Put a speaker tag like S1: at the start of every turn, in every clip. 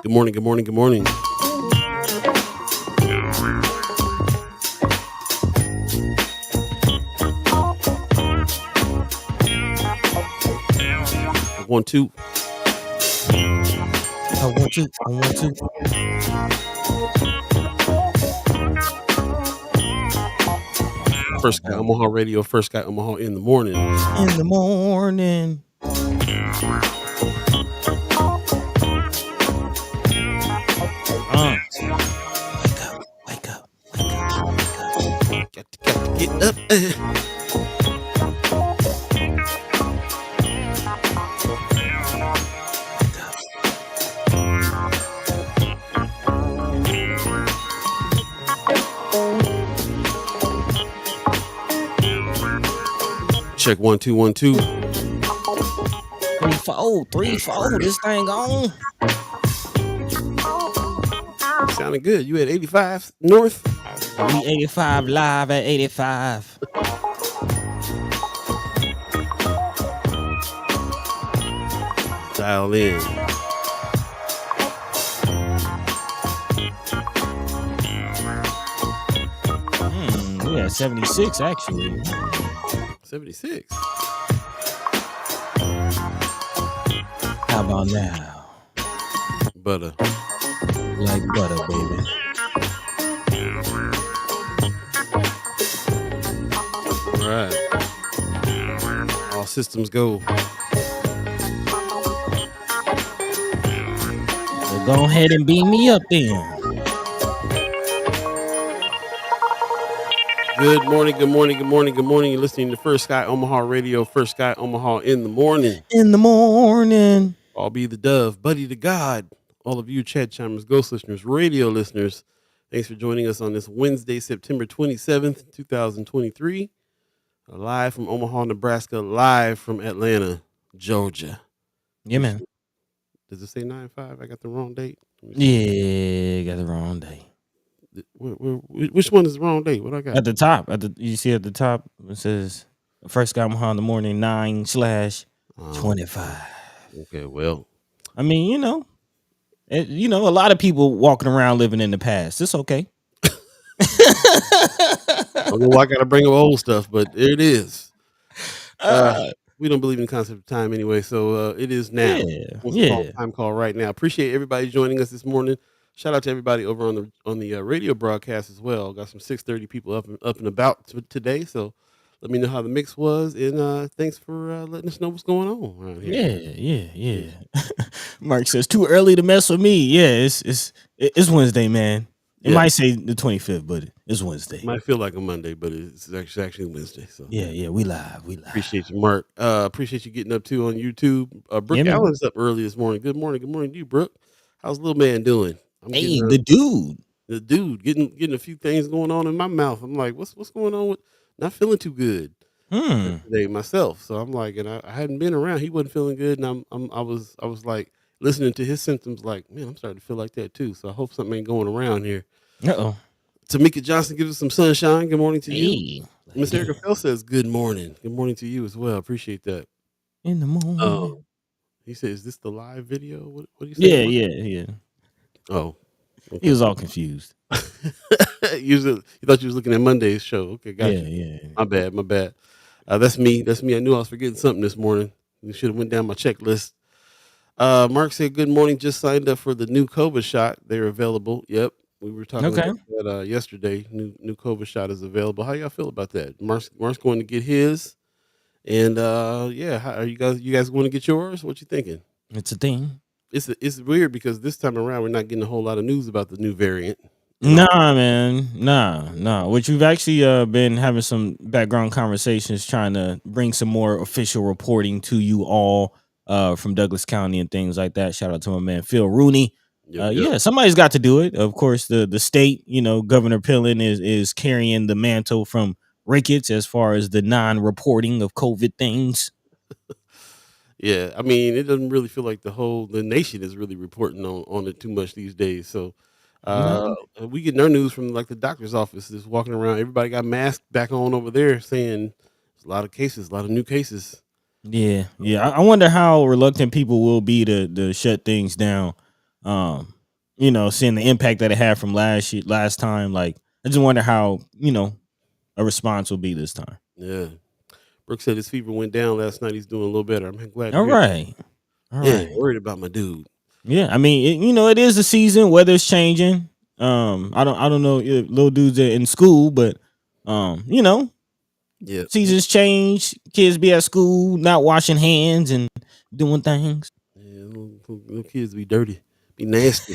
S1: Good morning, good morning, good morning. I want to. First Sky Omaha Radio, First Sky Omaha in the morning.
S2: Wake up.
S1: Got to get up. Check 1 2 1 2.
S2: 3 4. This thing on.
S1: Sounding good. You at 85 North?
S2: We 85 live at 85.
S1: Dial in.
S2: We at 76 actually.
S1: 76.
S2: How about now?
S1: Butter.
S2: Like butter, baby.
S1: All right. All systems go.
S2: So go ahead and beam me up then.
S1: Good morning, good morning, good morning, good morning. You're listening to First Sky Omaha Radio, First Sky Omaha in the morning. I'll be the dove, Buddi3 Da Gawd. All of you chat chimers, ghost listeners, radio listeners, thanks for joining us on this Wednesday, September 27th, 2023. Live from Omaha, Nebraska, live from Atlanta, Georgia.
S2: Yeah, man.
S1: Does it say 9-5? I got the wrong date?
S2: Yeah, got the wrong day.
S1: Which one is the wrong date? What I got?
S2: At the top, you see at the top, it says First Sky Omaha in the morning 9/25.
S1: Okay, well.
S2: I mean, a lot of people walking around living in the past. It's okay.
S1: I don't know why I got to bring up old stuff, but there it is. We don't believe in the concept of time anyway, so it is now.
S2: Yeah.
S1: Time call right now. Appreciate everybody joining us this morning. Shout out to everybody over on the radio broadcast as well. Got some 6:30 people up and about today, so let me know how the mix was, and thanks for letting us know what's going on around here.
S2: Yeah. Mark says too early to mess with me. Yeah, it's Wednesday, man. It might say the 25th, but it's Wednesday.
S1: It might feel like a Monday, but it's actually Wednesday. So
S2: yeah, we live.
S1: Appreciate you, Mark. Appreciate you getting up too on YouTube. Brooke Allen's up early this morning. Good morning to you, Brooke. How's little man doing?
S2: The dude
S1: getting a few things going on in my mouth. I'm like, what's going on with? Not feeling too good today myself. So I'm like, and I hadn't been around. He wasn't feeling good, and I was like listening to his symptoms. Like, man, I'm starting to feel like that too. So I hope something ain't going around here. Tamika Johnson gives us some sunshine. Good morning to you. Miss Erica Fell says good morning. Good morning to you as well. Appreciate that.
S2: In the morning.
S1: He said, "Is this the live video? What do you say?"
S2: Yeah.
S1: Oh, okay.
S2: He was all confused.
S1: You thought you was looking at Monday's show. Okay, gotcha.
S2: Yeah.
S1: My bad. That's me. I knew I was forgetting something this morning. You should have went down my checklist. Mark said, "Good morning. Just signed up for the new COVID shot. They're available." Yep, we were talking about that yesterday. New COVID shot is available. How y'all feel about that? Mark's going to get his, and how are you guys going to get yours? What you thinking?
S2: It's a thing.
S1: It's weird because this time around we're not getting a whole lot of news about the new variant.
S2: Nah, man. Nah. Which we've actually been having some background conversations trying to bring some more official reporting to you all from Douglas County and things like that. Shout out to my man Phil Rooney. Yeah, somebody's got to do it. Of course, the state, Governor Pillen is carrying the mantle from Ricketts as far as the non-reporting of COVID things.
S1: Yeah, I mean, it doesn't really feel like the nation is really reporting on it too much these days. So we get our news from like the doctor's office is walking around. Everybody got masks back on over there saying there's a lot of cases, a lot of new cases.
S2: Yeah. I wonder how reluctant people will be to shut things down. seeing the impact that it had from last time. Like, I just wonder how a response will be this time.
S1: Yeah. Brooke said his fever went down last night. He's doing a little better. I'm glad to
S2: All
S1: hear.
S2: right, all
S1: Yeah,
S2: right.
S1: worried about my dude.
S2: Yeah, I mean, it is the season. Weather's changing. I don't know if little dudes are in school, but
S1: Yeah,
S2: seasons change. Kids be at school, not washing hands and doing things.
S1: yeah, little kids be dirty, be nasty.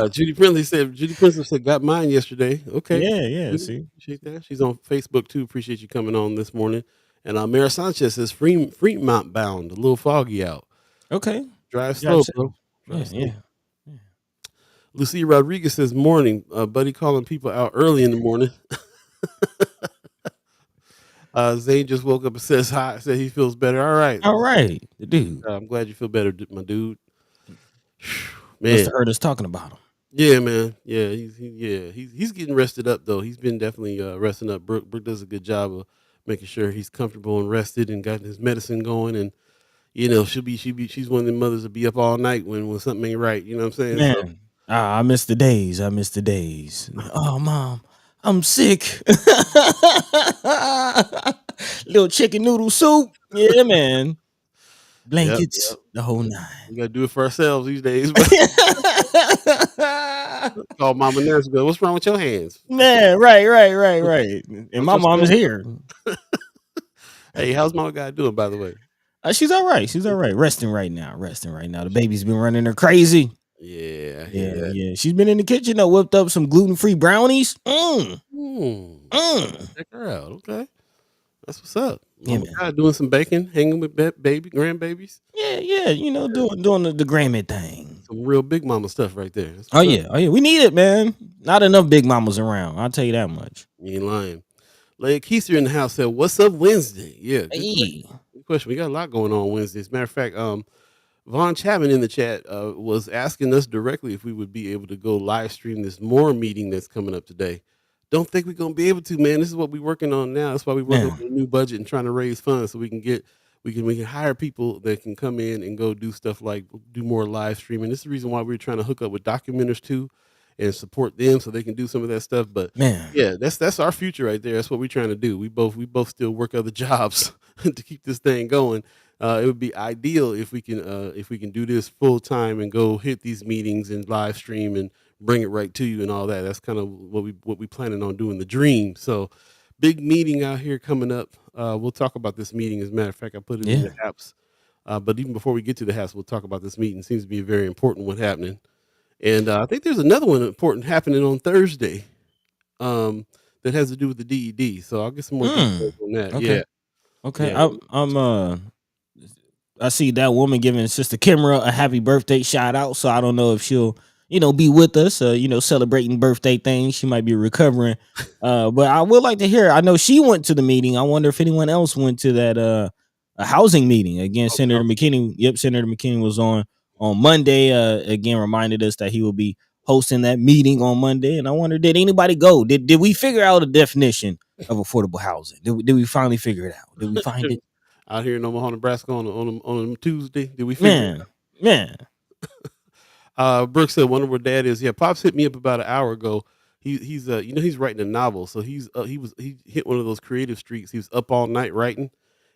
S1: Judy Princess said, got mine yesterday. Okay.
S2: Yeah, yeah.
S1: Judy,
S2: See,
S1: appreciate that. She's on Facebook too. Appreciate you coming on this morning. And Mara Sanchez says, Fremont bound, a little foggy out.
S2: okay.
S1: Drive
S2: Drive
S1: slow,
S2: safe.
S1: bro.
S2: Yeah,
S1: Drive slow.
S2: yeah.
S1: Lucia Rodriguez says, morning. Buddy calling people out early in the morning. Zane just woke up and says hi. Said he feels better. All right.
S2: All right, the dude
S1: I'm glad you feel better, my dude.
S2: must
S1: Man.
S2: have heard us talking about him.
S1: Yeah, man. Yeah, he's getting rested up though. He's been definitely resting up. Brooke does a good job of making sure he's comfortable and rested and got his medicine going. And she's one of the mothers that be up all night when something ain't right. You know what I'm saying? So
S2: Man, I miss the days. I miss the days. Oh, mom, I'm sick. Little chicken noodle soup. Yeah, man.
S1: yep,
S2: Blankets,
S1: yep.
S2: the whole nine.
S1: We gotta do it for ourselves these days. Call Mama Nurse. Go. What's wrong with your hands?
S2: Man, right. And
S1: What's
S2: my
S1: your
S2: mom is
S1: stomach?
S2: here.
S1: Hey, how's Mama guy doing? By the way.
S2: She's all right. She's all right. Resting right now. The baby's been running her crazy.
S1: Yeah, I hear
S2: Yeah,
S1: that.
S2: yeah. She's been in the kitchen. I whipped up some gluten-free brownies.
S1: Check her out. Okay, that's what's up.
S2: Yeah,
S1: Mama
S2: man.
S1: guy doing some baking, hanging with grandbabies.
S2: Yeah. Doing the Grammy thing.
S1: Some real big mama stuff right there. That's
S2: Oh
S1: what's up.
S2: yeah. We need it, man. Not enough big mamas around. I'll tell you that much.
S1: You ain't lying. Leia Keister in the house said, "What's up Wednesday?" Yeah, good question.
S2: Hey.
S1: Good question. We got a lot going on Wednesday. As a matter of fact, Vaughn Chapman in the chat was asking us directly if we would be able to go live stream this more meeting that's coming up today. Don't think we're gonna be able to, man. This is what we're working on now. That's why we're working
S2: Man.
S1: on a new budget and trying to raise funds so we can hire people that can come in and go do stuff like do more live streaming. This is the reason why we're trying to hook up with documenters too and support them so they can do some of that stuff. But
S2: Man.
S1: yeah, that's our future right there. That's what we're trying to do. We both still work other jobs to keep this thing going. It would be ideal if we can do this full time and go hit these meetings and live stream and bring it right to you and all that. That's kind of what we planning on doing. The dream. So big meeting out here coming up. We'll talk about this meeting. As a matter of fact, I put it in the apps. But even before we get to the house, we'll talk about this meeting. Seems to be a very important one happening. And I think there's another one important happening on Thursday that has to do with the DED. So I'll get some more details on that.
S2: Okay.
S1: Yeah.
S2: Okay.
S1: Yeah.
S2: I see that woman giving Sister Kimra a happy birthday shout out. So I don't know if she'll, be with us, celebrating birthday things. She might be recovering. But I would like to hear. I know she went to the meeting. I wonder if anyone else went to that a housing meeting. Again, Senator McKinney. Yep, Senator McKinney was on Monday. Again, reminded us that he will be hosting that meeting on Monday. And I wonder, did anybody go? Did we figure out a definition of affordable housing? Did we finally figure it out? Did we find it?
S1: Out here in Omaha, Nebraska on a Tuesday. Did we figure it out?
S2: Man.
S1: Brooke said, "Wonder where Dad is." Yeah, Pops hit me up about an hour ago. He's writing a novel, so he hit one of those creative streaks. He was up all night writing,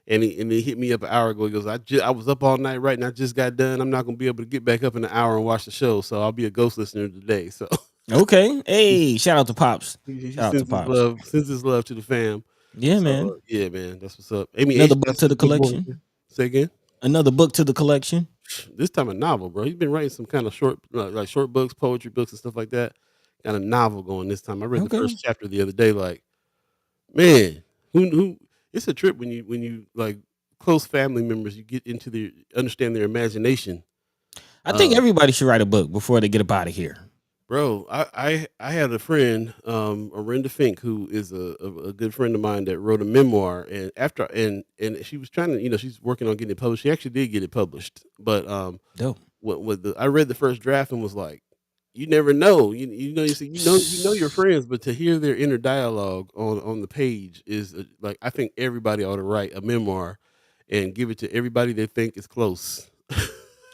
S1: and he hit me up an hour ago. He goes, I was up all night writing. I just got done. I'm not gonna be able to get back up in an hour and watch the show, so I'll be a ghost listener today. So
S2: okay, hey, shout out to Pops.
S1: he
S2: Shout out to Pops.
S1: sends his love to the fam.
S2: Yeah,
S1: So,
S2: man.
S1: Yeah, man. That's what's up. Amy,
S2: Another book to the collection.
S1: Say again.
S2: Another book to the collection.
S1: This time a novel, bro. He's been writing some kind of short books, poetry books, and stuff like that. Got a novel going this time. I read the first chapter the other day. Like, man, who? It's a trip when you like close family members. You get into understand their imagination.
S2: I think everybody should write a book before they get up out of here.
S1: Bro, I had a friend, Arinda Fink, who is a good friend of mine that wrote a memoir, and and she was trying to, she's working on getting it published. She actually did get it published, but
S2: dope.
S1: I read the first draft and was like, you never know, you know your friends, but to hear their inner dialogue on the page is like, I think everybody ought to write a memoir and give it to everybody they think is close.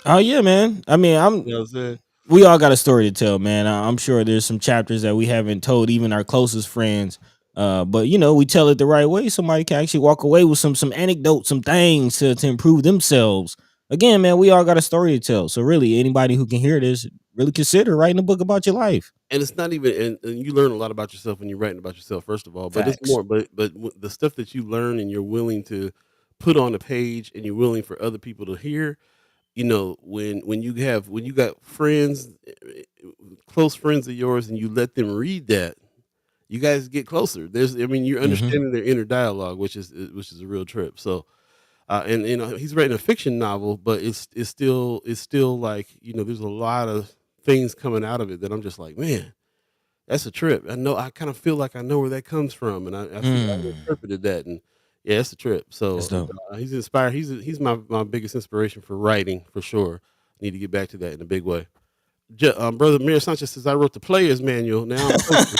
S2: Oh yeah, man. I mean,
S1: You know what I'm saying?
S2: we all got a story to tell, man. I'm sure there's some chapters that we haven't told even our closest friends. But we tell it the right way. Somebody can actually walk away with some anecdotes, some things to improve themselves. Again, man, we all got a story to tell. So really, anybody who can hear this, really consider writing a book about your life.
S1: And it's not even, and you learn a lot about yourself when you're writing about yourself, first of all. But it's
S2: Facts.
S1: more, the stuff that you learn and you're willing to put on a page, and you're willing for other people to hear. When you got friends, close friends of yours, and you let them read that, you guys get closer. You're
S2: Mm-hmm.
S1: understanding their inner dialogue, which is a real trip. So, and he's writing a fiction novel, but it's still like, there's a lot of things coming out of it that I'm just like, man, that's a trip. I kind of feel like I know where that comes from, and I see how he
S2: Mm.
S1: interpreted that, and yeah, it's a trip.
S2: That's
S1: So
S2: dope.
S1: he's inspired. He's my biggest inspiration for writing for sure. Need to get back to that in a big way. Brother Mir Sanchez says I wrote the player's manual. Now I'm focused.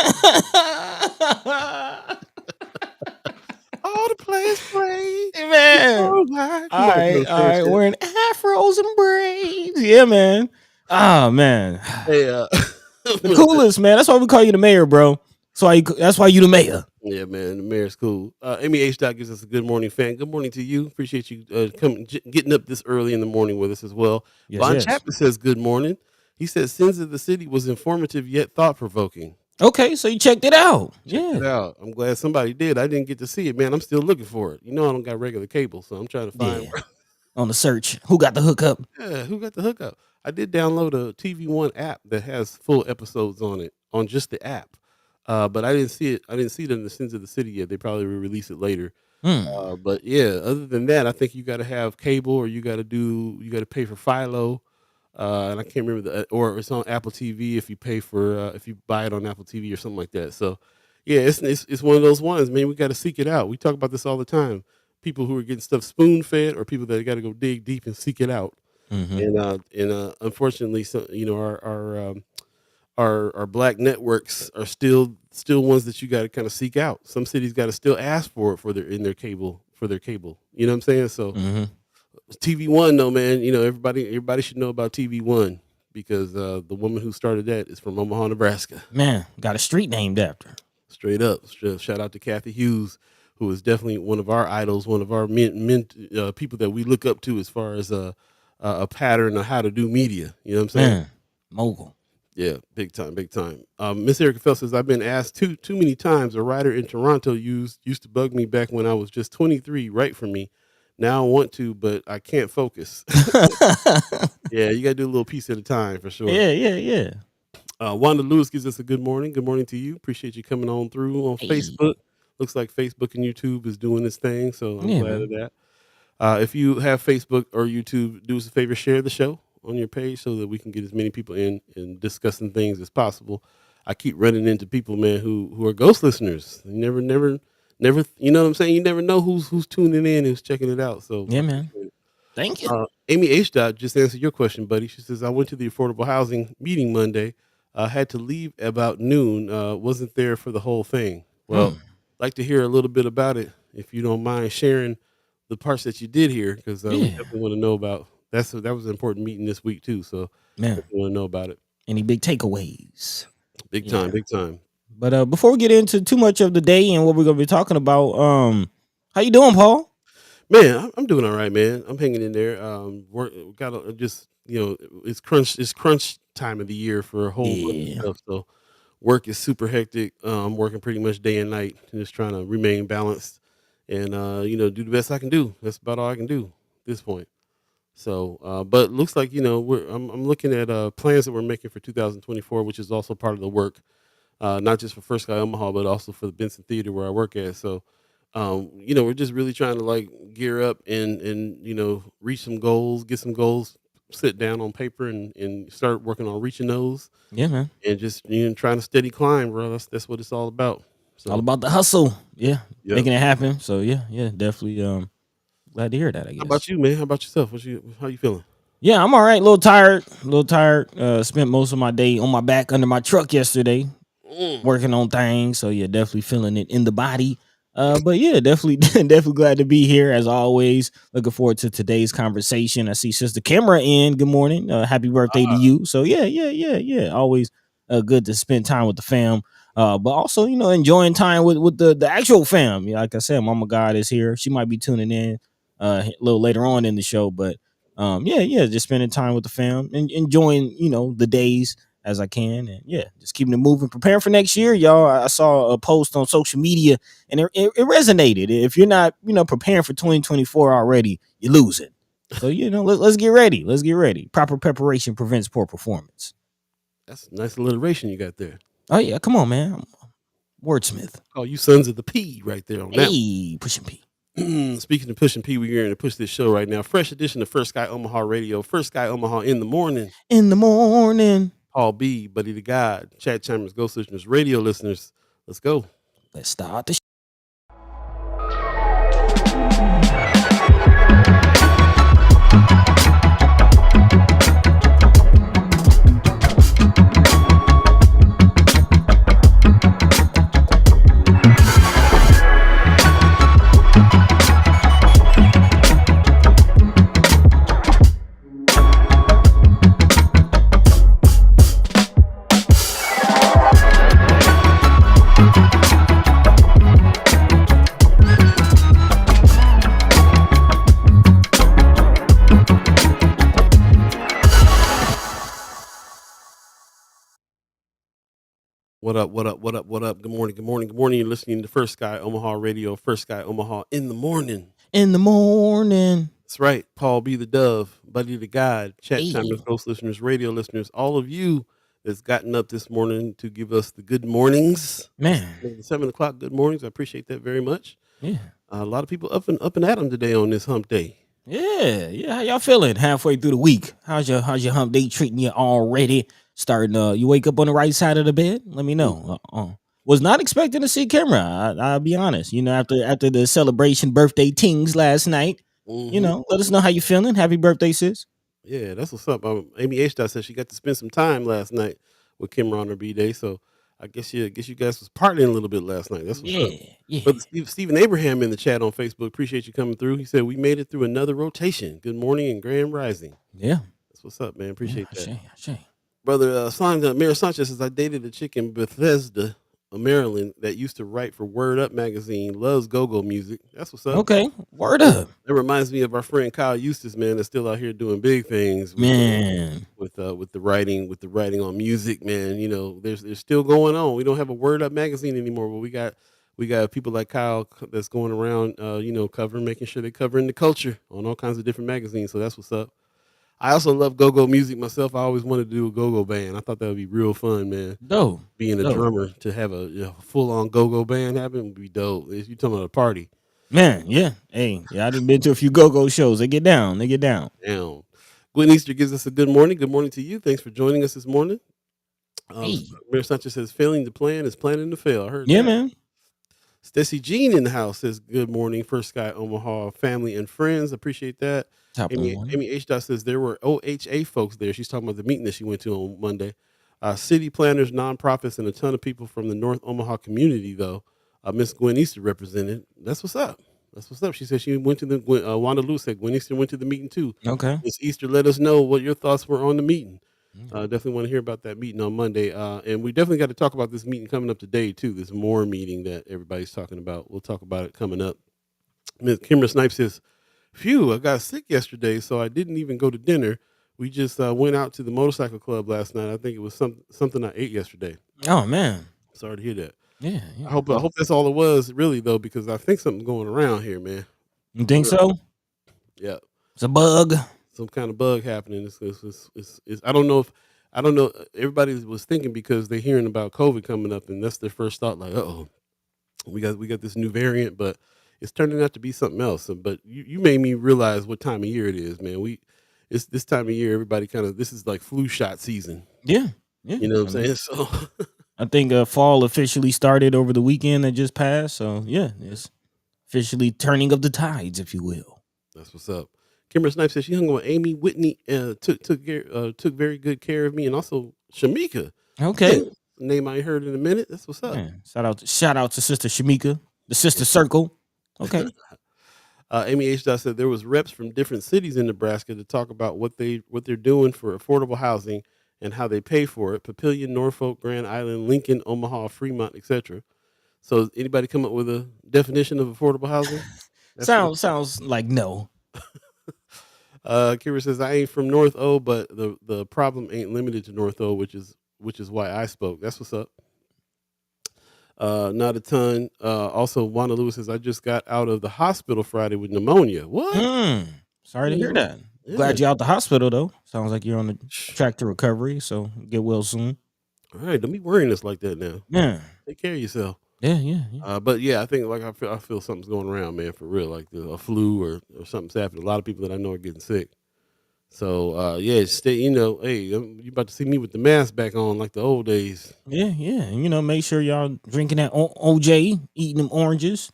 S1: All the players play. It's
S2: Man.
S1: all right.
S2: All
S1: Come on,
S2: right,
S1: Bill
S2: all right.
S1: Sanchez.
S2: Wearing afros and braids. Yeah, man. Oh man.
S1: Hey,
S2: The coolest, man. That's why we call you the mayor, bro. That's why you the mayor.
S1: yeah, man, the mayor's cool. Amy H. Dot gives us a good morning fan. Good morning to you. Appreciate you getting up this early in the morning with us as well.
S2: Yes,
S1: Von
S2: yes.
S1: Chapman says good morning. He says Sins of the City was informative yet thought provoking.
S2: Okay, so you checked it out.
S1: Checked
S2: Yeah.
S1: it out. I'm glad somebody did. I didn't get to see it, man. I'm still looking for it. I don't got regular cable, so I'm trying to find
S2: Yeah. On the search. Who got the hookup?
S1: yeah, who got the hookup. I did download a TV One app that has full episodes on it, on just the app. But I didn't see it. I didn't see it in the Sins of the City yet. They probably will release it later.
S2: Hmm.
S1: But yeah, other than that, I think you got to have cable, or you got to pay for Philo. And I can't remember or it's on Apple TV if you pay for if you buy it on Apple TV or something like that. So yeah, it's one of those ones, man. We got to seek it out. We talk about this all the time. People who are getting stuff spoon fed, or people that got to go dig deep and seek it out.
S2: Mm-hmm.
S1: And unfortunately, so our black networks are still ones that you got to kind of seek out. Some cities got to still ask for it for their cable. You know what I'm saying? So
S2: Mm-hmm.
S1: TV One, though, man. Everybody should know about TV One, because the woman who started that is from Omaha, Nebraska.
S2: Man, got a street named after.
S1: Straight up, shout out to Kathy Hughes, who is definitely one of our idols, one of our people that we look up to as far as a pattern of how to do media. You know what I'm saying?
S2: Man, mogul.
S1: Yeah, big time, big time. Miss Erica Fell says I've been asked too many times. A writer in Toronto used to bug me back when I was just 23. Write for me. Now I want to, but I can't focus. Yeah, you gotta do a little piece at a time for sure.
S2: Yeah, yeah, yeah.
S1: Wanda Lewis gives us a good morning. Good morning to you. Appreciate you coming on through on
S2: Hey.
S1: Facebook. Looks like Facebook and YouTube is doing this thing, so I'm
S2: Yeah,
S1: glad of
S2: man.
S1: that. If you have Facebook or YouTube, do us a favor, share the show on your page so that we can get as many people in and discussing things as possible. I keep running into people, man, who are ghost listeners. You never. You know what I'm saying? You never know who's tuning in, who's checking it out. So I
S2: Yeah, man.
S1: appreciate it.
S2: Thank you.
S1: Amy H. Dot just answered your question, buddy. She says I went to the affordable housing meeting Monday. Had to leave about noon. Wasn't there for the whole thing. Well,
S2: Hmm.
S1: like to hear a little bit about it, if you don't mind sharing the parts that you did hear, because we
S2: Yeah.
S1: definitely want to know about. That was an important meeting this week too. So
S2: Man.
S1: definitely want to know about it.
S2: Any big takeaways?
S1: Big time,
S2: Yeah.
S1: big time.
S2: But before we get into too much of the day and what we're gonna be talking about, how you doing, Paul?
S1: Man, I'm doing all right, man. I'm hanging in there. Work got just it's crunch time of the year for a whole bunch of
S2: Yeah.
S1: stuff. So work is super hectic. I'm working pretty much day and night, and just trying to remain balanced and do the best I can do. That's about all I can do at this point. So, but it looks like I'm looking at plans that we're making for 2024, which is also part of the work, not just for First Sky Omaha, but also for the Benson Theater where I work at. So, we're just really trying to like gear up and reach some goals, get some goals, sit down on paper and start working on reaching those,
S2: Yeah, man.
S1: and just trying to steady climb, bro. That's what it's all about.
S2: All
S1: So,
S2: about the hustle. Yeah.
S1: yeah.
S2: Making it happen. So yeah, definitely glad to hear that, I
S1: How
S2: guess.
S1: about you, man? How about yourself? How you feeling?
S2: Yeah, I'm all right. A little tired. A little tired. Spent most of my day on my back under my truck yesterday,
S1: Mm.
S2: working on things. So yeah, definitely feeling it in the body. But yeah, definitely, definitely glad to be here as always. Looking forward to today's conversation. I see Sister Camera in. Good morning. Happy birthday to you. So yeah. Always good to spend time with the fam. But also, enjoying time with the actual fam. Like I said, Mama God is here. She might be tuning in a little later on in the show. But yeah, just spending time with the fam and enjoying, the days as I can. And yeah, just keeping it moving. Preparing for next year, y'all. I saw a post on social media and it resonated. If you're not, preparing for 2024 already, you're losing. So let's get ready. Let's get ready. Proper preparation prevents poor performance.
S1: That's a nice alliteration you got there.
S2: Oh yeah, come on, man. Wordsmith.
S1: Call you sons of the P right there on that.
S2: Hey, pushing P.
S1: Speaking of pushing P, we're going to push this show right now. Fresh edition of First Sky Omaha Radio. First Sky Omaha in the morning.
S2: In the morning.
S1: Paul Beeee, Buddi3 Da Gawd, chat chimers, ghost listeners, radio listeners. Let's go.
S2: Let's start the show.
S1: What up, what up, what up, what up? Good morning, good morning, good morning. You're listening to First Sky Omaha Radio, First Sky Omaha in the morning.
S2: In the morning.
S1: That's right. Paul B. the Dove, Buddi3 Da Gawd, chat
S2: Hey.
S1: chimers, ghost listeners, radio listeners, all of you that's gotten up this morning to give us the good mornings.
S2: Man.
S1: The 7 o'clock good mornings. I appreciate that very much.
S2: Yeah.
S1: A lot of people up and at 'em today on this hump day.
S2: Yeah. How y'all feeling halfway through the week? How's your hump day treating you already? Starting you wake up on the right side of the bed? Let me know. Was not expecting to see Camera. I'll be honest. After the celebration birthday tings last night, let us know how you feeling. Happy birthday, sis.
S1: Yeah, that's what's up. Amy H. said she got to spend some time last night with Kimra on her B-Day, so I guess you guys was partying a little bit last night. That's what's up.
S2: Yeah.
S1: But Stephen Abraham in the chat on Facebook, appreciate you coming through. He said we made it through another rotation. Good morning and grand rising.
S2: Yeah.
S1: That's what's up, man. Appreciate that.
S2: Shame.
S1: Brother Mayor Sanchez says I dated a chick in Bethesda, Maryland, that used to write for Word Up magazine, loves go-go music. That's what's up.
S2: Okay, word up.
S1: It reminds me of our friend Kyle Eustace, man, that's still out here doing big things.
S2: Man.
S1: With the writing on music, man. There's still going on. We don't have a Word Up magazine anymore, but we got people like Kyle that's going around, making sure they're covering the culture on all kinds of different magazines. So that's what's up. I also love go-go music myself. I always wanted to do a go-go band. I thought that would be real fun, man.
S2: Dope.
S1: Being a drummer, to have a full-on go-go band happen would be dope. You talking about a party.
S2: Man, yeah. Hey, yeah, I done been to a few go-go shows. They get down.
S1: Damn. Gwen Easter gives us a good morning. Good morning to you. Thanks for joining us this morning. Mayor Sanchez says, failing to plan is planning to fail. I heard that.
S2: Man.
S1: Stacey Jean in the house says, good morning, First Sky Omaha family and friends. Appreciate that. Amy H. says there were OHA folks there. She's talking about the meeting that she went to on Monday. City planners, nonprofits, and a ton of people from the North Omaha community, though. Miss Gwen Easter represented. That's what's up. She said she went to the Wanda Lewis said Gwen Easter went to the meeting too.
S2: Okay.
S1: Miss Easter, let us know what your thoughts were on the meeting. Definitely want to hear about that meeting on Monday. And we definitely got to talk about this meeting coming up today too. This more meeting that everybody's talking about. We'll talk about it coming up. Ms. Kimber Snipes says, phew, I got sick yesterday, so I didn't even go to dinner. We just went out to the motorcycle club last night. I think it was something I ate yesterday.
S2: Oh man,
S1: sorry to hear that.
S2: Yeah.
S1: I hope that's all it was, really, though, because I think something's going around here, man.
S2: You think so?
S1: Yeah,
S2: it's a bug.
S1: Some kind of bug happening. I don't know. Everybody was thinking because they're hearing about COVID coming up, and that's their first thought. Like, we got this new variant, but it's turning out to be something else. But you made me realize what time of year it is, man. It's this time of year. Everybody this is like flu shot season.
S2: Yeah.
S1: You know what I'm saying? So
S2: I think fall officially started over the weekend that just passed. So yeah, it's officially turning of the tides, if you will.
S1: That's what's up. Kimber Snipes says she hung with Amy Whitney, took very good care of me, and also Shamika.
S2: Okay,
S1: name I ain't heard in a minute. That's what's up.
S2: Man, shout out to Sister Shamika. The sister circle. Okay.
S1: Amy H. Dot said there was reps from different cities in Nebraska to talk about what they're doing for affordable housing and how they pay for it. Papillion, Norfolk, Grand Island, Lincoln, Omaha, Fremont, etc. So anybody come up with a definition of affordable housing? That's what.
S2: Sounds like no.
S1: Kira says I ain't from North O, but the problem ain't limited to North O, which is why I spoke. That's what's up. Not a ton. Also, Wanda Lewis says I just got out of the hospital Friday with pneumonia. What?
S2: Mm, sorry to hear that.
S1: Yeah.
S2: Glad you're out the hospital though. Sounds like you're on the track to recovery. So get well soon.
S1: All right, don't be worrying us like that now.
S2: Yeah.
S1: Take care of yourself.
S2: Yeah. Yeah. Yeah.
S1: But yeah, I think like I feel something's going around, man, for real. Like a flu or something's happening. A lot of people that I know are getting sick. So yeah, stay. Hey, you about to see me with the mask back on like the old days.
S2: Yeah. Yeah. And make sure y'all drinking that OJ, eating them oranges.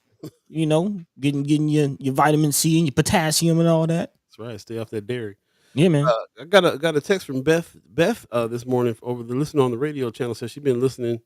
S2: Getting your vitamin C and your potassium and all that.
S1: That's right. Stay off that dairy.
S2: Yeah, man.
S1: I got a text from Beth this morning over the Listen on the Radio channel. Says she's been listening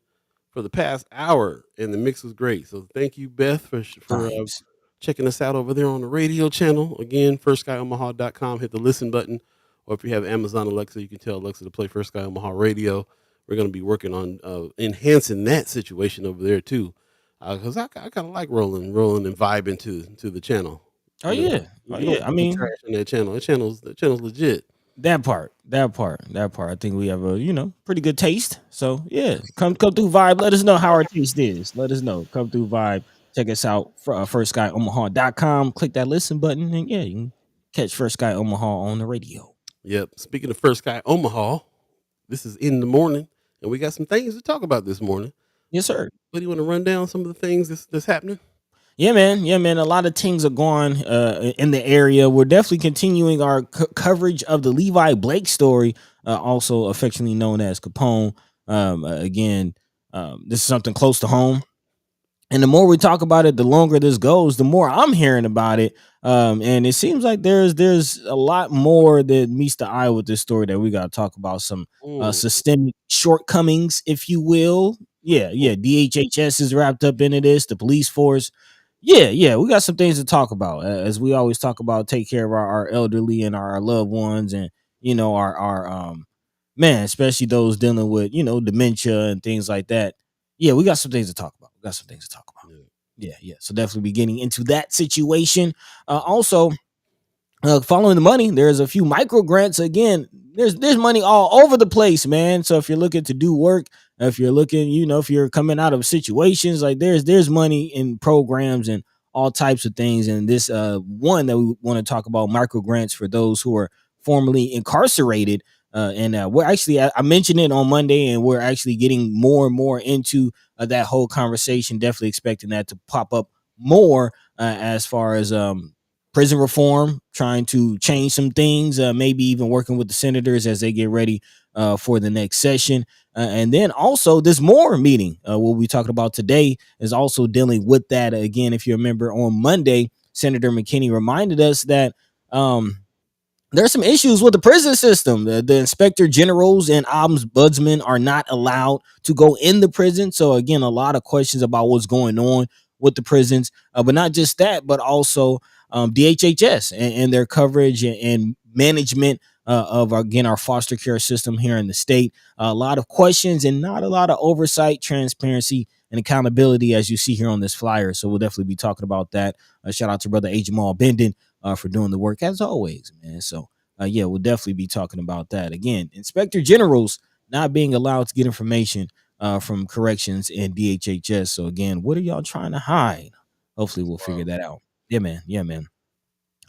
S1: for the past hour, and the mix was great. So thank you, Beth, for
S2: Thanks.
S1: checking us out over there on the radio channel. Again, firstskyOmaha.com. Hit the listen button, or if you have Amazon Alexa, you can tell Alexa to play First Sky Omaha Radio. We're going to be working on enhancing that situation over there too, because I kind of like rolling and vibing to the channel.
S2: Oh yeah. Oh
S1: You don't
S2: yeah. I
S1: want no
S2: mean,
S1: trash on that channel. That channel's legit.
S2: that part. I think we have a pretty good taste. So yeah, come through vibe. Let us know how our taste is. Let us know. Come through vibe. Check us out for firstskyOmaha.com. Click that listen button, and yeah, you can catch First Sky Omaha on the radio.
S1: Yep. Speaking of First Sky Omaha, this is in the morning, and we got some things to talk about this morning.
S2: Yes, sir.
S1: What do you want to run down some of the things that's happening?
S2: Yeah, man. Yeah, man. A lot of things are going in the area. We're definitely continuing our coverage of the Levi Blake story, also affectionately known as Capone. Again, this is something close to home. And the more we talk about it, the longer this goes, the more I'm hearing about it. And it seems like there's a lot more that meets the eye with this story that we got to talk about. Some
S1: Mm,
S2: systemic shortcomings, if you will. Yeah, yeah. DHHS is wrapped up into this. The police force. Yeah, yeah. We got some things to talk about. As we always talk about, take care of our elderly and our loved ones, and our man, especially those dealing with dementia and things like that. Yeah, we got some things to talk about. We got some things to talk about.
S1: yeah.
S2: Yeah, yeah. So definitely be getting into that situation. Also, following the money, there's a few micro grants. Again, there's money all over the place, man. So if you're looking to do work, if you're looking, if you're coming out of situations like there's money in programs and all types of things. And this one that we want to talk about, micro grants for those who are formerly incarcerated. And we're actually, I mentioned it on Monday, and we're actually getting more and more into that whole conversation. Definitely expecting that to pop up more as far as prison reform, trying to change some things, maybe even working with the senators as they get ready for the next session. And then also this more meeting, what we talking about today is also dealing with that. Again, if you remember on Monday, Senator McKinney reminded us that there's some issues with the prison system. The inspector generals and ombudsmen are not allowed to go in the prison. So again, a lot of questions about what's going on with the prisons, but not just that, but also DHHS and their coverage and management of our foster care system here in the state. A lot of questions and not a lot of oversight, transparency, and accountability, as you see here on this flyer. So we'll definitely be talking about that. Shout out to brother A. Jamal Benden for doing the work as always, man. So yeah, we'll definitely be talking about that. Again, inspector generals not being allowed to get information from corrections and DHHS. So again, what are y'all trying to hide? Hopefully we'll figure
S1: Wow.
S2: that out. Yeah, man. Yeah, man.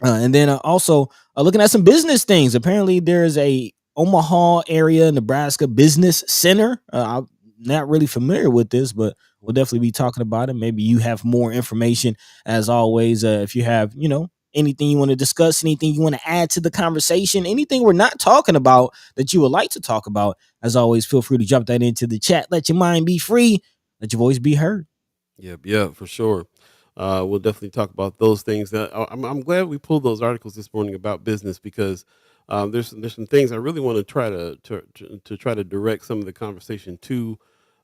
S2: And then also looking at some business things. Apparently, there's a Omaha area, Nebraska business center. I'm not really familiar with this, but we'll definitely be talking about it. Maybe you have more information. As always, if you have, anything you want to discuss, anything you want to add to the conversation, anything we're not talking about that you would like to talk about, as always, feel free to drop that into the chat. Let your mind be free. Let your voice be heard.
S1: Yeah, for sure. We'll definitely talk about those things. I'm glad we pulled those articles this morning about business because there's some things I really want to try to try to direct some of the conversation to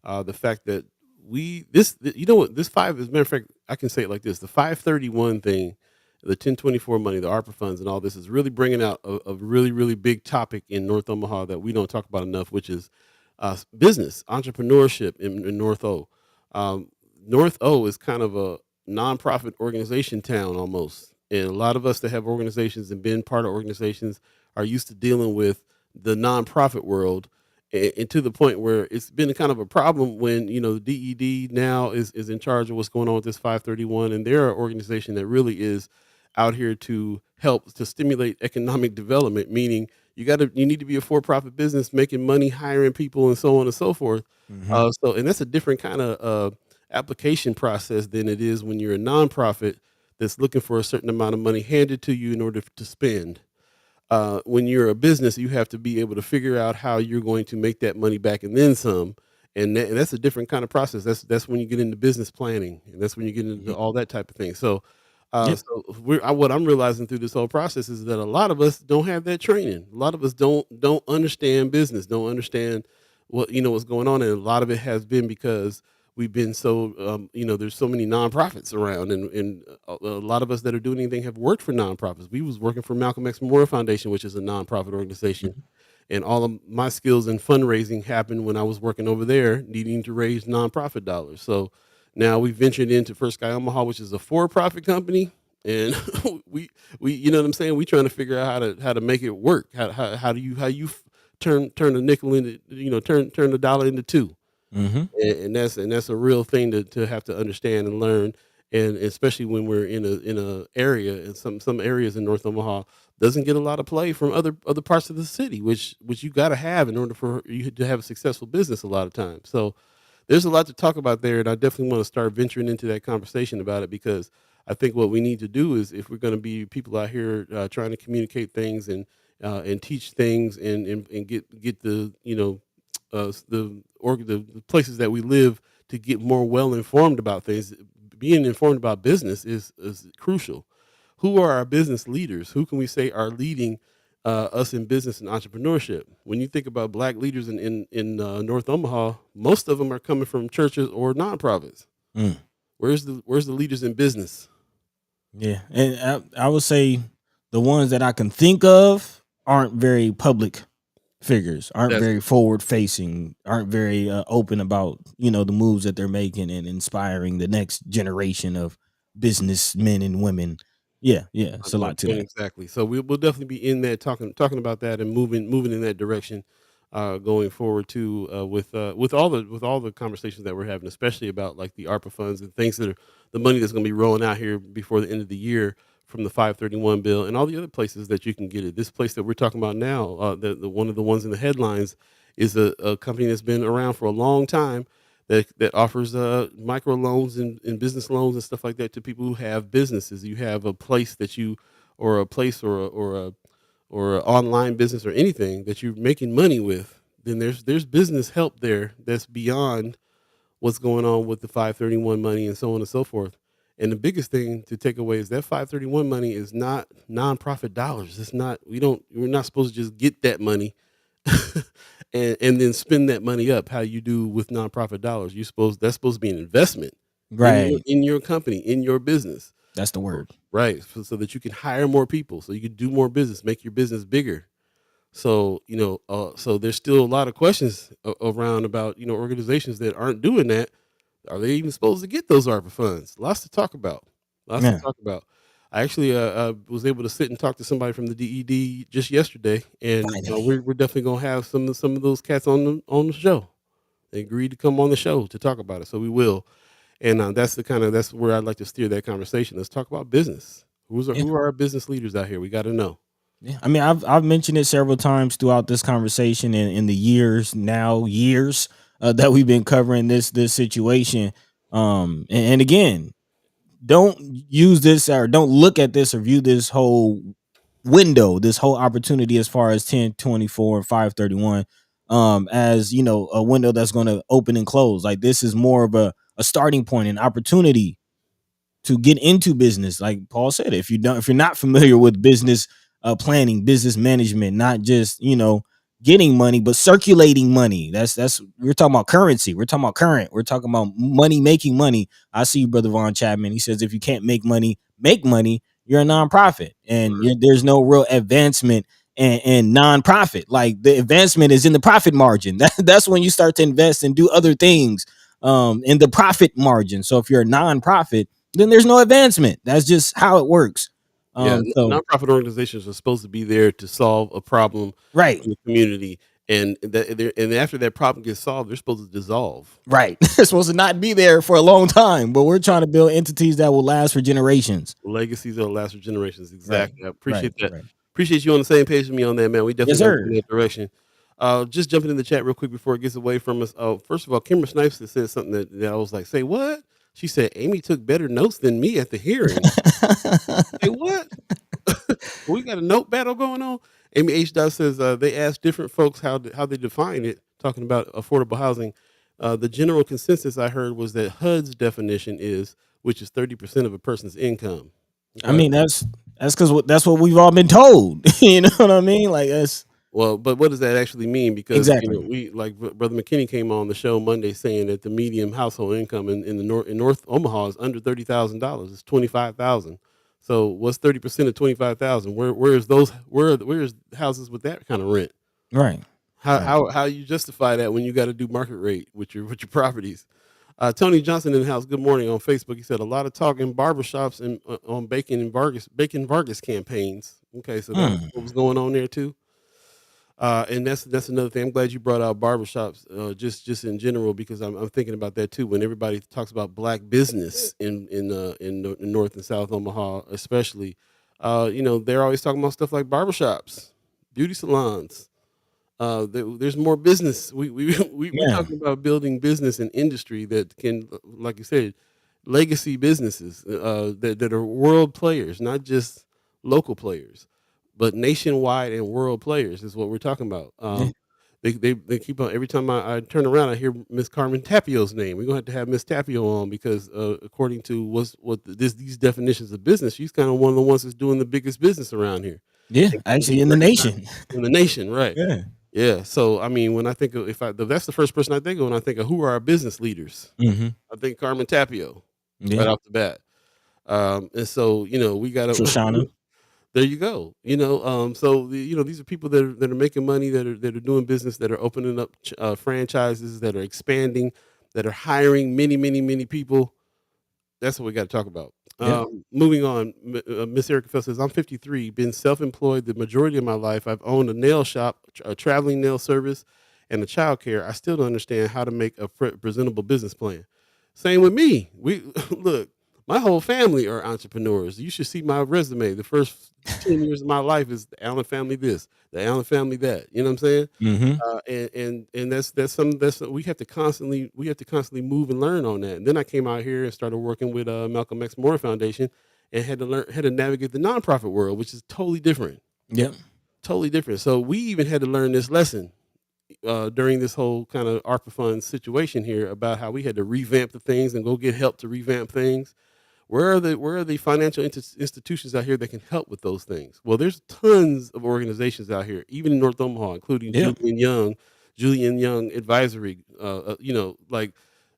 S1: the fact that you know what, this five, as a matter of fact, I can say it like this: the 531 thing, the 1024 money, the ARPA funds, and all this is really bringing out a really really big topic in North Omaha that we don't talk about enough, which is business entrepreneurship in North O. Um, North O is kind of a nonprofit organization town almost, and a lot of us that have organizations and been part of organizations are used to dealing with the nonprofit world, and to the point where it's been kind of a problem when the DED now is in charge of what's going on with this 531, and they're an organization that really is out here to help to stimulate economic development, meaning you need to be a for-profit business making money, hiring people, and so on and so forth.
S2: Hmm.
S1: And that's a different kind of application process than it is when you're a nonprofit that's looking for a certain amount of money handed to you in order to spend. When you're a business, you have to be able to figure out how you're going to make that money back and then some. And that's a different kind of process. That's when you get into business planning, and that's when you get into all that type of thing. So,
S2: Yeah.
S1: what I'm realizing through this whole process is that a lot of us don't have that training. A lot of us don't understand business, don't understand what's going on, and a lot of it has been because we've been so there's so many nonprofits around, and a lot of us that are doing anything have worked for nonprofits. We was working for Malcolm X Memorial Foundation, which is a nonprofit organization,
S2: Mhm.
S1: and all of my skills in fundraising happened when I was working over there, needing to raise nonprofit dollars. So now we ventured into First Sky Omaha, which is a for-profit company, and we you know what I'm saying. We trying to figure out how to make it work. How do you turn a nickel into turn a dollar into two,
S2: Hmm.
S1: and that's a real thing to have to understand and learn, and especially when we're in a area, and some areas in North Omaha doesn't get a lot of play from other parts of the city, which you got to have in order for you to have a successful business a lot of times. So there's a lot to talk about there, and I definitely want to start venturing into that conversation about it, because I think what we need to do is, if we're going to be people out here trying to communicate things and teach things, and get the places that we live to get more well informed about things. Being informed about business is crucial. Who are our business leaders? Who can we say are leading us in business and entrepreneurship? When you think about black leaders in North Omaha, most of them are coming from churches or nonprofits.
S2: Mm.
S1: Where's the leaders in business?
S2: Yeah, and I would say the ones that I can think of aren't very public figures, aren't
S1: That's
S2: very forward facing, aren't very open about the moves that they're making and inspiring the next generation of businessmen and women. Yeah, yeah, it's a
S1: my
S2: lot to
S1: point
S2: that.
S1: exactly. So we'll definitely be in that talking about that and moving in that direction, going forward too, with all the conversations that we're having, especially about like the ARPA funds and things that are the money that's going to be rolling out here before the end of the year from the 531 bill and all the other places that you can get it. This place that we're talking about now, the one of the ones in the headlines, is a company that's been around for a long time, that offers micro loans and business loans and stuff like that to people who have businesses. You have a place that you, or a place, or a online business or anything that you're making money with. Then there's business help there that's beyond what's going on with the 531 money and so on and so forth. And the biggest thing to take away is that 531 money is not nonprofit dollars. It's not, we're not supposed to just get that money and then spend that money up how you do with nonprofit dollars. That's supposed to be an investment
S2: Right,
S1: in your company, in your business.
S2: that's the word.
S1: Right. So that you can hire more people, so you can do more business, make your business bigger. So, so there's still a lot of questions around about, organizations that aren't doing that. Are they even supposed to get those ARPA funds? Lots to talk about. Lots to
S2: Yeah,
S1: talk about. I actually was able to sit and talk to somebody from the DED just yesterday, and
S2: finally.
S1: we're definitely gonna have some of those cats on the show. They agreed to come on the show to talk about it, so we will. And that's where I'd like to steer that conversation. Let's talk about business.
S2: Yeah.
S1: Who are our business leaders out here? We got to know.
S2: Yeah, I mean, I've mentioned it several times throughout this conversation and in the years that we've been covering this situation. And again, don't use this or don't look at this or view this whole window, this whole opportunity as far as 1024 and 531 as a window that's going to open and close. Like this is more of a starting point, an opportunity to get into business. Like Paul said, if you're not familiar with business planning, business management, not just getting money, but circulating money. That's we're talking about currency. We're talking about current. We're talking about money, making money. I see you, Brother Von Chapman. He says if you can't make money, you're a nonprofit, and there's no real advancement and nonprofit. Like the advancement is in the profit margin. That's when you start to invest and do other things in the profit margin. So if you're a nonprofit, then there's no advancement. That's just how it works.
S1: Yeah,
S2: So
S1: nonprofit organizations are supposed to be there to solve a problem
S2: right,
S1: in the community, and and after that problem gets solved, they're supposed to dissolve.
S2: right. They're supposed to not be there for a long time, but we're trying to build entities that will last for generations.
S1: Legacies that will last for generations.
S2: Right,
S1: Exactly. I
S2: right,
S1: appreciate that.
S2: right.
S1: Appreciate you on the same page with me on that, man. We
S2: Yes,
S1: definitely got to go
S2: sir.
S1: in that direction. Just jumping in the chat real quick before it gets away from us. First of all, Kimber Snipes has said something that I was like, say what? She said Amy took better notes than me at the hearing. Say what? We got a note battle going on. Amy H. Dot says they asked different folks how they define it, talking about affordable housing. The general consensus I heard was that HUD's definition is, which is 30% of a person's income.
S2: I
S1: Okay.
S2: mean, that's because that's what we've all been told. You know what I mean? Like that's
S1: Well, but what does that actually mean? Because
S2: exactly
S1: we like Brother McKinney came on the show Monday saying that the median household income in the North Omaha is under $30,000. It's 25,000. So what's 30% of 25,000? Where's houses with that kind of rent?
S2: right.
S1: How
S2: Right.
S1: how you justify that when you got to do market rate with your properties? Tony Johnson in the house. Good morning on Facebook. He said a lot of talk in barbershops and on Bacon Vargas campaigns. Okay, so that was
S2: Hmm.
S1: what was going on there too. And that's another thing. I'm glad you brought out barbershops, just in general, because I'm thinking about that too. When everybody talks about black business in North and South Omaha, especially, they're always talking about stuff like barbershops, beauty salons. There's more business. We're
S2: Yeah.
S1: talking about building business and industry that can, like you said, legacy businesses that are world players, not just local players, but nationwide and world players is what we're talking about.
S2: Yeah.
S1: They keep on every time I turn around, I hear Miss Carmen Tapio's name. We're gonna have Miss Tapio on because according to these definitions of business, she's kind of one of the ones that's doing the biggest business around here
S2: Yeah.
S1: and kind of
S2: Actually,
S1: being
S2: in the
S1: recognized
S2: nation.
S1: in the nation, right?
S2: Yeah.
S1: Yeah. So I mean, when I think of that's the first person I think of when I think of who are our business leaders.
S2: Mm-hmm.
S1: I think Carmen Tapio
S2: Yeah.
S1: right off the bat. And so we got to.
S2: Shoshana.
S1: There you go. These are people that are making money, that are doing business, that are opening up franchises, that are expanding, that are hiring many people. That's what we got to talk about.
S2: Yeah.
S1: Moving on, Miss Erica Fell says, I'm 53, been self-employed the majority of my life. I've owned a nail shop, a traveling nail service, and a child care. I still don't understand how to make a presentable business plan. Same with me. We look, my whole family are entrepreneurs. You should see my resume. The first 10 years of my life is the Allen family this, the Allen family that. You know what I'm saying?
S2: Mm-hmm.
S1: And that's we have to constantly move and learn on that. And then I came out here and started working with Malcolm X Moore Foundation and had to navigate the nonprofit world, which is
S2: Yep.
S1: totally different. So we even had to learn this lesson during this whole kind of ARPA fund situation here about how we had to revamp the things and go get help to revamp things. Where are the financial institutions out here that can help with those things? Well, there's tons of organizations out here, even in North Omaha, including
S2: Yeah.
S1: Julian Young Advisory. Like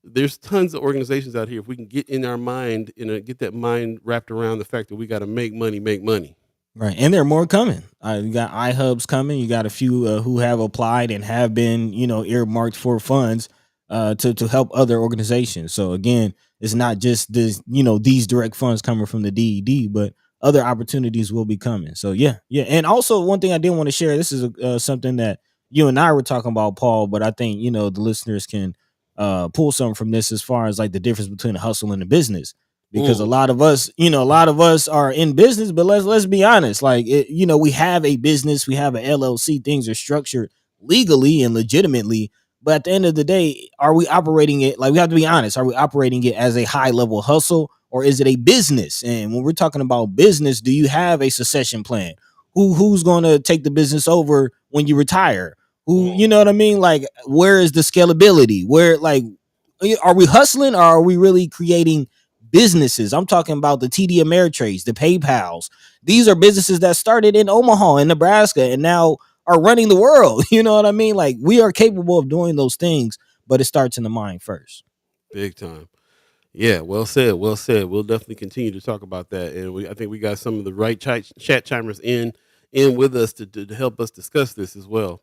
S1: there's tons of organizations out here. If we can get in our mind, get that mind wrapped around the fact that we got to make money.
S2: Right. And there are more coming. You got iHubs coming. You got a few who have applied and have been, earmarked for funds to help other organizations. So again, it's not just these direct funds coming from the DED, but other opportunities will be coming. So yeah. And also one thing I did want to share. This is something that you and I were talking about, Paul, but I think the listeners can pull something from this as far as like the difference between a hustle and a business. Because a lot of us are in business, but let's be honest. Like we have a business, we have an LLC. Things are structured legally and legitimately, but at the end of the day, are we operating it? Like we have to be honest. Are we operating it as a high level hustle, or is it a business? And when we're talking about business, do you have a succession plan? Who's going to take the business over when you retire? You know what I mean? Like where is the scalability? Where like are we hustling, or are we really creating businesses? I'm talking about the TD Ameritrades, the PayPals. These are businesses that started in Omaha, in Nebraska, and now are running the world. You know what I mean? Like we are capable of doing those things, but it starts in the mind first.
S1: Big time. Yeah, well said. Well said. We'll definitely continue to talk about that, and I think we got some of the right chat chimers in with us to help us discuss this as well.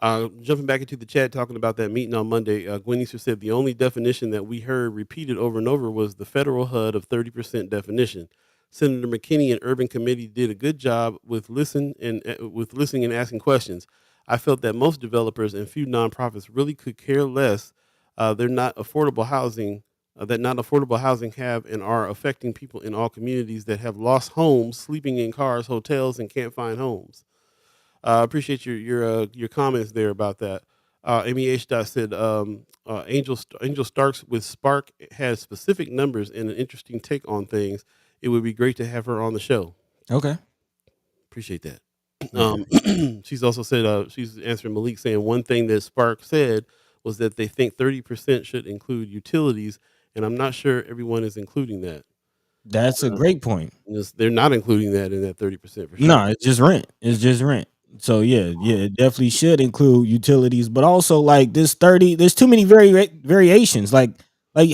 S1: Jumping back into the chat, talking about that meeting on Monday, Gwen Easter said the only definition that we heard repeated over and over was the federal HUD of 30% definition. Senator McKinney and Urban Committee did a good job with listening and asking questions. I felt that most developers and few nonprofits really could care less. They're not affordable housing. That not affordable housing have and are affecting people in all communities that have lost homes, sleeping in cars, hotels, and can't find homes. I appreciate your comments there about that. Amy H. Dot said Angel Starks with Spark has specific numbers and an interesting take on things. It would be great to have her on the show.
S2: Okay.
S1: Appreciate that. She's also said she's answering Malik saying one thing that Spark said was that they think 30% should include utilities, and I'm not sure everyone is including that.
S2: That's a great point.
S1: They're not including that in that 30% for sure.
S2: No, it's just rent. It's just rent. So yeah, it definitely should include utilities, but also like this 30, there's too many variations. Like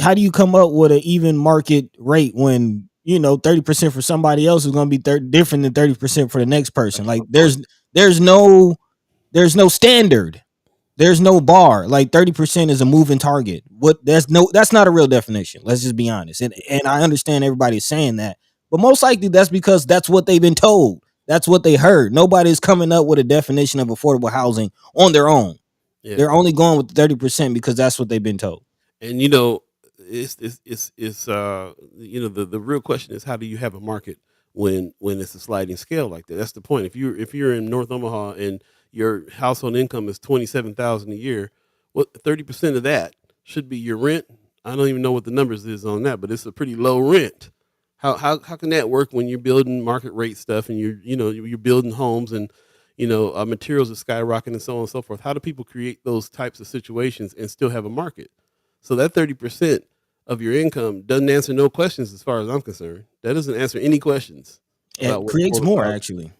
S2: how do you come up with an even market rate when 30% for somebody else is going to be different than 30% for the next person? Like there's no standard. There's no bar. Like 30% is a moving target. That's not a real definition. Let's just be honest. And I understand everybody's saying that, but most likely that's because that's what they've been told. That's what they heard. Nobody's coming up with a definition of affordable housing on their own. Yeah. They're only going with 30% because that's what they've been told.
S1: And it's the real question is, how do you have a market when it's a sliding scale like that? That's the point. If you're in North Omaha and your household income is $27,000 a year, what 30% of that should be your rent? I don't even know what the numbers is on that, but it's a pretty low rent. How can that work when you're building market rate stuff and you're building homes and materials are skyrocketing and so on and so forth? How do people create those types of situations and still have a market? So that 30% of your income doesn't answer no questions as far as I'm concerned. That doesn't answer any questions.
S2: It creates more actually.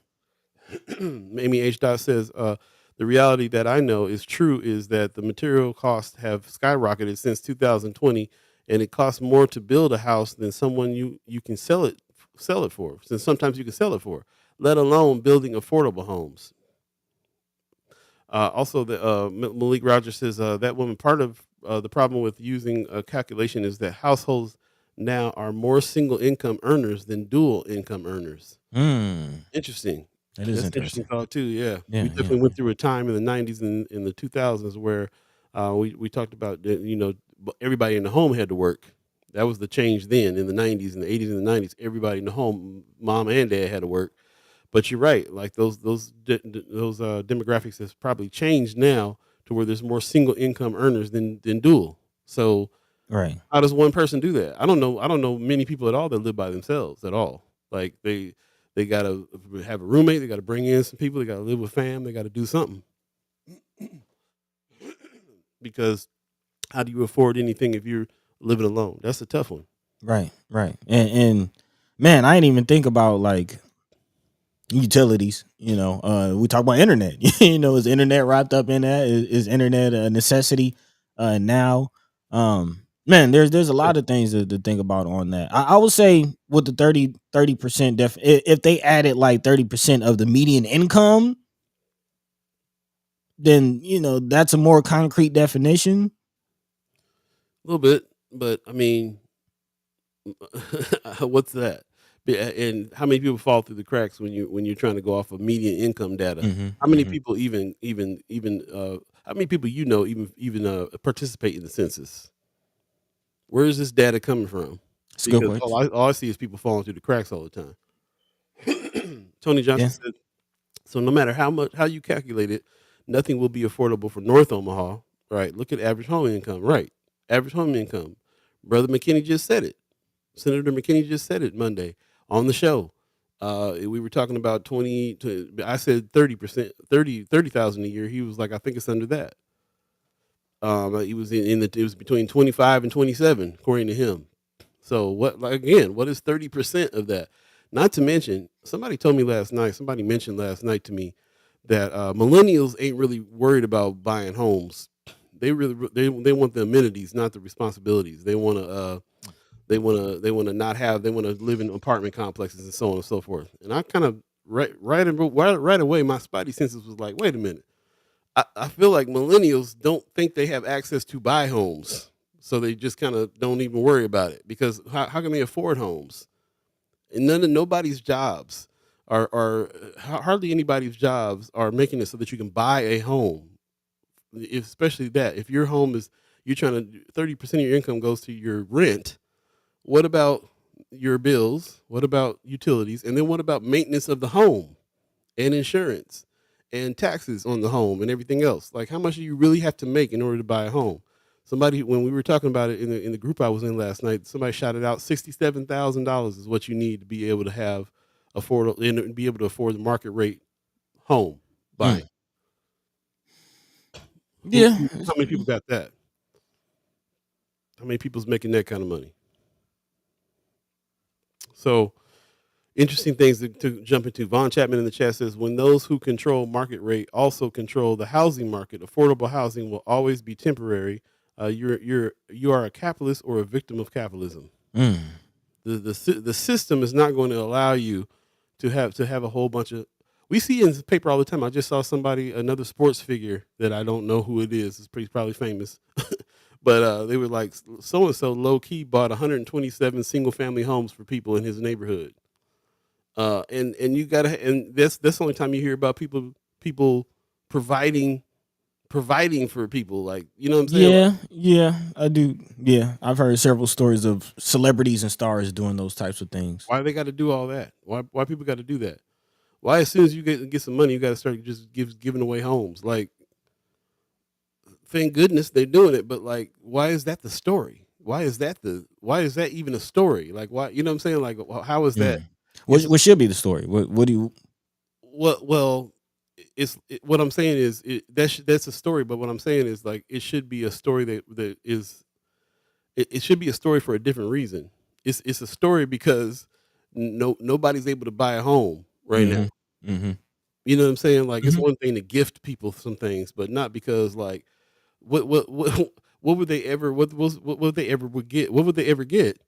S1: Amy H. Dot says the reality that I know is true is that the material costs have skyrocketed since 2020. And it costs more to build a house than someone you can sell it for. Since sometimes you can sell it for, let alone building affordable homes. Also, Malik Rogers says that woman, part of the problem with using a calculation is that households now are more single income earners than dual income earners. Interesting.
S2: That is interesting
S1: thought too. Yeah, we definitely went through a time in the 90s and in the 2000s where we talked about everybody in the home had to work. That was the change then in the 90s and the 80s and the 90s. Everybody in the home, mom and dad, had to work. But you're right. Like those demographics has probably changed now to where there's more single income earners than dual. So
S2: right.
S1: How does one person do that? I don't know many people at all that live by themselves at all. Like they got to have a roommate. They got to bring in some people. They got to live with fam. They got to do something. Because how do you afford anything if you're living alone? That's a tough one.
S2: Right. And man, I didn't even think about like utilities. We talk about internet. Is internet wrapped up in that? Is internet a necessity now? Man, there's a lot of things to think about on that. I would say with the 30% if they added like 30% of the median income, then that's a more concrete definition.
S1: A little bit, but I mean, what's that? And how many people fall through the cracks when you're trying to go off of median income data?
S2: Mm-hmm,
S1: how many people even how many people even participate in the census? Where is this data coming from? Because all I see is people falling through the cracks all the time. Tony Johnson said, so no matter how you calculate it, nothing will be affordable for North Omaha. Right? Look at average home income. Right? Average home income. Brother McKinney just said it. Senator McKinney just said it Monday on the show. We were talking about I said 30%, 30,000 a year. He was like, I think it's under that. He was it was between 25 and 27, according to him. So what is 30% of that? Not to mention, somebody mentioned last night to me that millennials ain't really worried about buying homes. They want the amenities, not the responsibilities. They want to not have. They want to live in apartment complexes and so on and so forth. And I kind of right away, my spidey senses was like, wait a minute. I feel like millennials don't think they have access to buy homes, so they just kind of don't even worry about it because how can they afford homes? And nobody's jobs are hardly anybody's jobs are making it so that you can buy a home. Especially that if your home is you're trying to 30% of your income goes to your rent. What about your bills? What about utilities? And then what about maintenance of the home and insurance and taxes on the home and everything else? Like, how much do you really have to make in order to buy a home? Somebody, when we were talking about it in the group I was in last night, somebody shouted out $67,000 is what you need to be able to have afford and be able to afford the market rate home buying.
S2: Yeah.
S1: How many people got that? How many people's making that kind of money? So interesting things to jump into. Von Chapman in the chat says, when those who control market rate also control the housing market, affordable housing will always be temporary. You are a capitalist or a victim of capitalism. The system is not going to allow you to have a whole bunch of. We see in the paper all the time. I just saw another sports figure that I don't know who it is. It's probably famous. But they were like, so and so low key bought 127 single family homes for people in his neighborhood. And you gotta, and that's the only time you hear about people providing for people, like, you know what I'm saying?
S2: Yeah, I do. Yeah, I've heard several stories of celebrities and stars doing those types of things.
S1: Why they got to do all that? Why people got to do that? Why as soon as you get some money, you got to start just giving away homes? Like, thank goodness they're doing it, but like, why is that the story? Why is that even a story? Like, why, you know what I'm saying? Like, how is that?
S2: What should be the story? What do you?
S1: Well, what I'm saying is that's a story, but what I'm saying is, like, it should be a story that is it should be a story for a different reason. It's a story because nobody's able to buy a home right now. You know what I'm saying? Like, it's one thing to gift people some things, but not because, like, what would they ever what would they ever would get? What would they ever get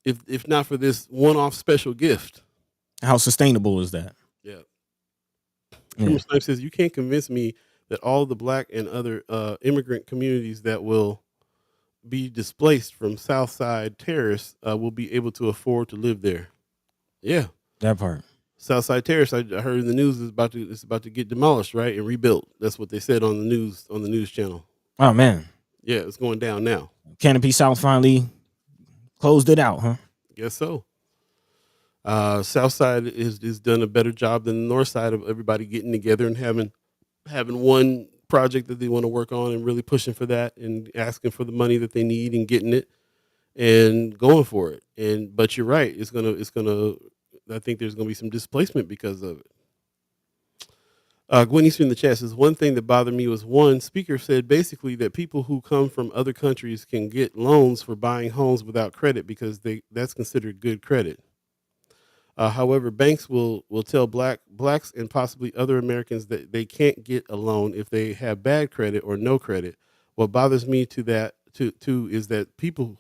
S1: if not for this one-off special gift?
S2: How sustainable is that?
S1: Yeah. Criminal Snipe says, you can't convince me that all the black and other immigrant communities that will be displaced from Southside Terrace will be able to afford to live there. Yeah,
S2: that part.
S1: Southside Terrace, I heard in the news, is about to get demolished, right, and rebuilt. That's what they said on the news channel.
S2: Oh man,
S1: yeah, it's going down now.
S2: Canopy South finally closed it out, huh?
S1: Guess so. Southside is done a better job than the North Side of everybody getting together and having one project that they want to work on and really pushing for that and asking for the money that they need and getting it and going for it. But you're right, it's gonna. I think there's gonna be some displacement because of it. Gwen Easter in the chat says, one thing that bothered me was one speaker said basically that people who come from other countries can get loans for buying homes without credit because that's considered good credit. However, banks will tell blacks and possibly other Americans that they can't get a loan if they have bad credit or no credit. What bothers me too is that people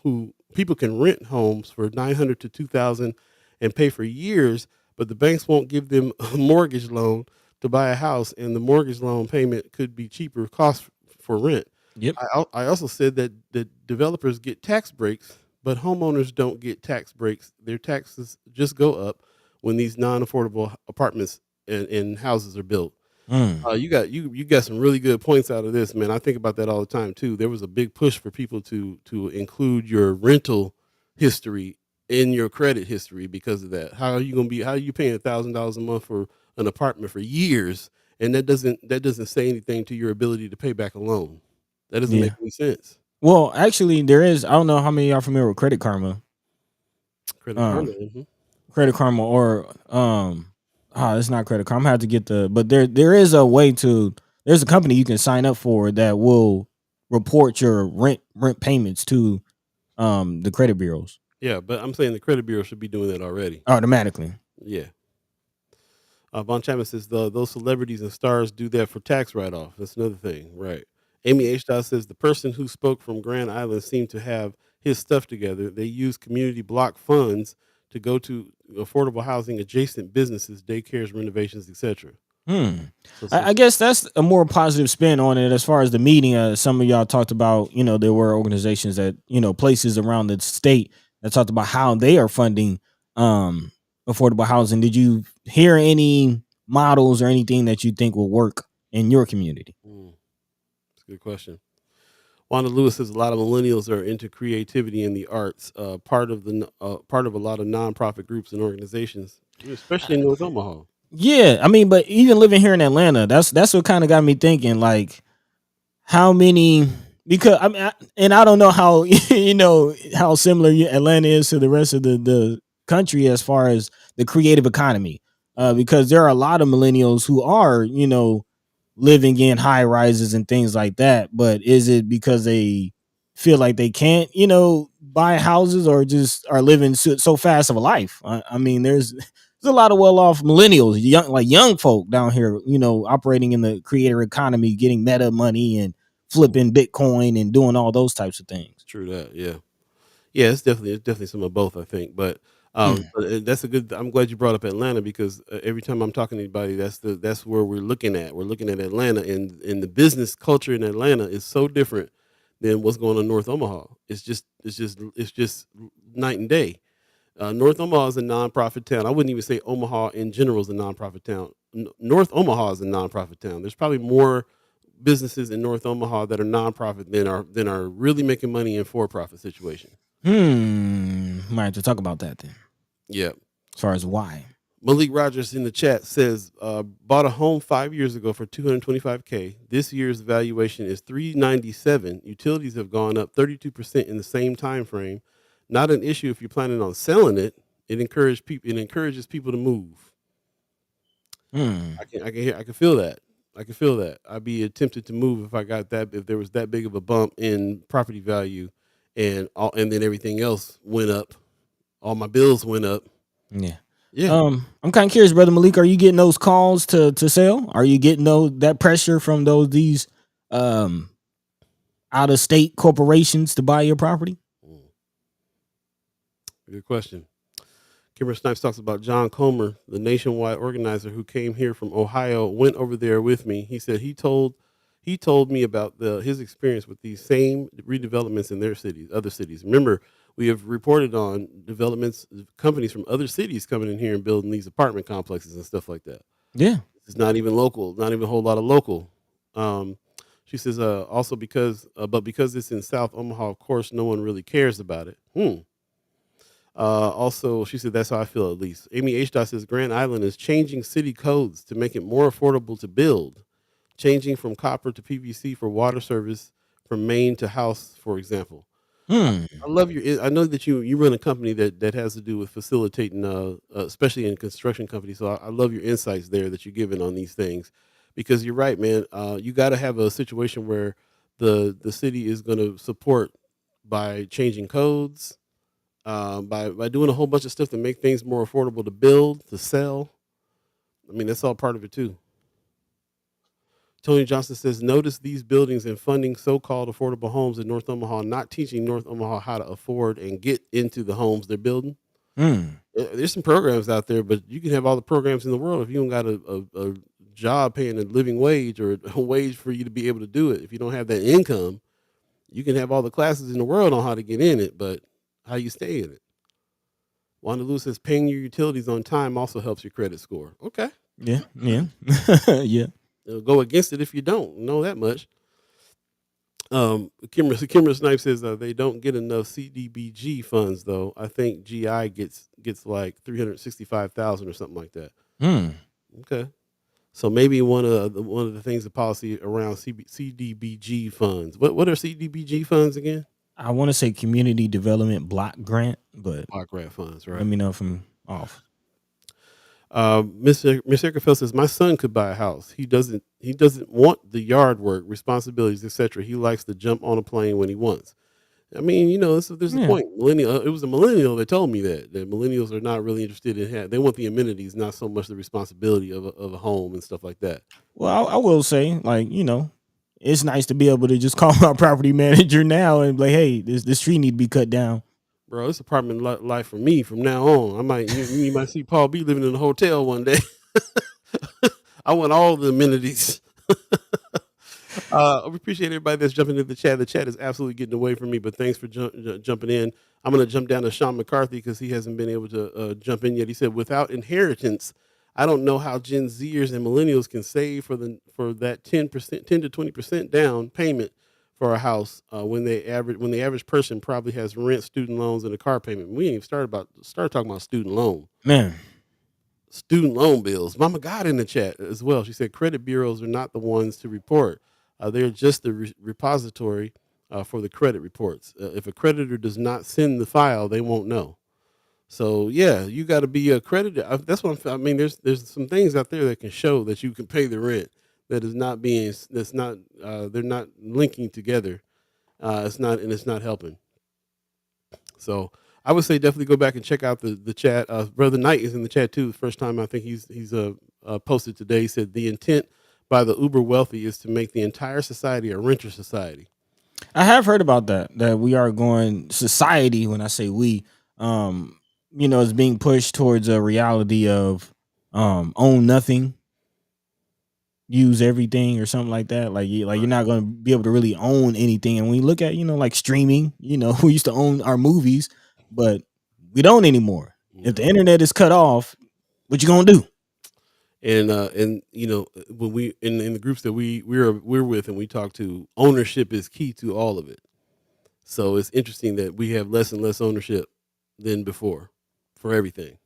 S1: can rent homes for $900 to $2,000 and pay for years, but the banks won't give them a mortgage loan to buy a house, and the mortgage loan payment could be cheaper cost for rent.
S2: Yep.
S1: I also said that the developers get tax breaks, but homeowners don't get tax breaks. Their taxes just go up when these non-affordable apartments and houses are built. You got some really good points out of this, man. I think about that all the time too. There was a big push for people to include your rental history in your credit history because of that. How are you paying $1,000 a month for an apartment for years, and that doesn't say anything to your ability to pay back a loan? That doesn't make any sense.
S2: Well, actually, there is. I don't know how many of y'all familiar with Credit Karma. Credit Karma, or it's not Credit Karma. I'm gonna have to get but there is a way to. There's a company you can sign up for that will report your rent payments to the credit bureaus.
S1: Yeah, but I'm saying the credit bureau should be doing that already
S2: Automatically.
S1: Yeah. Von Chapman says those celebrities and stars do that for tax write off. That's another thing, right? Amy H. Dot says the person who spoke from Grand Island seemed to have his stuff together. They use community block funds to go to affordable housing adjacent businesses, daycares, renovations, etc.
S2: Hmm.
S1: So,
S2: I guess that's a more positive spin on it as far as the meeting. Some of y'all talked about, there were organizations that, places around the state that talked about how they are funding um affordable housing. Did you hear any models or anything that you think will work in your community?
S1: that's a good question. Wanda Lewis says a lot of millennials are into creativity and the arts. Part of a lot of nonprofit groups and organizations, especially in North Omaha.
S2: Yeah, I mean, but even living here in Atlanta, that's what kind of got me thinking, like, how many, because and I don't know how how similar Atlanta is to the rest of the country as far as the creative economy, because there are a lot of millennials who are living in high rises and things like that. But is it because they feel like they can't buy houses, or just are living so fast of a life? I mean, there's a lot of well-off millennials, young folk down here, operating in the creator economy, getting meta money and flipping Bitcoin and doing all those types of things.
S1: True that. Yeah. Yeah, it's definitely some of both, I think.
S2: Hmm.
S1: But that's a good. I'm glad you brought up Atlanta because every time I'm talking to anybody, that's where we're looking at. We're looking at Atlanta, and the business culture in Atlanta is so different than what's going on in North Omaha. It's just night and day. North Omaha is a nonprofit town. I wouldn't even say Omaha in general is a nonprofit town. North Omaha is a nonprofit town. There's probably more businesses in North Omaha that are nonprofit than are really making money in for-profit situation.
S2: Might have to talk about that then,
S1: Yeah.
S2: as far as why.
S1: Malik Rogers in the chat says, bought a home 5 years ago for $225K. This year's valuation is $397. Utilities have gone up 32% in the same time frame. Not an issue if you're planning on selling it. It encourages people to move.
S2: Hmm.
S1: I can feel that. I can feel that. I'd be tempted to move if there was that big of a bump in property value, and then everything else went up. All my bills went up.
S2: Yeah.
S1: Yeah.
S2: I'm kind of curious, brother Malik. Are you getting those calls to sell? Are you getting that pressure from these um out of state corporations to buy your property?
S1: Mm, Good question. Kimber Snipes talks about John Comer, the nationwide organizer who came here from Ohio, went over there with me. He said he told me about his experience with these same redevelopments in their cities, other cities. Remember, we have reported on developments, companies from other cities coming in here and building these apartment complexes and stuff like that.
S2: Yeah.
S1: It's not even local, not even a whole lot of local. Um, she says also because it's in South Omaha, of course, no one really cares about it. Also, she said that's how I feel at least. Amy H. Dot says Grand Island is changing city codes to make it more affordable to build, changing from copper to PVC for water service from main to house, for example.
S2: Hmm.
S1: I love your. I know that you run a company that has to do with facilitating, especially in construction companies. So I love your insights there that you're giving on these things, because you're right, man. You got to have a situation where the city is going to support by changing codes, by doing a whole bunch of stuff to make things more affordable to build, to sell. I mean, that's all part of it too. Tony Johnson says, notice these buildings and funding so-called affordable homes in North Omaha, not teaching North Omaha how to afford and get into the homes they're building.
S2: Hmm.
S1: There's some programs out there, but you can have all the programs in the world if you don't got a job paying a living wage, or a wage for you to be able to do it. If you don't have that income, you can have all the classes in the world on how to get in it, but how you stay in it. Wanda Lewis says paying your utilities on time also helps your credit score. Okay.
S2: Yeah. Yeah. Yeah.
S1: It'll go against it if you don't know that much. Kimber Snipes says they don't get enough CDBG funds though. I think GI gets like 365,000 or something like that.
S2: Hmm.
S1: Okay, so maybe one of the things, the policy around CDBG funds. What are CDBG funds again?
S2: I want to say community development block grant, but
S1: Block grant funds,
S2: let
S1: right?
S2: me know if I'm off.
S1: Miss Eckerfeld says my son could buy a house. He doesn't want the yard work, responsibilities, etc. He likes to jump on a plane when he wants. I mean, there's a
S2: Yeah.
S1: point. Millennial. It was a millennial that told me that millennials are not really interested in. They want the amenities, not so much the responsibility of a home and stuff like that.
S2: Well, I will say, like, it's nice to be able to just call my property manager now and be like, hey, this tree need to be cut down.
S1: Bro, it's apartment life for me from now on. You might see Paul B living in a hotel one day. I want all the amenities. We appreciate everybody that's jumping into the chat. The chat is absolutely getting away from me, but thanks for jumping in. I'm going to jump down to Sean McCarthy because he hasn't been able to jump in yet. He said, without inheritance, I don't know how Gen Zers and millennials can save for that 10%, 10 to 20% down payment for a house when the average person probably has rent, student loans, and a car payment. We ain't even started talking about student loan.
S2: Man.
S1: Student loan bills. Mama got in the chat as well. She said credit bureaus are not the ones to report. They're just the repository for the credit reports. If a creditor does not send the file, they won't know. So yeah, you got to be a creditor. That's what I mean. There's some things out there that can show that you can pay the rent. That is not being. That's not. They're not linking together. It's not helping. So I would say definitely go back and check out the chat. Brother Knight is in the chat too. The first time I think he's posted today. He said the intent by the uber wealthy is to make the entire society a renter society.
S2: I have heard about that we are going society. When I say we, is being pushed towards a reality of own nothing, use everything, or something like that. Like you're not going to be able to really own anything. And when you look at like streaming, we used to own our movies, but we don't anymore. If the internet is cut off, what you gonna do?
S1: And when we in the groups that we're with and we talk to, ownership is key to all of it. So it's interesting that we have less and less ownership than before for everything.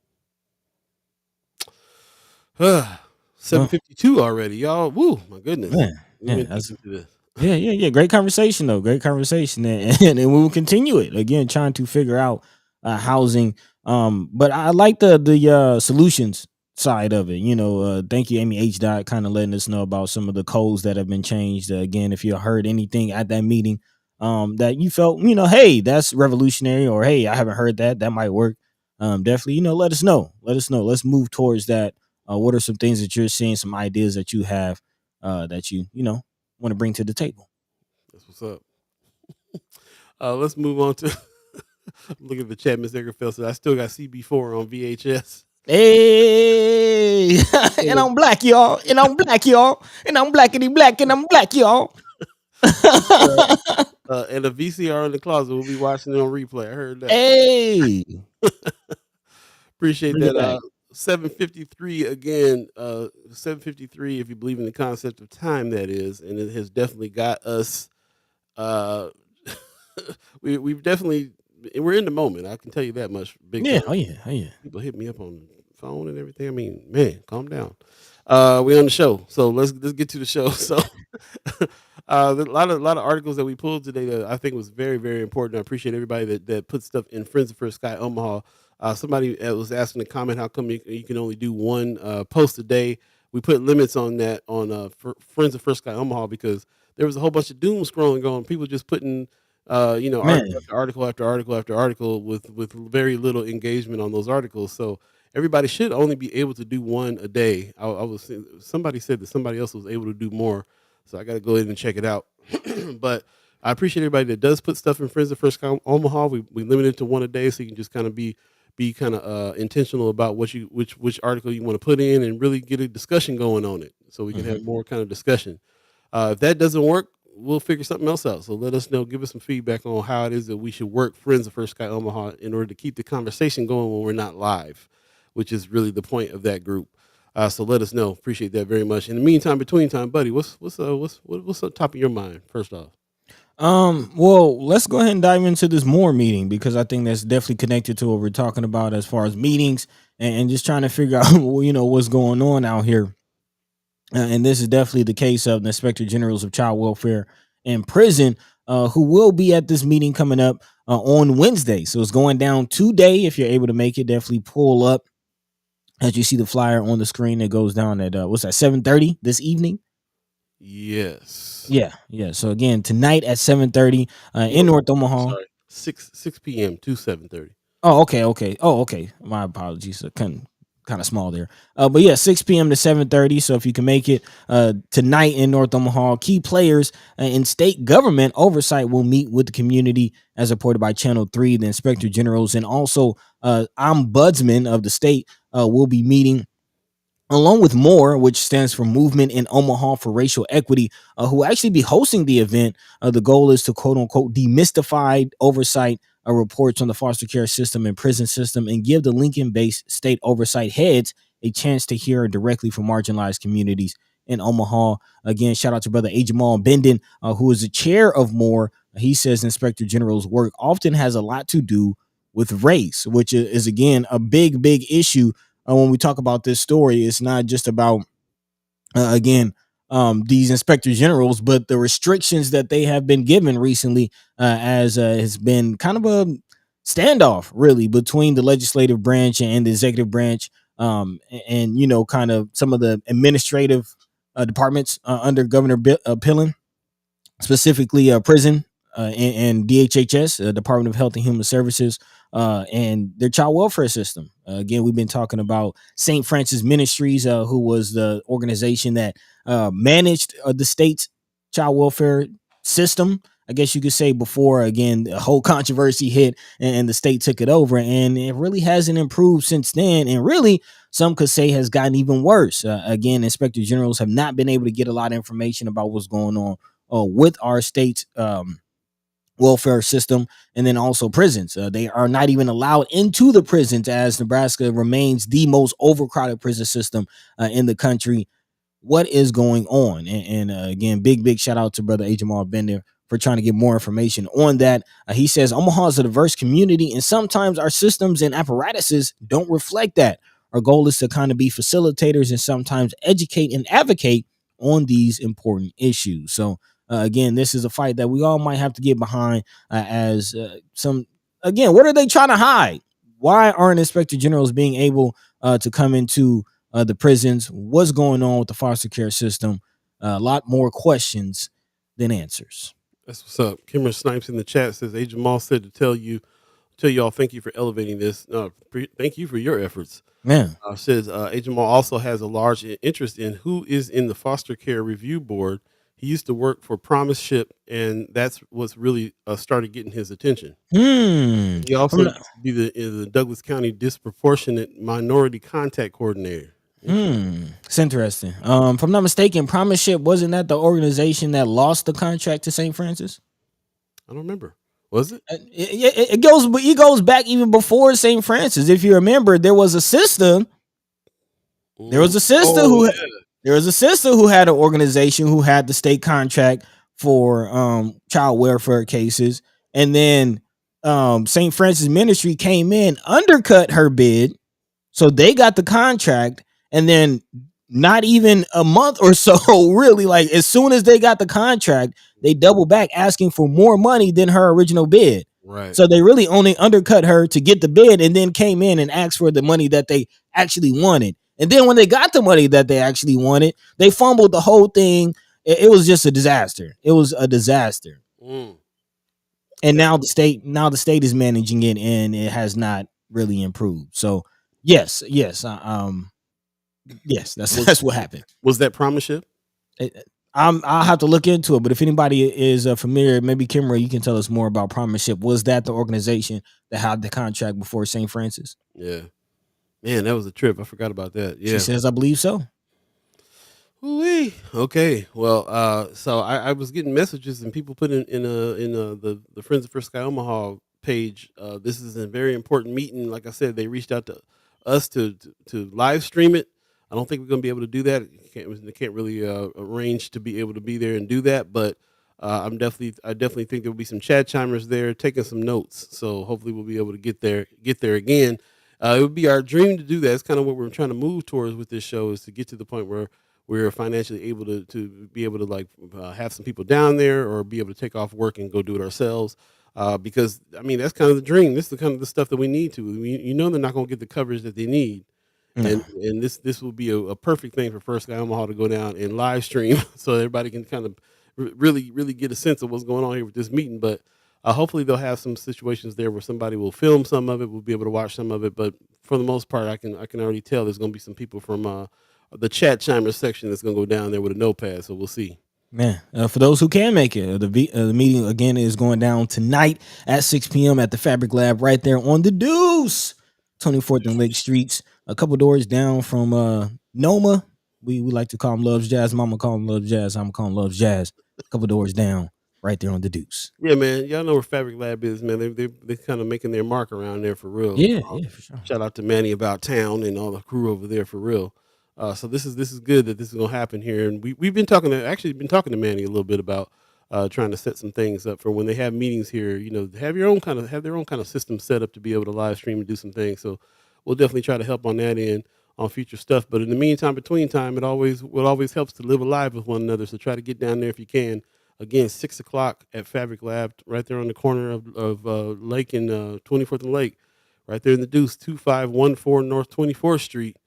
S1: 7:52 already, y'all. Woo, my goodness.
S2: Yeah. Great conversation though. Great conversation, and we will continue it again, trying to figure out housing. But I like the solutions side of it. Thank you, Amy H. Dot, kind of letting us know about some of the codes that have been changed. Again, if you heard anything at that meeting that you felt, hey, that's revolutionary, or hey, I haven't heard that might work. Definitely, let us know. Let's move towards that. What are some things that you're seeing, some ideas that you have that you want to bring to the table?
S1: That's what's up. Let's move on to look at the chat. Miss Eggerfeld said, I still got CB4 on VHS.
S2: Hey, and I'm black, y'all. And I'm black, y'all. And I'm blackity black, and I'm black, y'all.
S1: And a VCR in the closet. We'll be watching it on replay. I heard that.
S2: Hey,
S1: appreciate that. 7:53 again. 7:53. If you believe in the concept of time, that is, and it has definitely got us. We've definitely. We're in the moment. I can tell you that much. Big
S2: yeah.
S1: time.
S2: Oh yeah.
S1: People hit me up on the phone and everything. I mean, man, calm down. We're on the show, so let's get to the show. So, a lot of articles that we pulled today that I think was very, very important. I appreciate everybody that put stuff in Friends of First Sky Omaha. Somebody was asking to comment, how come you can only do one post a day? We put limits on that on Friends of First Sky Omaha because there was a whole bunch of doom scrolling going. People just putting article after article after article with very little engagement on those articles. So everybody should only be able to do one a day. Somebody said that somebody else was able to do more, so I got to go ahead and check it out. But I appreciate everybody that does put stuff in Friends of First Omaha. We limit it to one a day, so you can just kind of be kind of intentional about which article you want to put in and really get a discussion going on it, so we can have more kind of discussion. If that doesn't work, we'll figure something else out. So let us know, give us some feedback on how it is that we should work Friends of First Sky Omaha in order to keep the conversation going when we're not live, which is really the point of that group. So let us know. Appreciate that very much. In the meantime, between time, buddy, what's on top of your mind first off?
S2: Well, let's go ahead and dive into this more meeting, because I think that's definitely connected to what we're talking about as far as meetings and just trying to figure out what's going on out here. And this is definitely the case of the Inspector Generals of Child Welfare and Prison, who will be at this meeting coming up on Wednesday. So it's going down today. If you're able to make it, definitely pull up. As you see the flyer on the screen, it goes down at 7:30 this evening.
S1: Yes.
S2: Yeah. So again, tonight at 7:30 in North Omaha.
S1: Sorry. 6 p.m. to 7:30.
S2: Oh, okay. Oh, okay. My apologies. Kind of small there. But yeah, 6 p.m. to 7:30. So if you can make it tonight in North Omaha, key players in state government oversight will meet with the community as reported by Channel 3. The inspector generals and also ombudsman of the state will be meeting along with MORE, which stands for Movement in Omaha for Racial Equity, who will actually be hosting the event. The goal is to quote unquote demystify oversight reports on the foster care system and prison system and give the Lincoln-based state oversight heads a chance to hear directly from marginalized communities in Omaha. Again, shout out to brother A. Jamal Benden, who is the chair of MORE. He says Inspector General's work often has a lot to do with race, which is again a big issue. When we talk about this story, it's not just about again these inspector generals, but the restrictions that they have been given recently, as has been kind of a standoff really between the legislative branch and the executive branch, and you know, kind of some of the administrative departments under Governor Pillen, specifically prison and DHHS, Department of Health and Human Services, and their child welfare system. Again, we've been talking about St. Francis Ministries, who was the organization that managed the state's child welfare system, I guess you could say, before, again, the whole controversy hit and the state took it over. And it really hasn't improved since then. And really, some could say has gotten even worse. Again, inspector generals have not been able to get a lot of information about what's going on with our state's welfare system, and then also prisons. They are not even allowed into the prisons, as Nebraska remains the most overcrowded prison system in the country. What is going on? And again, big shout out to brother A. Jamal Bender for trying to get more information on that. He says Omaha is a diverse community, and sometimes our systems and apparatuses don't reflect that. Our goal is to kind of be facilitators and sometimes educate and advocate on these important issues. So again, this is a fight that we all might have to get behind, as some, again, what are they trying to hide? Why aren't inspector generals being able to come into the prisons? What's going on with the foster care system? A lot more questions than answers.
S1: That's what's up. Kimmer Snipes in the chat says, A. Jamal said to tell y'all, thank you for elevating this. Thank you for your efforts.
S2: Man,
S1: Says A. Jamal also has a large interest in who is in the foster care review board. He used to work for Promise Ship, and that's what's really started getting his attention. He also used to be the Douglas County Disproportionate Minority Contact Coordinator.
S2: It's interesting. If I'm not mistaken, Promise Ship, wasn't that the organization that lost the contract to St. Francis?
S1: I don't remember. Was it?
S2: It goes back even before St. Francis. If you remember, there was a sister. There was a sister who had an organization who had the state contract for child welfare cases, and then St. Francis Ministry came in, undercut her bid, so they got the contract, and then not even a month or so, really, like as soon as they got the contract, they doubled back asking for more money than her original bid.
S1: Right.
S2: So they really only undercut her to get the bid, and then came in and asked for the money that they actually wanted. And then when they got the money that they actually wanted, they fumbled the whole thing. It was just a disaster. It was a disaster. And now the state is managing it, and it has not really improved. So yes, that's what happened.
S1: Was that Promise Ship?
S2: I'll have to look into it. But if anybody is familiar, maybe Kimra, you can tell us more about Promise Ship. Was that the organization that had the contract before St. Francis?
S1: Yeah. Man, that was a trip. I forgot about that. Yeah.
S2: She says, I believe so.
S1: Ooh-wee. Okay. Well, so I was getting messages and people put in the Friends of Sky Omaha page. This is a very important meeting. Like I said, they reached out to us to live stream it. I don't think we're going to be able to do that. They can't really arrange to be able to be there and do that. But I definitely think there will be some Chad chimers there taking some notes. So hopefully we'll be able to get there again. It would be our dream to do that. It's kind of what we're trying to move towards with this show, is to get to the point where we're financially able to be able to like have some people down there, or be able to take off work and go do it ourselves. Because I mean, that's kind of the dream. This is the kind of the stuff that we need to. They're not going to get the coverage that they need. No. And this will be a perfect thing for First Sky Omaha to go down and live stream, so everybody can kind of really get a sense of what's going on here with this meeting. But Hopefully, they'll have some situations there where somebody will film some of it. We'll be able to watch some of it, but for the most part, I can already tell there's going to be some people from the chat chimer section that's going to go down there with a notepad. So we'll see.
S2: Man, for those who can make it, the meeting again is going down tonight at 6 p.m. at the Fabric Lab right there on the Deuce, 24th and Lake Streets, a couple doors down from Noma. We like to call him Loves Jazz. Mama call him Loves Jazz. I'm calling Loves Jazz. A couple doors down right there on the Deuce.
S1: Yeah, man. Y'all know where Fabric Lab is, man. They kind of making their mark around there for real.
S2: Yeah, yeah, for sure.
S1: Shout out to Manny About Town and all the crew over there for real. So this is good that this is gonna happen here, and we've been talking to Manny a little bit about trying to set some things up for when they have meetings here. You know, have their own kind of system set up to be able to live stream and do some things. So we'll definitely try to help on that end on future stuff. But in the meantime, between time, it always helps to live alive with one another. So try to get down there if you can. Again, 6 o'clock at Fabric Lab, right there on the corner of Lake and 24th and Lake, right there in the Deuce, 2514 North 24th Street.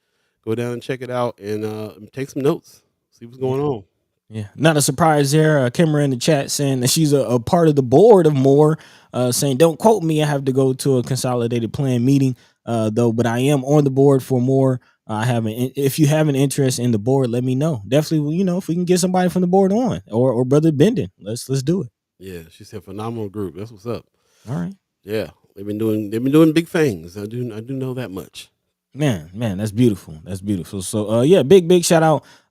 S1: Go down and check it out and take some notes. See what's going on.
S2: Yeah, not a surprise there. Kimmer in the chat saying that she's a part of the board of More, saying, don't quote me. I have to go to a consolidated plan meeting, though, but I am on the board for More. If you have an interest in the board, let me know. Definitely, if we can get somebody from the board on or Brother Benden, let's do it.
S1: Yeah, she said phenomenal group. That's what's up.
S2: All right.
S1: Yeah, they've been doing big things. I do know that much.
S2: Man, that's beautiful. That's beautiful. So yeah, big shout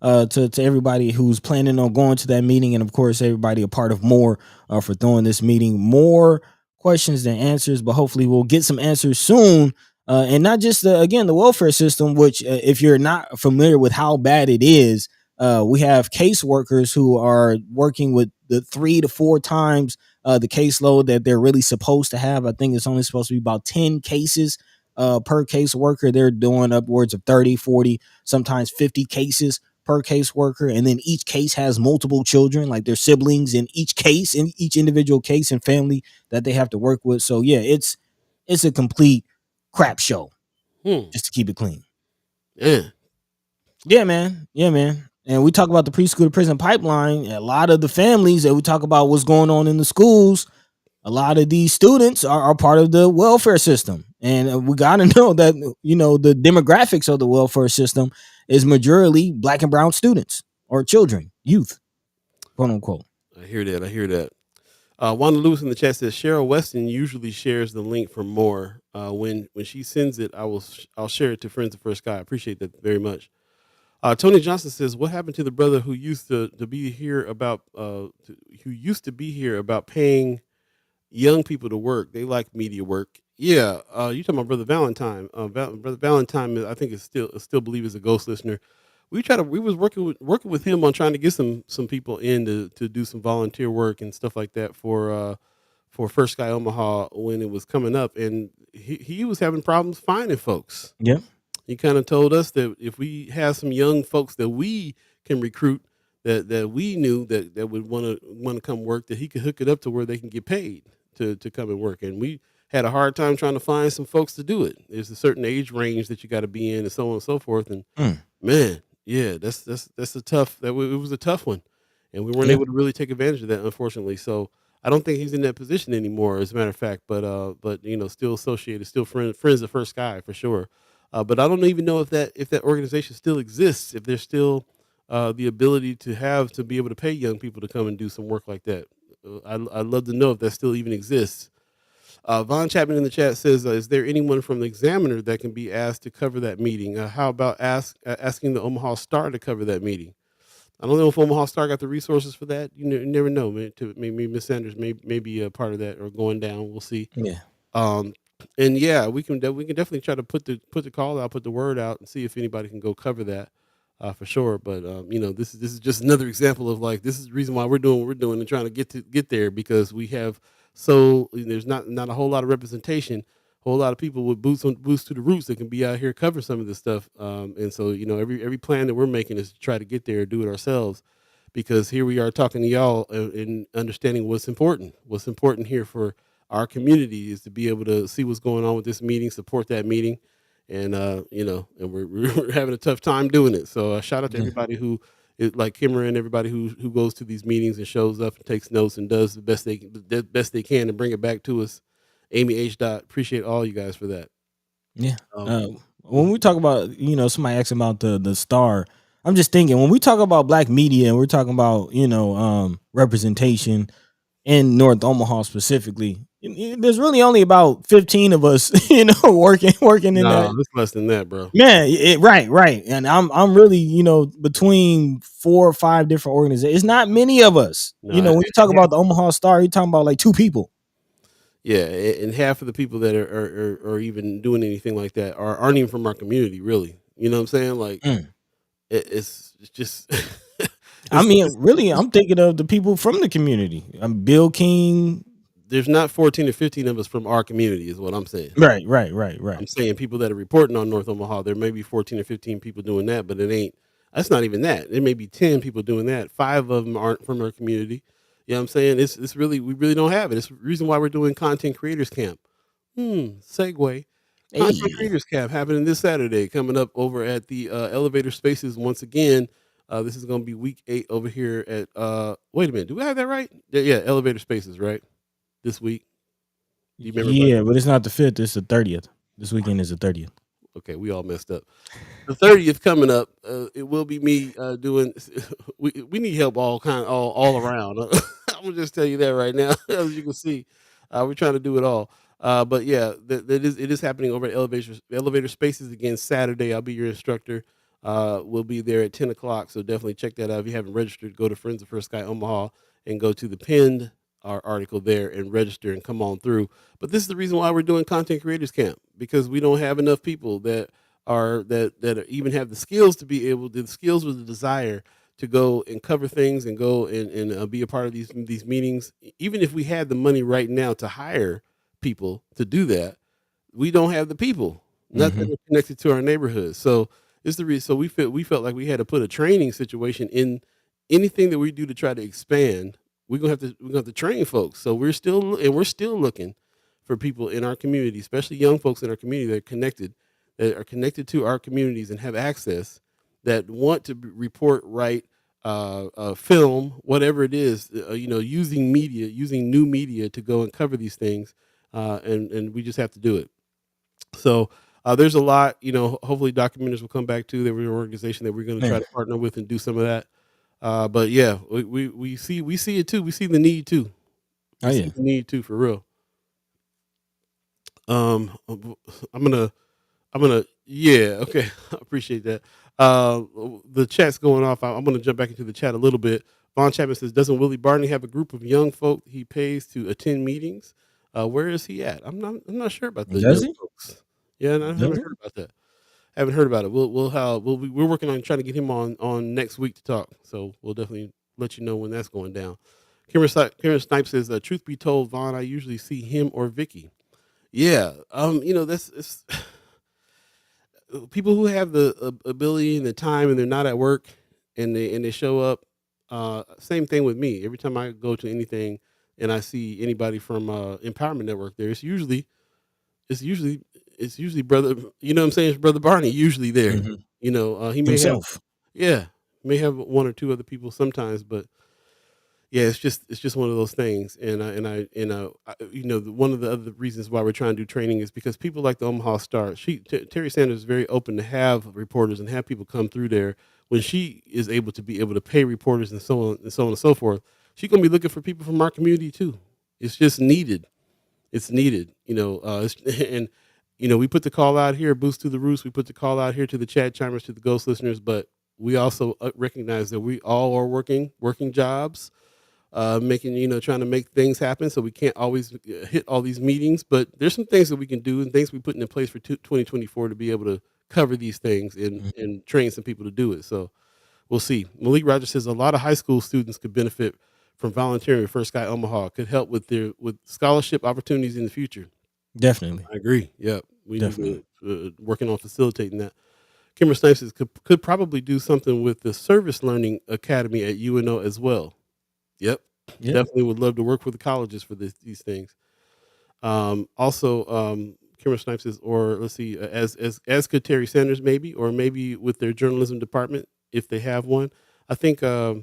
S2: out to everybody who's planning on going to that meeting, and of course everybody a part of More for throwing this meeting. More questions than answers, but hopefully we'll get some answers soon. And not just again the welfare system, which if you're not familiar with how bad it is, we have caseworkers who are working with the 3 to 4 times the caseload that they're really supposed to have. I think it's only supposed to be about 10 cases per caseworker. They're doing upwards of 30, 40, sometimes 50 cases per caseworker. And then each case has multiple children, like their siblings in each case, in each individual case and family that they have to work with. So yeah, it's a complete crap show, just to keep it clean. Yeah, man. And we talk about the preschool to prison pipeline. A lot of the families that we talk about what's going on in the schools, a lot of these students are part of the welfare system. And we got to know that, the demographics of the welfare system is majority Black and brown students or children, youth, quote unquote.
S1: I hear that. Wanda Lewis in the chat says Cheryl Weston usually shares the link for More. When she sends it, I'll share it to Friends of First Sky. I appreciate that very much. Tony Johnson says, "What happened to the brother who used to be here about paying young people to work? They like media work." Yeah, you talking about Brother Valentine? Brother Valentine, I think is still believe is a ghost listener. We was working with him on trying to get some people in to do some volunteer work and stuff like that for First Sky Omaha when it was coming up, and he was having problems finding folks.
S2: Yeah.
S1: He kind of told us that if we have some young folks that we can recruit that we knew that would want to come work, that he could hook it up to where they can get paid to come and work. And we had a hard time trying to find some folks to do it. There's a certain age range that you got to be in and so on and so forth. And man, yeah, that's a tough, it was a tough one. And we weren't able to really take advantage of that, unfortunately. So I don't think he's in that position anymore, as a matter of fact, but still associated, still friends of First Sky for sure. But I don't even know if that organization still exists, if there's still the ability to be able to pay young people to come and do some work like that. I'd love to know if that still even exists. Von Chapman in the chat says, is there anyone from the Examiner that can be asked to cover that meeting? How about asking the Omaha Star to cover that meeting? I don't know if Omaha Star got the resources for that. You never know. Maybe Miss Sanders may be a part of that or going down. We'll see.
S2: Yeah.
S1: And yeah, we can definitely try to put the call out, put the word out, and see if anybody can go cover that for sure. But this is just another example of this is the reason why we're doing what we're doing and trying to get there, because we have there's not a whole lot of representation, a whole lot of people with boots to the roots that can be out here covering some of this stuff. And so every plan that we're making is to try to get there, do it ourselves, because here we are talking to y'all and understanding what's important. What's important here for our community is to be able to see what's going on with this meeting, support that meeting, and and we're having a tough time doing it. So shout out to everybody who like Kimmer and everybody who goes to these meetings and shows up and takes notes and does the best they can and bring it back to us. Amy H. Dot, appreciate all you guys for that.
S2: Yeah.
S1: Um,
S2: When we talk about, somebody asking about the star, I'm just thinking when we talk about black media and we're talking about, representation in North Omaha specifically, there's really only about 15 of us, working in that.
S1: nah, it's less than that, bro.
S2: Man, right. And I'm really, between 4 or 5 different organizations. It's not many of us.
S1: No,
S2: When you talk about the Omaha Star, you're talking about like 2 people.
S1: yeah, and half of the people that are even doing anything like that aren't even from our community, really. You know what I'm saying? Like
S2: Mm.
S1: it's just
S2: I
S1: it's,
S2: mean,
S1: it's
S2: really, I'm thinking of the people from the community. I'm Bill King.
S1: there's not 14 or 15 of us from our community, is what I'm saying.
S2: Right.
S1: I'm saying people that are reporting on North Omaha, there may be 14 or 15 people doing that, but it ain't. That's not even that. There may be 10 people doing that. 5 of them aren't from our community. You know what I'm saying? It's really we really don't have it. It's the reason why we're doing content creators camp. Segue. Content
S2: Hey,
S1: creators camp happening this Saturday, coming up over at the Elevator Spaces once again. This is going to be week 8 over here at. Wait a minute, do we have that right? Yeah, Elevator Spaces, right? This week. Do you remember?
S2: yeah, but it's not the 5th. It's the 30th. This weekend is the 30th.
S1: Okay, we all messed up. The 30th coming up. It will be me doing. We need help all around. I'm gonna just tell you that right now. As you can see, we're trying to do it all. But yeah, it is happening over at Elevator Spaces again Saturday. I'll be your instructor. We'll be there at 10 o'clock. So definitely check that out. If you haven't registered, go to Friends of First Sky Omaha and go to the pinned article there and register and come on through. But this is the reason why we're doing Content Creators Camp, because we don't have enough people that even have the skills to be able to, the skills with the desire to go and cover things and go and be a part of these meetings. Even if we had the money right now to hire people to do that, we don't have the people, not that
S2: Mm-hmm.
S1: are connected to our neighborhood. So it's the reason. So we felt like we had to put a training situation in anything that we do to try to expand. We're gonna have to train folks. So we're still looking for people in our community, especially young folks in our community that are connected to our communities and have access, that want to report, write, film, whatever it is, using media, using new media to go and cover these things, and we just have to do it. So there's a lot, hopefully documenters will come back too. There was an organization that we're going to try
S2: Man.
S1: to partner with and do some of that. But yeah, we see it too. We see the need too.
S2: Oh
S1: We
S2: yeah.
S1: see the need too, for real. I'm gonna yeah, okay. I appreciate that. Uh, the chat's going off. I'm gonna jump back into the chat a little bit. Vaughn Chapman says, "Doesn't Willie Barney have a group of young folk he pays to attend meetings? Where is he at? I'm not sure about the
S2: Does
S1: young
S2: he?
S1: folks. Yeah, and I
S2: Does
S1: haven't
S2: he?
S1: heard about that. Haven't heard about it. We're working on trying to get him on next week to talk. So we'll definitely let you know when that's going down." Karen Snipes says, "Truth be told, Vaughn, I usually see him or Vicky." Yeah, that's it's people who have the ability and the time and they're not at work and they show up. Same thing with me. Every time I go to anything and I see anybody from Empowerment Network there, it's usually it's usually brother. You know what I'm saying? It's brother Barney usually there.
S2: Mm-hmm.
S1: He may have,
S2: Himself.
S1: yeah, may have one or two other people sometimes, but yeah, it's just one of those things. One of the other reasons why we're trying to do training is because people like the Omaha Star. Terry Sanders is very open to have reporters and have people come through there. When she is able to pay reporters and so on and so on and so forth, she's gonna be looking for people from our community too. It's just needed. It's needed. And we put the call out here, Boost to the Roost. We put the call out here to the chat chimers, to the ghost listeners, but we also recognize that we all are working jobs, trying to make things happen. So we can't always hit all these meetings, but there's some things that we can do and things we put in place for 2024 to be able to cover these things and
S2: Mhm.
S1: and train some people to do it. So we'll see. Malik Rogers says a lot of high school students could benefit from volunteering with First Sky Omaha. Could help with scholarship opportunities in the future.
S2: Definitely.
S1: I agree. Yep, we need
S2: Definitely.
S1: to working on facilitating that. Kimmer Snipes says could probably do something with the Service Learning Academy at UNO as well. Yep.
S2: Yep.
S1: Definitely would love to work with the colleges for these things. Also, Kimmer Snipes says, or let's see, as could Terry Sanders maybe, or maybe with their journalism department if they have one. I think are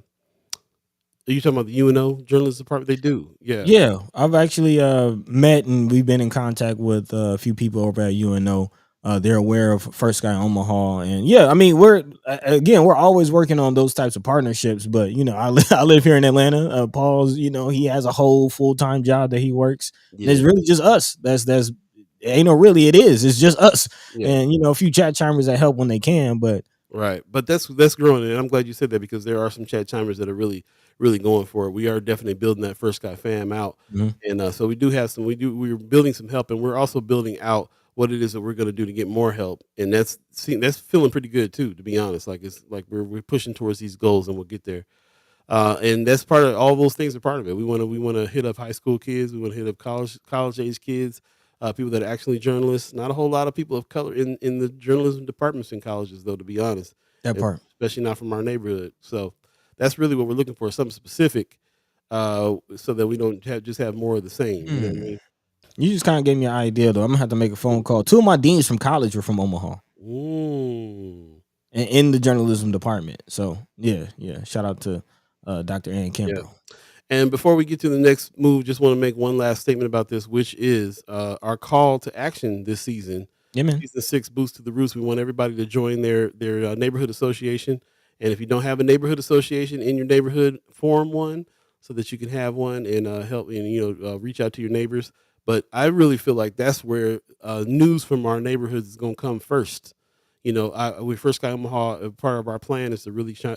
S1: you talking about the UNO journalism department? They do, yeah,
S2: Yeah, I've actually met and we've been in contact with a few people over at UNO. They're aware of First Sky Omaha, and yeah, I mean we're always working on those types of partnerships. But I live here in Atlanta. Paul's, he has a whole full time job that he works, and it's
S1: yeah,
S2: really just us. That's ain't no really it is. It's just us,
S1: yeah.
S2: and a few chat chimers that help when they can. But
S1: Right, but that's growing, and I'm glad you said that because there are some chat chimers that are really going for it. We are definitely building that First Guy fam out,
S2: Mhm.
S1: and so we do have some. We're building some help, and we're also building out what it is that we're going to do to get more help, and that's feeling pretty good too. To be honest, like it's like we're pushing towards these goals, and we'll get there. And that's part of all those things are part of it. We want to hit up high school kids. We want to hit up college age kids, people that are actually journalists. Not a whole lot of people of color in the journalism departments in colleges, though. To be honest,
S2: that part.
S1: especially not from our neighborhood. So that's really what we're looking for, something specific, so that we don't just have more of the same. You know what I
S2: Mm.
S1: mean?
S2: You just kind of gave me an idea, though. I'm gonna have to make a phone call. Two of my deans from college were from Omaha,
S1: Mm,
S2: in the journalism department. So yeah, yeah. Shout out to Dr. Ann
S1: yeah.
S2: Kemper.
S1: And before we get to the next move, just want to make one last statement about this, which is our call to action this season.
S2: Yeah, man.
S1: Season 6, Boost to the Roots. We want everybody to join their neighborhood association. And if you don't have a neighborhood association in your neighborhood, form one so that you can have one and help and reach out to your neighbors. But I really feel like that's where news from our neighborhoods is going to come first. We First Sky Omaha. Part of our plan is to really try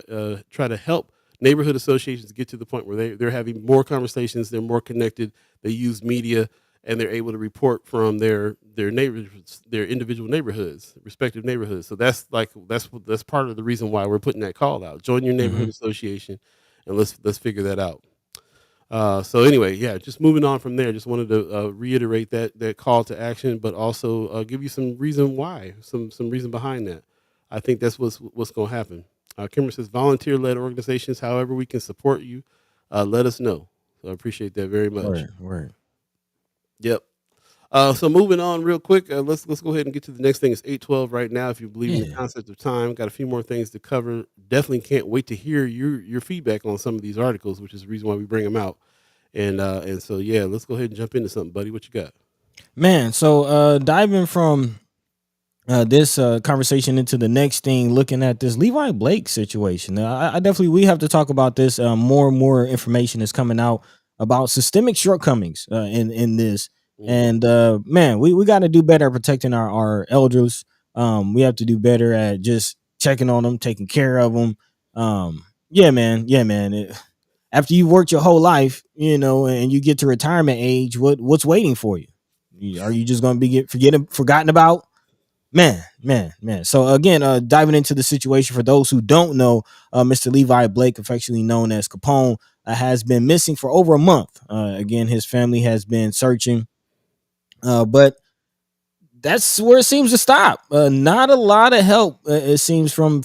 S1: to help neighborhood associations get to the point where they're having more conversations, they're more connected, they use media, and they're able to report from their neighbors, their individual neighborhoods, respective neighborhoods. So that's part of the reason why we're putting that call out. Join your neighborhood
S2: Hmm.
S1: association, and let's figure that out. So anyway, yeah, just moving on from there. Just wanted to reiterate that call to action, but also give you some reason why, some reason behind that. I think that's what's going to happen. Kimber says volunteer-led organizations. However, we can support you. Let us know. So I appreciate that very much.
S2: Word, word.
S1: Yep. So moving on real quick, let's go ahead and get to the next thing. It's 8:12 right now. If you believe in the
S2: Yeah,
S1: concept of time, got a few more things to cover. Definitely can't wait to hear your feedback on some of these articles, which is the reason why we bring them out. And so yeah, let's go ahead and jump into something, buddy. What you got?
S2: man. So diving from this conversation into the next thing, looking at this Levi Blake situation. I definitely we have to talk about this. More and more information is coming out about systemic shortcomings in this,
S1: Hmm.
S2: and man, we got to do better at protecting our elders. We have to do better at just checking on them, taking care of them. Yeah, man. Yeah, man. After you've worked your whole life, and you get to retirement age, what's waiting for you? Are you just going to be forgotten about? Man. So again, diving into the situation for those who don't know, Mr. Levi Blake, affectionately known as Capone, has been missing for over a month. Again, his family has been searching, but that's where it seems to stop. Not a lot of help, it seems, from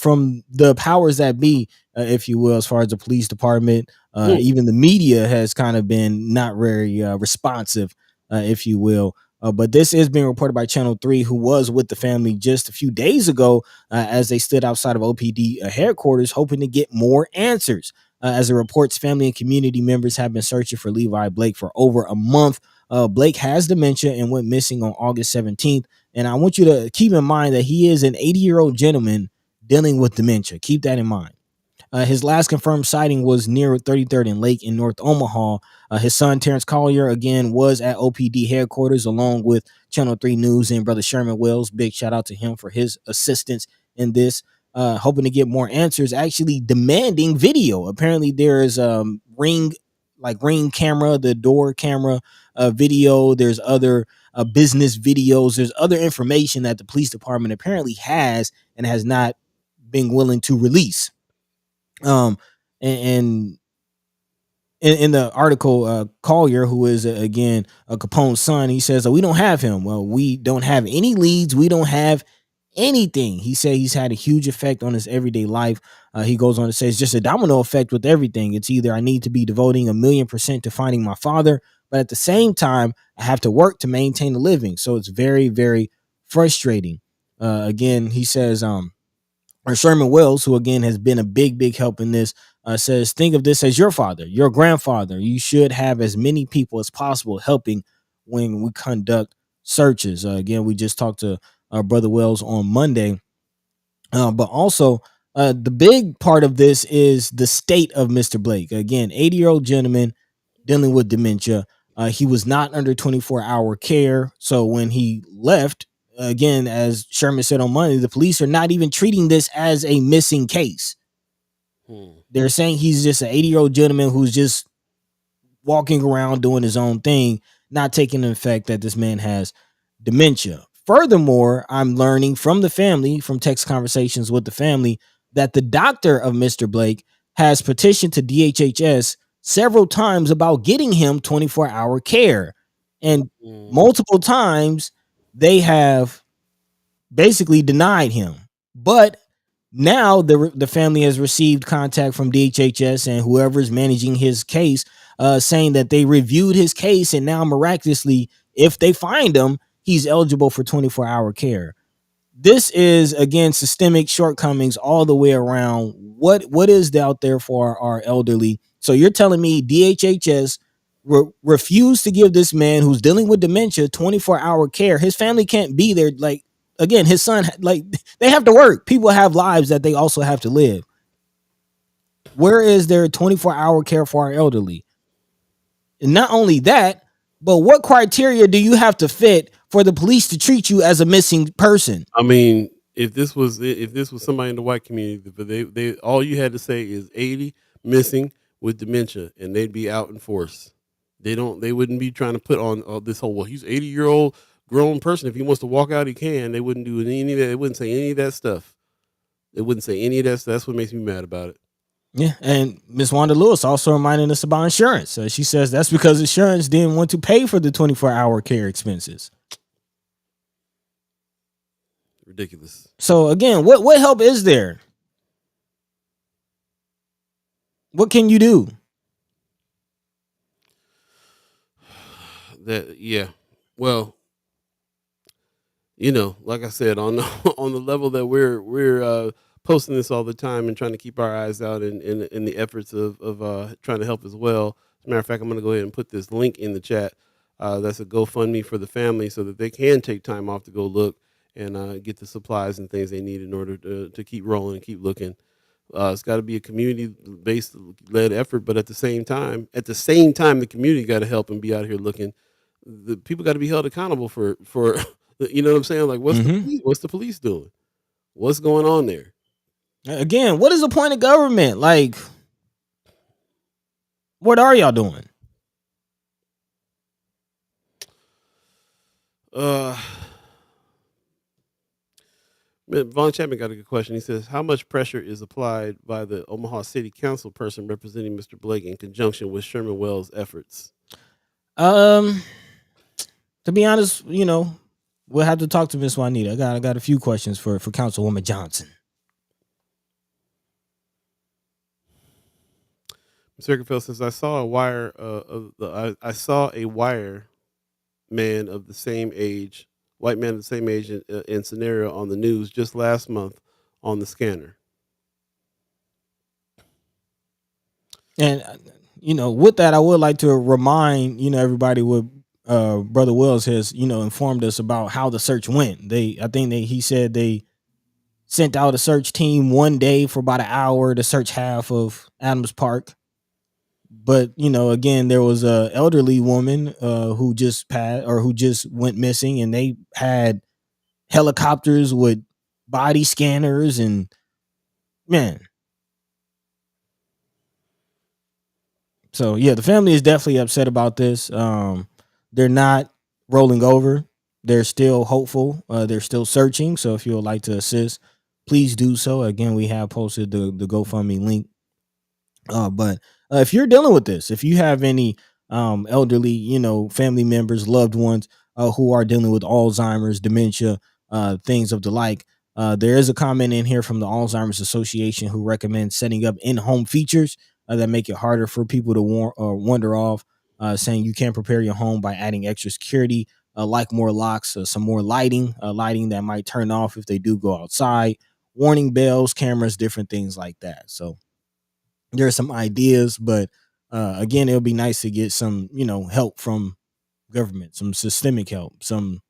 S2: the powers that be, if you will, as far as the police department. Even the media has kind of been not very responsive, if you will. But this is being reported by Channel 3, who was with the family just a few days ago, as they stood outside of OPD headquarters, hoping to get more answers. As it reports, family and community members have been searching for Levi Blake for over a month. Blake has dementia and went missing on August 17th. And I want you to keep in mind that he is an 80-year-old gentleman dealing with dementia. Keep that in mind. His last confirmed sighting was near 33rd and Lake in North Omaha. His son, Terrence Collier, again, was at OPD headquarters along with Channel 3 News and Brother Sherman Wells. Big shout out to him for his assistance in this. Hoping to get more answers, actually demanding video. Apparently, there is ring camera, the door camera video. There's other business videos. There's other information that the police department apparently has and has not been willing to release. Um, and in the article, Collier, who is again a Capone's son, he says that we don't have him. Well, we don't have any leads. We don't have anything. He said he's had a huge effect on his everyday life. He goes on to say it's just a domino effect with everything. It's either I need to be devoting 1,000,000% to finding my father, but at the same time, I have to work to maintain a living. So it's very, very frustrating. Again, he says, or Sherman Wells, who again has been a big help in this, says, think of this as your father, your grandfather. You should have as many people as possible helping when we conduct searches. Again, we just talked to Brother Wells on Monday, but also the big part of this is the state of Mr. Blake. Again, 80-year-old gentleman dealing with dementia. He was not under 24-hour care. So when he left, again, as Sherman said on Monday, the police are not even treating this as a missing case. They're saying he's just an 80-year-old gentleman who's just walking around doing his own thing, not taking the effect that this man has dementia. Furthermore, I'm learning from the family, from text conversations with the family, that the doctor of Mr. Blake has petitioned to DHHS several times about getting him 24-hour care. And multiple times they have basically denied him. But now the family has received contact from DHHS and whoever's managing his case, saying that they reviewed his case and now miraculously, if they find him, he's eligible for 24-hour care. This is, again, systemic shortcomings all the way around. What is out there for our elderly? So you're telling me DHHS refused to give this man who's dealing with dementia 24-hour care? His family can't be there. Like, again, his son, like, they have to work. People have lives that they also have to live. Where is there 24-hour care for our elderly? And not only that, but what criteria do you have to fit for the police to treat you as a missing person?
S1: I mean, if this was somebody in the white community, but they all you had to say is 80 missing with dementia, and they'd be out in force. They wouldn't be trying to put on this whole, well, he's 80-year-old grown person. If he wants to walk out, he can. They wouldn't do any of that. They wouldn't say any of that stuff. They wouldn't say any of that stuff. That's what makes me mad about it.
S2: Yeah, and Miss Wanda Lewis also reminding us about insurance. She says that's because insurance didn't want to pay for the 24-hour care expenses.
S1: Ridiculous.
S2: So again, what help is there? What can you do?
S1: Well, like I said, on on the level that we're posting this all the time and trying to keep our eyes out in the efforts of trying to help as well. As a matter of fact, I'm going to go ahead and put this link in the chat. That's a GoFundMe for the family so that they can take time off to go look and get the supplies and things they need in order to keep rolling and keep looking. It's got to be a community-based led effort, but at the same time, the community got to help and be out here looking. The people got to be held accountable for you know what I'm saying? Like, what's the police doing? What's going on there?
S2: Again, what is the point of government? Like, what are y'all doing?
S1: Von Chapman got a good question. He says, how much pressure is applied by the Omaha City Council person representing Mr. Blake in conjunction with Sherman Wells' efforts?
S2: To be honest, we'll have to talk to Miss Juanita. I got a few questions for Councilwoman Johnson.
S1: Mr. Circumfeld says, I saw a wire man of the same age, white man of the same age in scenario on the news just last month on the scanner.
S2: And with that, I would like to remind everybody what Brother Wells has informed us about how the search went. He said they sent out a search team one day for about an hour to search half of Adams Park. But again, there was a elderly woman who just went missing, and they had helicopters with body scanners, and man. So yeah, the family is definitely upset about this. They're not rolling over. They're still hopeful. They're still searching. So if you would like to assist, please do so. Again, we have posted the GoFundMe link. But if you're dealing with this, if you have any elderly, family members, loved ones who are dealing with Alzheimer's, dementia, things of the like, there is a comment in here from the Alzheimer's Association who recommends setting up in-home features that make it harder for people to wander off, saying you can prepare your home by adding extra security, like more locks, some more lighting that might turn off if they do go outside, warning bells, cameras, different things like that. So there are some ideas, but again, it'll be nice to get some, help from government, some systemic help, some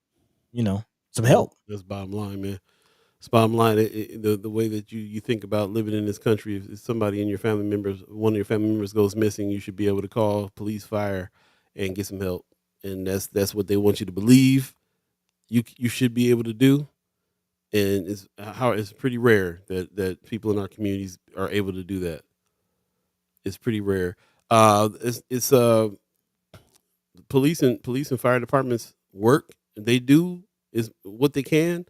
S1: Well,
S2: help.
S1: that's bottom line, man. It's bottom line. The way that you think about living in this country, if somebody in your family members, one of your family members goes missing, you should be able to call police, fire, and get some help. And that's what they want you to believe. You should be able to do. And it's pretty rare that people in our communities are able to do that. It's pretty rare. It's police and fire departments work. They do is what they can,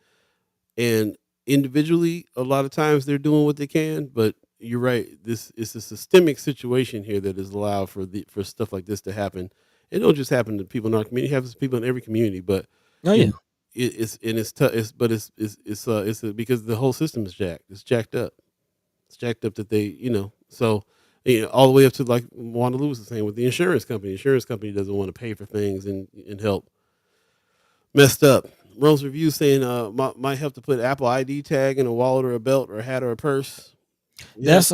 S1: and individually, a lot of times they're doing what they can. But you're right. This is a systemic situation here that is allowed for stuff like this to happen. It don't just happen to people in our community. It happens to people in every community. But
S2: Oh
S1: you
S2: yeah.
S1: know, it's tough. Because the whole system is jacked. It's jacked up. It's jacked up that so all the way up to like Wanda Lewis is saying with the insurance company. Insurance company doesn't want to pay for things and help. Messed up. Rose review saying might have to put Apple ID tag in a wallet or a belt or a hat or a purse. Yeah,
S2: That's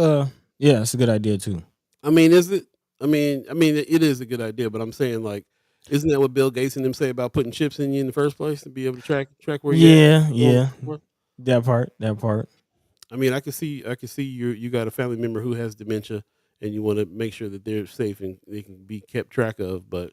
S2: that's a good idea too.
S1: I mean, is it? I mean, it is a good idea, but I'm saying like, isn't that what Bill Gates and them say about putting chips in you in the first place to be able to track where you're at?
S2: Yeah,
S1: Going
S2: yeah.
S1: forward?
S2: That part.
S1: I mean, I can see you got a family member who has dementia, and you want to make sure that they're safe and they can be kept track of. But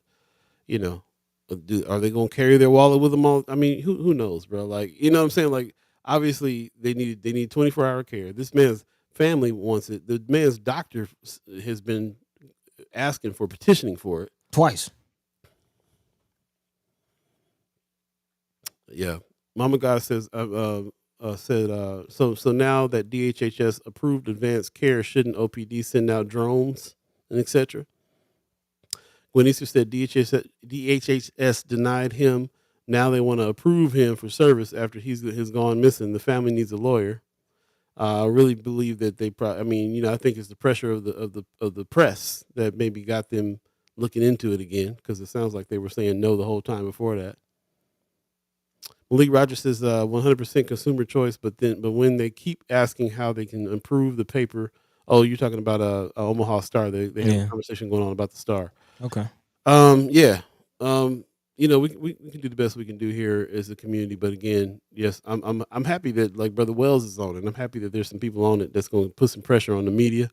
S1: you know, are they going to carry their wallet with them all? I mean, who knows, bro? Like, you know what I'm saying? Like, obviously they need 24-hour care. This man's family wants it. The man's doctor has been asking for petitioning for it.
S2: Twice.
S1: Yeah, Mama God says so now that DHHS approved advanced care, shouldn't OPD send out drones and etc. When Easter said DHHS denied him, now they want to approve him for service after he's gone missing. The family needs a lawyer. I really believe that they probably. I mean, I think it's the pressure of the press that maybe got them looking into it again, because it sounds like they were saying no the whole time before that. Malik Rogers says 100% consumer choice, but when they keep asking how they can improve the paper. Oh, you're talking about Omaha Star. They have a
S2: Yeah.
S1: conversation going on about the Star.
S2: Okay.
S1: Yeah. We can do the best we can do here as a community, but again, yes, I'm happy that like Brother Wells is on it. And I'm happy that there's some people on it that's going to put some pressure on the media,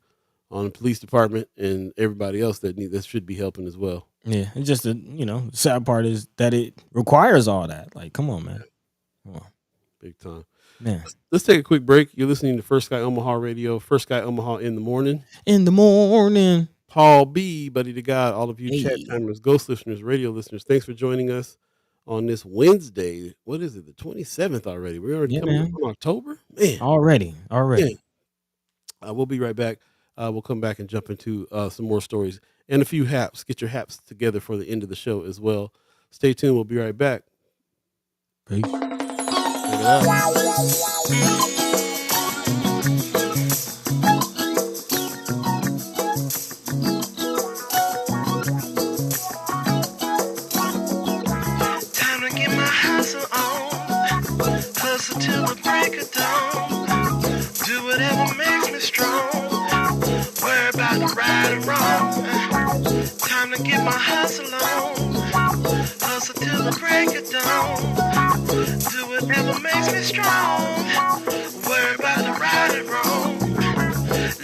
S1: on the police department, and everybody else that should be helping as well.
S2: Yeah. It's just the sad part is that it requires all that. Like, come on, man. Come on.
S1: Big time.
S2: Man.
S1: Let's take a quick break. You're listening to First Sky Omaha Radio, First Sky Omaha in the morning.
S2: In the morning.
S1: Paul Beeee, Buddi3 Da Gawd, all of you chat
S2: Hey.
S1: timers, ghost listeners, radio listeners, thanks for joining us on this Wednesday. What is it? The 27th already. We're already
S2: Yeah,
S1: coming up
S2: man.
S1: on October? Man.
S2: Already.
S1: Yeah. We'll be right back. We'll come back and jump into some more stories and a few haps. Get your haps together for the end of the show as well. Stay tuned. We'll be right back.
S2: Peace.
S1: Check it out.
S3: Time to get my hustle on. Hustle till the break of dawn. Do whatever makes me strong. Worry about the right and wrong. Time to get my hustle on. Hustle till the break of dawn. Do whatever makes me strong. Worry about the right and wrong.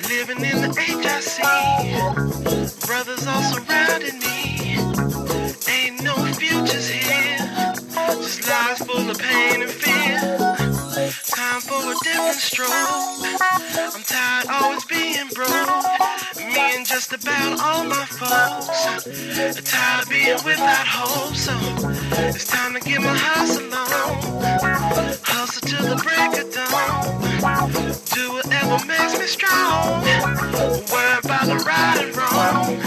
S3: Living in the HIC. Brothers all surrounding me. Ain't no futures here. Just lives full of pain and fear. Time for a different stroke. I'm tired always being broke. Me and just about all my folks. Tired of being without hope. So it's time to get my hustle on. Hustle till the break of dawn. Do whatever makes me strong. Worry about the right and wrong.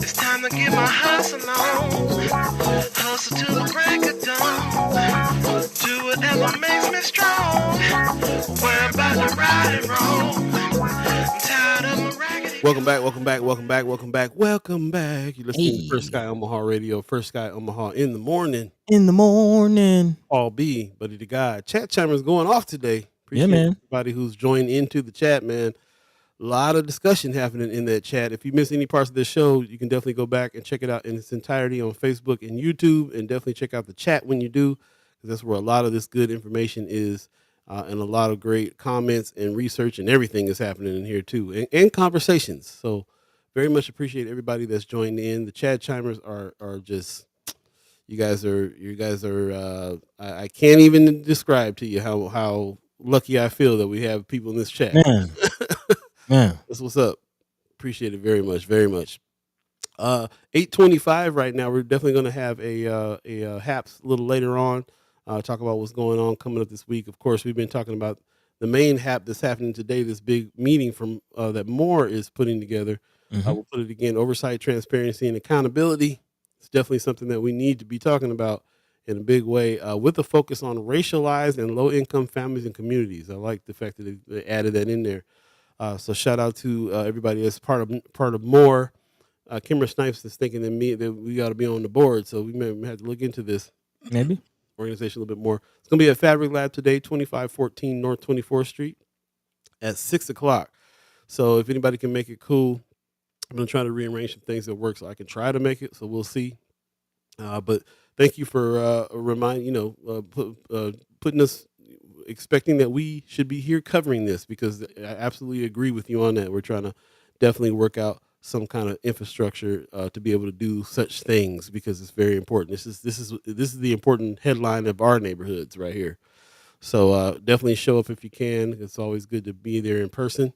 S3: It's time to get my hustle on. Hustle till the break of dawn. Do whatever makes me strong. Worry about the right and wrong. I'm tired of my raggedy.
S1: Welcome back. You're listening to First Sky Omaha Radio, First Sky Omaha in the morning.
S2: In the morning.
S1: Paul Beeee, Buddi3 Da Gawd. Chat chimers going off today.
S2: Yeah,
S1: Appreciate
S2: man.
S1: everybody who's joined into the chat, man. A lot of discussion happening in that chat. If you miss any parts of the show, you can definitely go back and check it out in its entirety on Facebook and YouTube, and definitely check out the chat when you do, because that's where a lot of this good information is, and a lot of great comments and research and everything is happening in here too, and conversations. So very much appreciate everybody that's joined in. The chat chimers are just, you guys are I can't even describe to you how lucky I feel that we have people in this chat.
S2: Man. Man.
S1: That's what's up. Appreciate it very much, very much. 8:25 right now. We're definitely going to have a haps a little later on. Talk about what's going on coming up this week. Of course, we've been talking about the main hap that's happening today. This big meeting from that Moore is putting together. We'll put it again: oversight, transparency, and accountability. It's definitely something that we need to be talking about in a big way, with a focus on racialized and low-income families and communities. I like the fact that they added that in there. So shout out to everybody that's part of Moore. Kimber Snipes is thinking that we got to be on the board, so we may have to look into this
S2: Maybe.
S1: organization a little bit more. It's going to be at Fabric Lab today, 2514 North 24th Street at 6 o'clock. So if anybody can make it, cool. I'm going to try to rearrange some things that work so I can try to make it, so we'll see. But thank you for putting us, expecting that we should be here covering this, because I absolutely agree with you on that. We're trying to definitely work out some kind of infrastructure to be able to do such things, because it's very important. This is the important headline of our neighborhoods right here. So definitely show up if you can. It's always good to be there in person.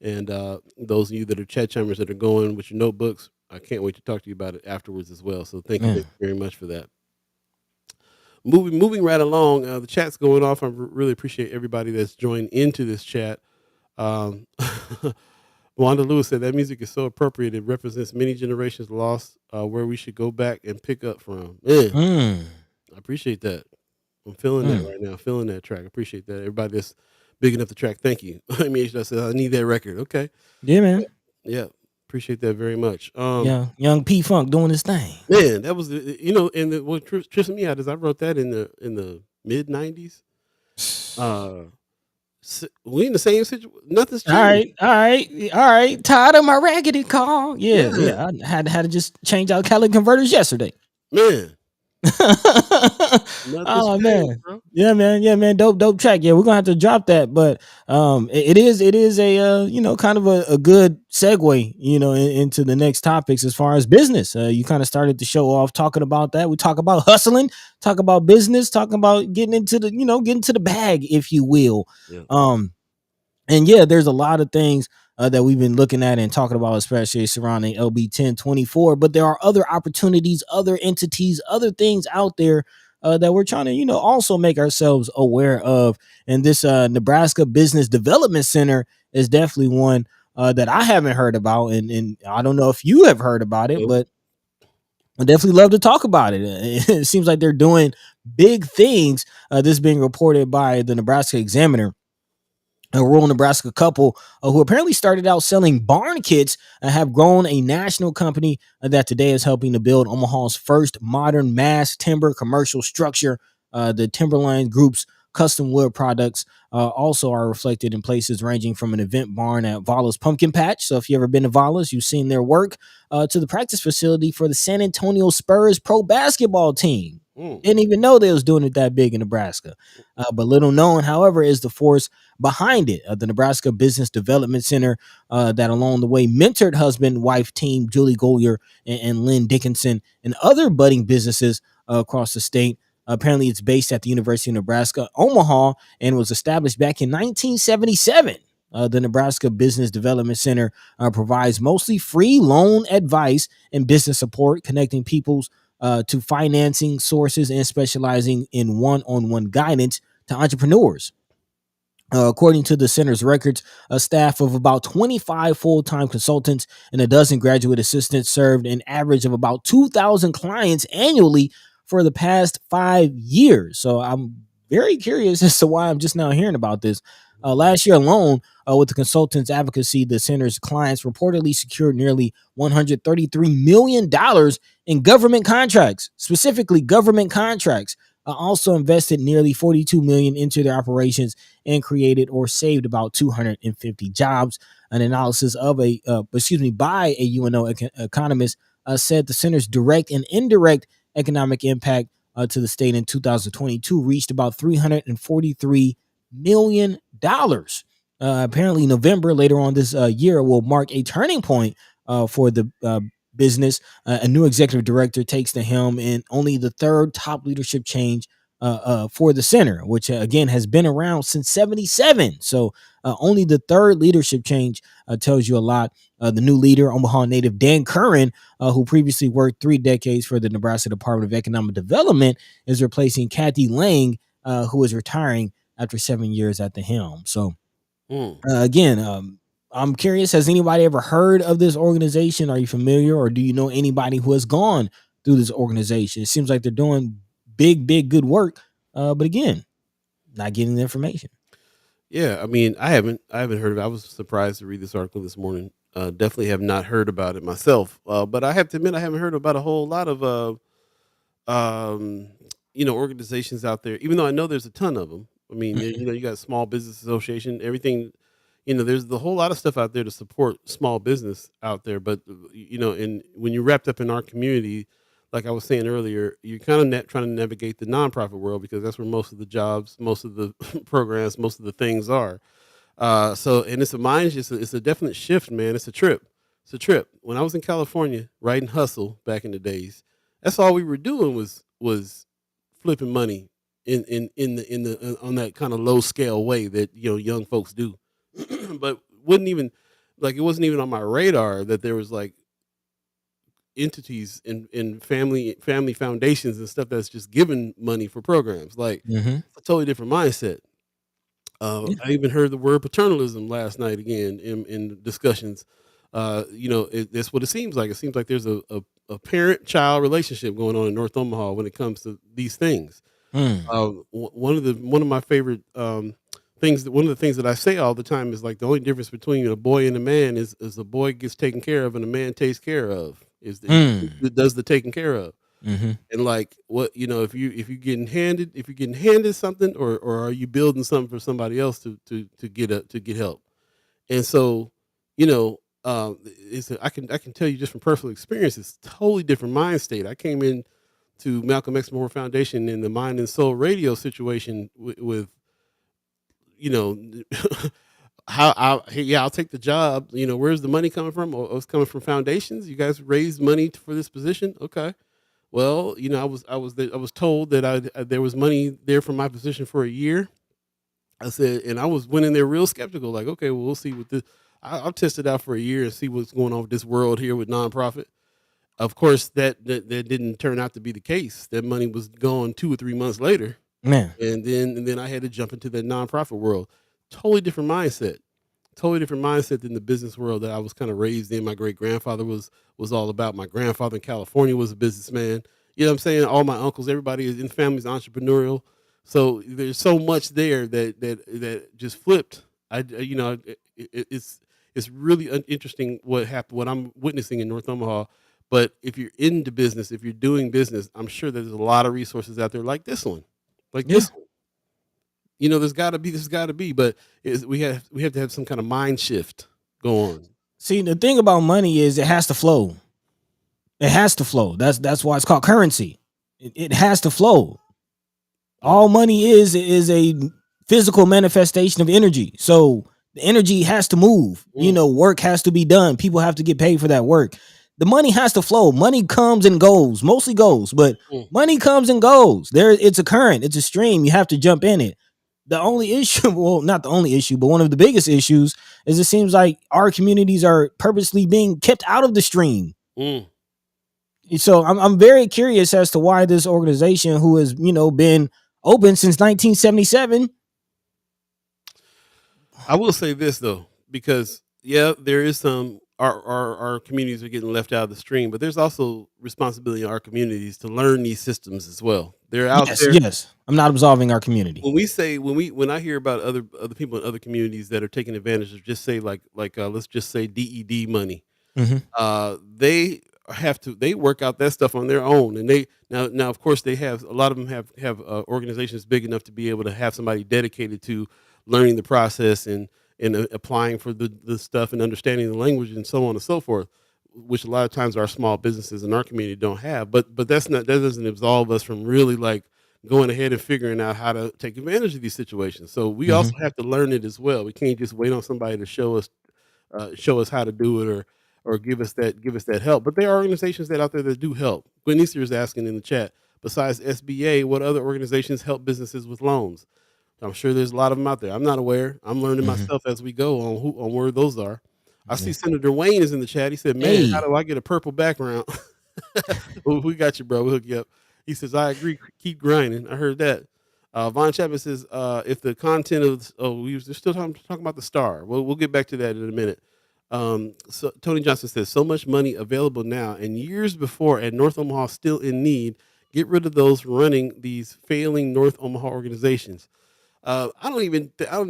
S1: And those of you that are chat chimers that are going with your notebooks, I can't wait to talk to you about it afterwards as well. So thank you very much for that. Moving right along, the chat's going off. I really appreciate everybody that's joined into this chat. Wanda Lewis said that music is so appropriate. It represents many generations lost, where we should go back and pick up from. Man, I appreciate that. I'm feeling that right now. Feeling that track. I appreciate that. Everybody that's big enough to track. Thank you. I mean, I said I need that record. Okay.
S2: Yeah, man.
S1: Yeah. Appreciate that very much.
S2: Young P Funk doing his thing.
S1: Man, that was and what tripped me out is I wrote that in the mid '90s. We in the same situation. Nothing's changed.
S2: All right. Tired of my raggedy call. Yeah. I had to just change out catalytic converters yesterday.
S1: Man.
S2: Oh man. Bro. Yeah, man. Dope track. Yeah, we're gonna have to drop that, but it is a kind of a good segue, into the next topics as far as business. You kind of started the show off talking about that. We talk about hustling, talk about business, talking about getting into the bag, if you will. Yeah. And yeah, there's a lot of things that we've been looking at and talking about, especially surrounding LB 1024. But there are other opportunities, other entities, other things out there that we're trying to, also make ourselves aware of. And this Nebraska Business Development Center is definitely one that I haven't heard about. And I don't know if you have heard about it, but I definitely love to talk about it. It seems like they're doing big things. This being reported by the Nebraska Examiner. A rural Nebraska couple who apparently started out selling barn kits have grown a national company that today is helping to build Omaha's first modern mass timber commercial structure. The Timberline Group's custom wood products also are reflected in places ranging from an event barn at Vala's Pumpkin Patch. So if you've ever been to Vala's, you've seen their work, to the practice facility for the San Antonio Spurs pro basketball team. Didn't even know they was doing it that big in Nebraska. But little known, however, is the force behind it. The Nebraska Business Development Center that along the way mentored husband-wife team Julie Gollier and Lynn Dickinson and other budding businesses across the state. Apparently, it's based at the University of Nebraska, Omaha, and was established back in 1977. The Nebraska Business Development Center provides mostly free loan advice and business support, connecting people's to financing sources and specializing in one-on-one guidance to entrepreneurs. According to the center's records, a staff of about 25 full-time consultants and a dozen graduate assistants served an average of about 2,000 clients annually for the past 5 years. So I'm very curious as to why I'm just now hearing about this. Last year alone, with the consultants' advocacy, the center's clients reportedly secured nearly $133 million in government contracts, specifically government contracts, also invested nearly $42 million into their operations and created or saved about 250 jobs. An analysis of by a UNO economist said the center's direct and indirect economic impact to the state in 2022 reached about $343 million. Apparently, November later on this year will mark a turning point for the business. A new executive director takes the helm, and only the third top leadership change for the center, which again has been around since '77. So only the third leadership change tells you a lot. The new leader, Omaha native Dan Curran, who previously worked 3 decades for the Nebraska Department of Economic Development, is replacing Kathy Lang, who is retiring after 7 years at the helm. So again, I'm curious, has anybody ever heard of this organization? Are you familiar, or do you know anybody who has gone through this organization? It seems like they're doing big, good work. But again, not getting the information.
S1: Yeah, I mean, I haven't heard of it. I was surprised to read this article this morning. Definitely have not heard about it myself. But I have to admit, I haven't heard about a whole lot of organizations out there. Even though I know there's a ton of them. I mean, you got Small Business Association, everything. There's the whole lot of stuff out there to support small business out there. But and when you're wrapped up in our community, like I was saying earlier, you're kind of trying to navigate the nonprofit world because that's where most of the jobs, most of the programs, most of the things are. And it's a mind, it's a definite shift, man. It's a trip. It's a trip. When I was in California, riding hustle back in the days, that's all we were doing was flipping money on that kind of low scale way that young folks do. But it wasn't even on my radar that there was like entities and family foundations and stuff that's just giving money for programs. Like it's a totally different mindset. I even heard the word paternalism last night again in discussions. That's what it seems like. It seems like there's a parent-child relationship going on in North Omaha when it comes to these things. One of my favorite things, one of the things that I say all the time is like the only difference between a boy and a man is a boy gets taken care of and a man takes care of. It does the taking care of. And like what if you're getting handed something or are you building something for somebody else to get help. And so I can tell you just from personal experience, it's a totally different mind state. I came in to Malcolm X Memorial Foundation in the Mind and Soul radio situation with I'll take the job. Where's the money coming from? Oh, it's coming from foundations. You guys raised money for this position. Okay. Well, I was told that there was money there for my position for a year. I said, and I went in there real skeptical. Like, okay, well, we'll see what this. I'll test it out for a year and see what's going on with this world here with nonprofit. Of course, that didn't turn out to be the case. That money was gone 2 or 3 months later.
S2: Man,
S1: and then I had to jump into that nonprofit world. Totally different mindset than the business world that I was kind of raised in. My great grandfather was all about. My grandfather in California was a businessman. You know what I'm saying? All my uncles, everybody in the family is entrepreneurial. So there's so much there that just flipped. It's really interesting what happened, what I'm witnessing in North Omaha. But if you're into business, if you're doing business, I'm sure there's a lot of resources out there like this one. This one. There's got to be, but we have to have some kind of mind shift go on.
S2: See, the thing about money is it has to flow. It has to flow. That's why it's called currency. It has to flow. All money is a physical manifestation of energy. So the energy has to move. Work has to be done. People have to get paid for that work. The money has to flow. Money comes and goes, mostly goes, but money comes and goes. It's a current. It's a stream. You have to jump in it. The only issue, well, not the only issue, but one of the biggest issues is it seems like our communities are purposely being kept out of the stream. So I'm very curious as to why this organization, who has been open since 1977.
S1: I will say this though, because there is some our communities are getting left out of the stream, but there's also responsibility in our communities to learn these systems as well. They're out there.
S2: Yes, I'm not absolving our community.
S1: When I hear about other people in other communities that are taking advantage of, just say like let's just say DED money. They they work out that stuff on their own, and they now of course they have a lot of them have organizations big enough to be able to have somebody dedicated to learning the process and applying for the stuff and understanding the language and so on and so forth, which a lot of times our small businesses in our community don't have. But that doesn't absolve us from really like going ahead and figuring out how to take advantage of these situations. So we
S2: Hmm.
S1: also have to learn it as well. We can't just wait on somebody to show us how to do it or give us that help. But there are organizations that out there that do help. Gwen Easter is asking in the chat, besides SBA, what other organizations help businesses with loans? I'm sure there's a lot of them out there. I'm not aware. I'm learning
S2: Hmm.
S1: myself as we go on where those are. I see
S2: Yeah.
S1: Senator Wayne is in the chat. He said, "Man, how
S2: Hey.
S1: do I get a purple background?" Well, we got you, bro. We'll hook you up. He says, "I agree. Keep grinding." I heard that. Von Chapman says, "If the content of we're still talking about the star. Well, we'll get back to that in a minute." So Tony Johnson says, "So much money available now, and years before, and North Omaha still in need. Get rid of those running these failing North Omaha organizations." I don't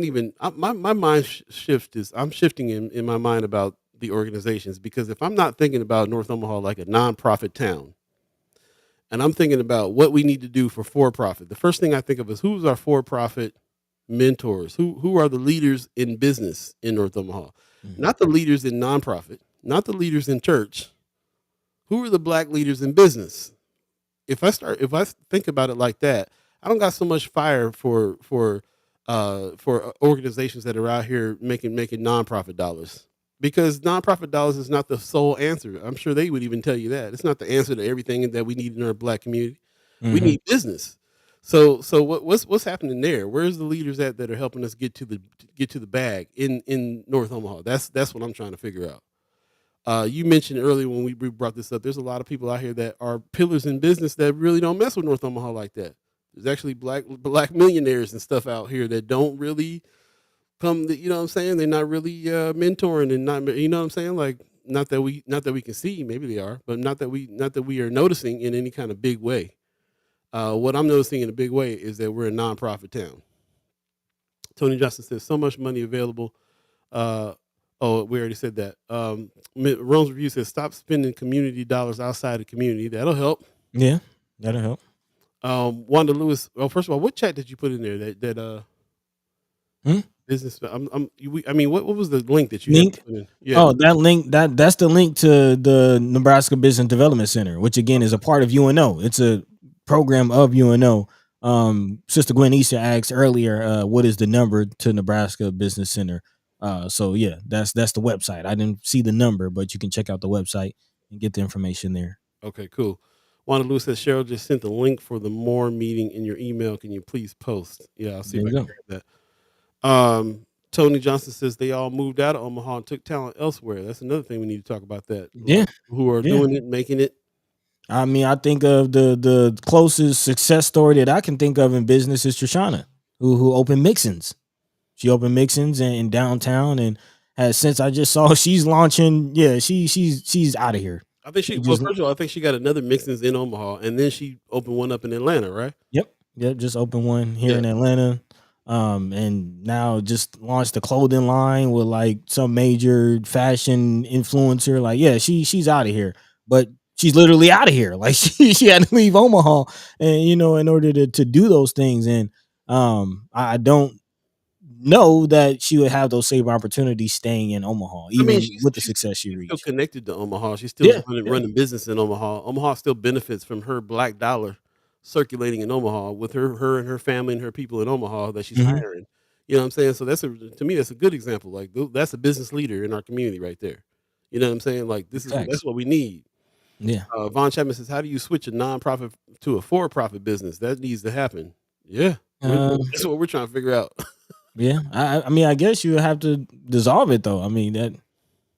S1: even, my mind shift is, I'm shifting in my mind about the organizations, because if I'm not thinking about North Omaha like a nonprofit town, and I'm thinking about what we need to do for profit, the first thing I think of is who's our for profit mentors, who are the leaders in business in North Omaha,
S2: Mhm.
S1: not the leaders in nonprofit, not the leaders in church. Who are the black leaders in business? If I think about it like that, I don't got so much fire for organizations that are out here making nonprofit dollars, because nonprofit dollars is not the sole answer. I'm sure they would even tell you that it's not the answer to everything that we need in our black community. We
S2: Mhm.
S1: need business. So what's happening there? Where's the leaders at that are helping us get to the bag in North Omaha? That's what I'm trying to figure out. You mentioned earlier when we brought this up, there's a lot of people out here that are pillars in business that really don't mess with North Omaha like that. There's actually black millionaires and stuff out here that don't really you know what I'm saying? They're not really mentoring, and not, you know what I'm saying? Like, not that we can see, maybe they are, but not that we are noticing in any kind of big way. What I'm noticing in a big way is that we're a nonprofit town. Tony Johnson says so much money available. Uh, oh, we already said that. Rome's review says stop spending community dollars outside the community. That'll help.
S2: Yeah, that'll help.
S1: Wanda Lewis. Well, first of all, what chat did you put in there?
S2: Hmm?
S1: Business. I mean, what was the link that you had
S2: Link.
S1: put in? Yeah.
S2: Oh, that link that's the link to the Nebraska Business Development Center, which again is a part of UNO. It's a program of UNO. Sister Gwen Easter asked earlier, what is the number to Nebraska Business Center? So yeah, that's the website. I didn't see the number, but you can check out the website and get the information there.
S1: Okay. Cool. Wanda Lewis says Cheryl just sent the link for the more meeting in your email. Can you please post? Yeah, I'll see
S2: There
S1: if I
S2: you
S1: can
S2: go.
S1: grab that. Tony Johnson says they all moved out of Omaha and took talent elsewhere. That's another thing we need to talk about. That a lot
S2: Yeah,
S1: of people who are
S2: yeah.
S1: doing it, making it.
S2: I mean, I think of the closest success story that I can think of in business is Trishana, who opened Mixins. She opened Mixins in downtown, and has since I just saw she's launching. Yeah, she's out of here.
S1: I think
S2: She
S1: well,
S2: just
S1: first of all, I think she got another Mixins in Omaha, and then she opened one up in Atlanta, right?
S2: yep, just opened one here
S1: Yeah.
S2: in Atlanta. And now just launched a clothing line with like some major fashion influencer. Like, yeah, she's out of here, but she's literally out of here. Like she had to leave Omaha, and in order to do those things. And I don't know that she would have those same opportunities staying in Omaha,
S1: I mean,
S2: even with the success she
S1: she's still
S2: reached.
S1: connected to Omaha. She still is
S2: Yeah, yeah.
S1: running business in Omaha. Omaha still benefits from her black dollar circulating in Omaha with her and her family and her people in Omaha that she's
S2: Hmm.
S1: hiring. You know what I'm saying? So to me that's a good example. Like that's a business leader in our community right there. You know what I'm saying? Like that's
S2: Facts.
S1: what we need.
S2: Yeah.
S1: Von Chapman says, "How do you switch a nonprofit to a for-profit business? That needs to happen." Yeah,
S2: Um,
S1: that's what we're trying to figure out.
S2: yeah. I mean, I guess you would have to dissolve it though. I mean, that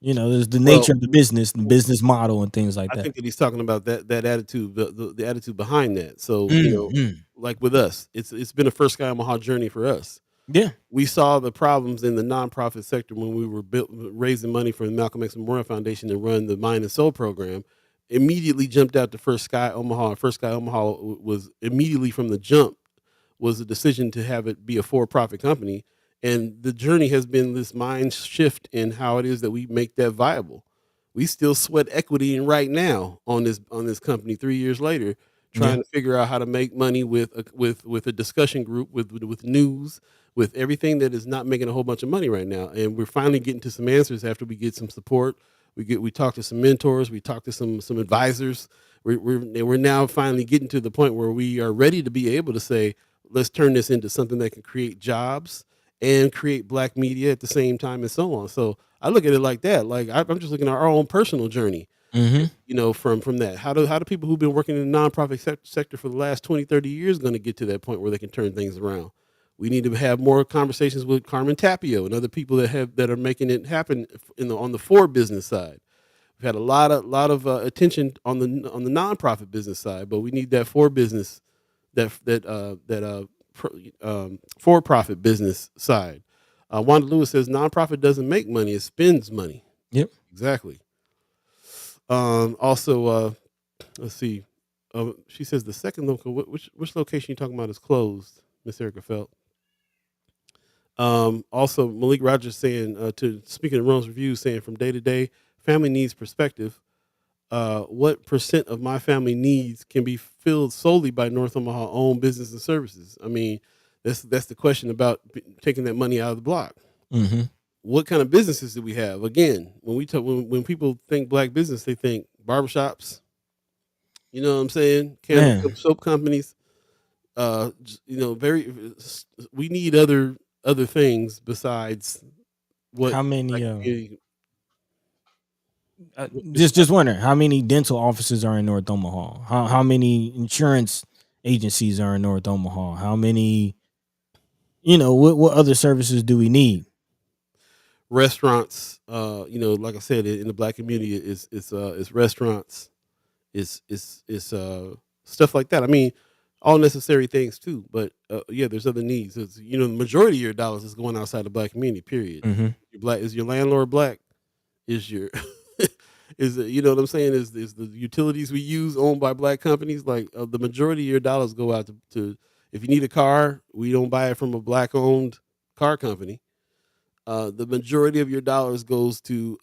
S2: there's the
S1: Well,
S2: nature of the business model and things like
S1: I
S2: that.
S1: think that he's talking about that attitude, the attitude behind that. So,
S2: Mm.
S1: like with us, it's been a first Sky Omaha journey for us.
S2: Yeah.
S1: We saw the problems in the nonprofit sector when we were raising money for the Malcolm X Memorial Foundation to run the Mind and Soul program. Immediately jumped out to First Sky Omaha. First Sky Omaha was immediately from the jump was a decision to have it be a for-profit company, and the journey has been this mind shift in how it is that we make that viable. we still sweat equity in right now on this company 3 years later,
S2: Yeah.
S1: trying to figure out how to make money with a discussion group, with news, with everything that is not making a whole bunch of money right now. And we're finally getting to some answers after we get some support. We talk to some mentors, we talk to some advisors. We're now finally getting to the point where we are ready to be able to say, let's turn this into something that can create jobs and create black media at the same time and so on. So I look at it like that. Like I'm just looking at our own personal journey,
S2: Mm-hmm.
S1: from that. How do people who've been working in the nonprofit sector for the last 20, 30 years going to get to that point where they can turn things around? We need to have more conversations with Carmen Tapio and other people that are making it happen on the for business side. We've had a lot of attention on the nonprofit business side, but we need that for business, for profit business side. Wanda Lewis says nonprofit doesn't make money; it spends money.
S2: Yep.
S1: Exactly. Also, let's see. She says the second local, which location you talking about is closed, Miss Erica Felt. Also, Malik Rogers saying, speaking of Rome's review, saying from day to day, family needs perspective. What percent of my family needs can be filled solely by North Omaha owned business and services? I mean, that's the question about taking that money out of the block.
S2: Mm-hmm.
S1: What kind of businesses do we have? Again, when people think black business, they think barbershops. You know what I'm saying? Candle soap companies. We need other things besides what.
S2: How many?
S1: Like,
S2: Just wondering, how many dental offices are in North Omaha? How many insurance agencies are in North Omaha? How many? What other services do we need?
S1: restaurants, like I said, in the black community, it's restaurants, it's stuff like that. I mean, all necessary things too, but yeah, there's other needs. It's, the majority of your dollars is going outside the black community. Period.
S2: Mm-hmm.
S1: You're black. Is your landlord black? Is your you know what I'm saying? Is the utilities we use owned by black companies? Like the majority of your dollars go out to if you need a car, we don't buy it from a black owned car company. The majority of your dollars goes to